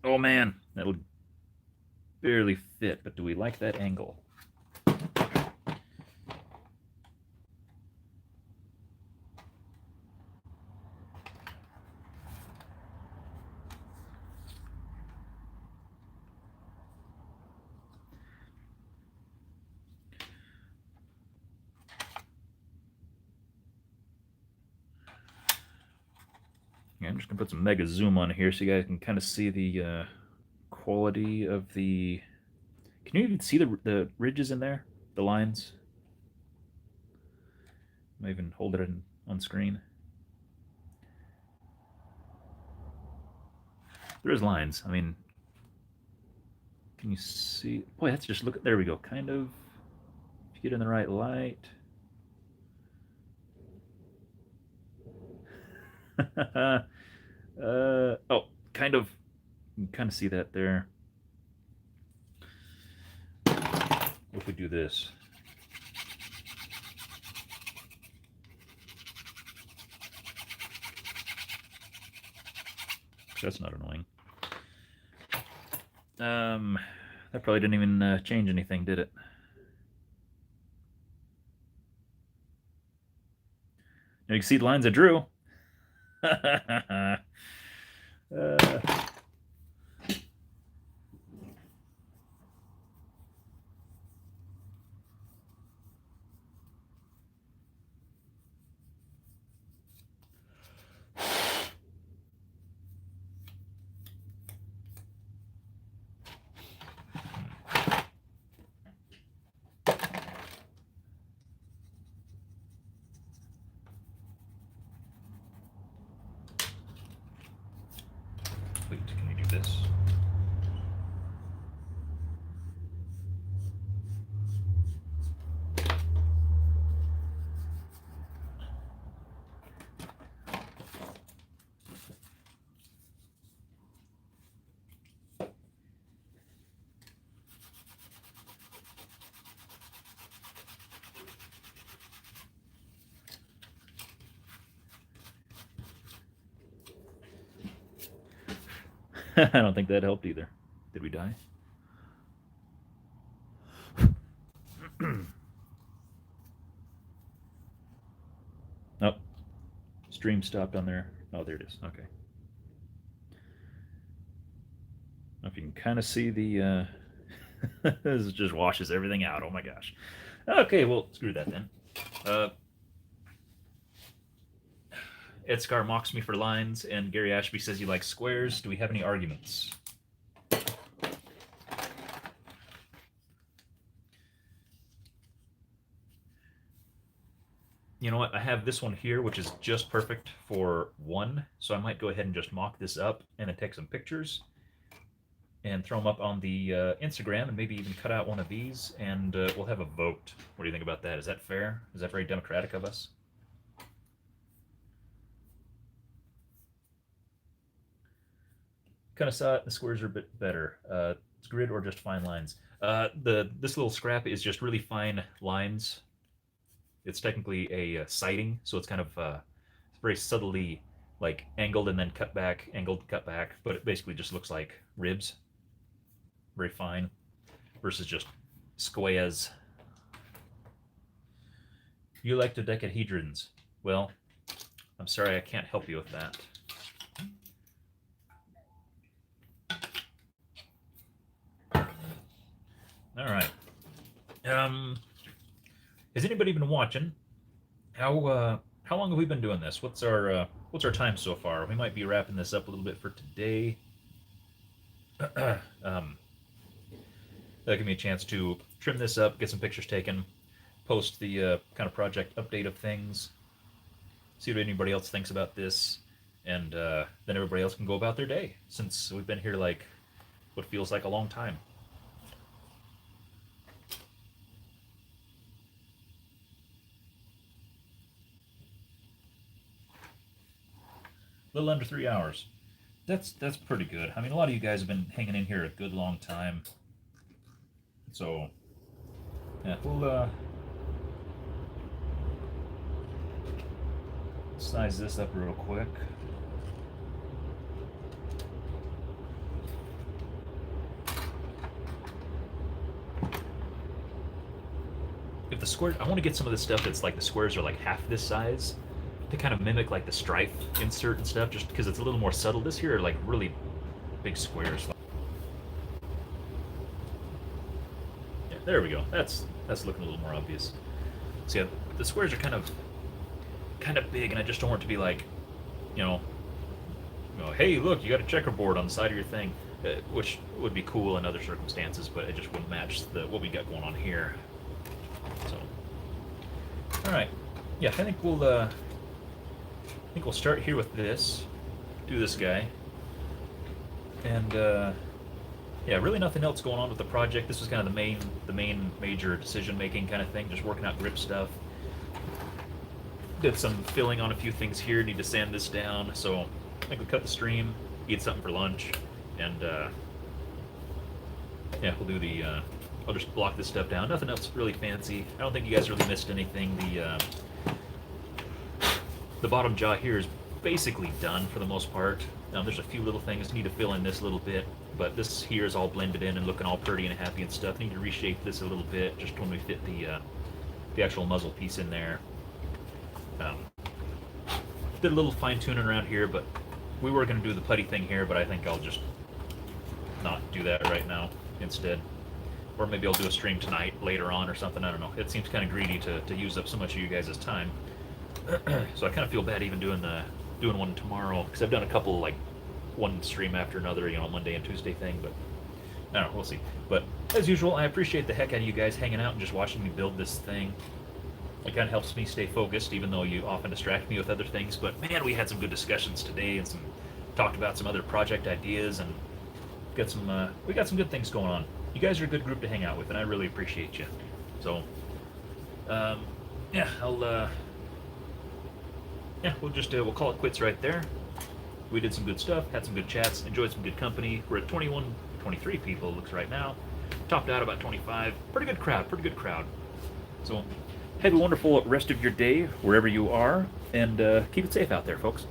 oh man, that'll barely fit, but do we like that angle? Yeah, I'm just gonna put some mega zoom on here so you guys can kind of see the quality of the... Can you even see the ridges in there? The lines? I might even hold it on screen. There is lines. I mean, can you see? Boy, that's just look. There we go. Kind of. If you get in the right light. Oh, kind of. You can kind of see that there. If we do this. That's not annoying. That probably didn't even change anything, did it? Now you can see the lines I drew. Wait, can we do this? I don't think that helped either. Did we die? Oh, stream stopped on there. Oh, there it is. Okay. If you can kind of see the, this just washes everything out. Oh my gosh. Okay, well, screw that then. Uh, Ed Scar mocks me for lines, and Gary Ashby says he likes squares. Do we have any arguments? You know what? I have this one here, which is just perfect for one. So I might go ahead and just mock this up and then take some pictures and throw them up on the Instagram and maybe even cut out one of these and we'll have a vote. What do you think about that? Is that fair? Is that very democratic of us? Kind of saw it. The squares are a bit better. It's grid or just fine lines. This little scrap is just really fine lines. It's technically a siding, so it's kind of it's very subtly like angled and then cut back, angled, cut back, but it basically just looks like ribs. Very fine versus just squares. You like dodecahedrons. Well, I'm sorry, I can't help you with that. All right. Has anybody been watching? How long have we been doing this? What's our time so far? We might be wrapping this up a little bit for today. That'll give me a chance to trim this up, get some pictures taken, post the kind of project update of things, see what anybody else thinks about this, and then everybody else can go about their day, since we've been here like what feels like a long time. A little under 3 hours. That's pretty good. I mean, a lot of you guys have been hanging in here a good long time. So, yeah, we'll size this up real quick. If the square, I want to get some of the stuff that's like the squares are like half this size to kind of mimic like the stripe insert and stuff, just because it's a little more subtle. This here are like really big squares. Yeah, there we go. That's looking a little more obvious. So yeah, the squares are kind of big, and I just don't want it to be like, hey, look, you got a checkerboard on the side of your thing, which would be cool in other circumstances, but it just wouldn't match what we got going on here. So, all right, yeah, I think we'll start here with this. Do this guy, and yeah, really nothing else going on with the project. This was kind of the main major decision making kind of thing, just working out grip stuff. Did some filling on a few things here. Need to sand this down. So I think we cut the stream, eat something for lunch, and yeah, we'll do the. I'll just block this stuff down. Nothing else really fancy. I don't think you guys really missed anything. The bottom jaw here is basically done for the most part. There's a few little things. Need to fill in this a little bit, but this here is all blended in and looking all pretty and happy and stuff. Need to reshape this a little bit just when we fit the actual muzzle piece in there. Did a little fine tuning around here, but we were going to do the putty thing here, but I think I'll just not do that right now instead. Or maybe I'll do a stream tonight later on or something. I don't know. It seems kind of greedy to use up so much of you guys' time. So I kind of feel bad even doing one tomorrow, because I've done a couple, like one stream after another, Monday and Tuesday thing, but I don't know, we'll see. But as usual, I appreciate the heck out of you guys hanging out and just watching me build this thing. It kind of helps me stay focused, even though you often distract me with other things. But man, we had some good discussions today, and talked about some other project ideas, and we got some good things going on. You guys are a good group to hang out with, and I really appreciate you. So, yeah, we'll call it quits right there. We did some good stuff, had some good chats, enjoyed some good company. We're at 23 people, it looks right now. Topped out about 25. Pretty good crowd. So, have a wonderful rest of your day, wherever you are, and keep it safe out there, folks.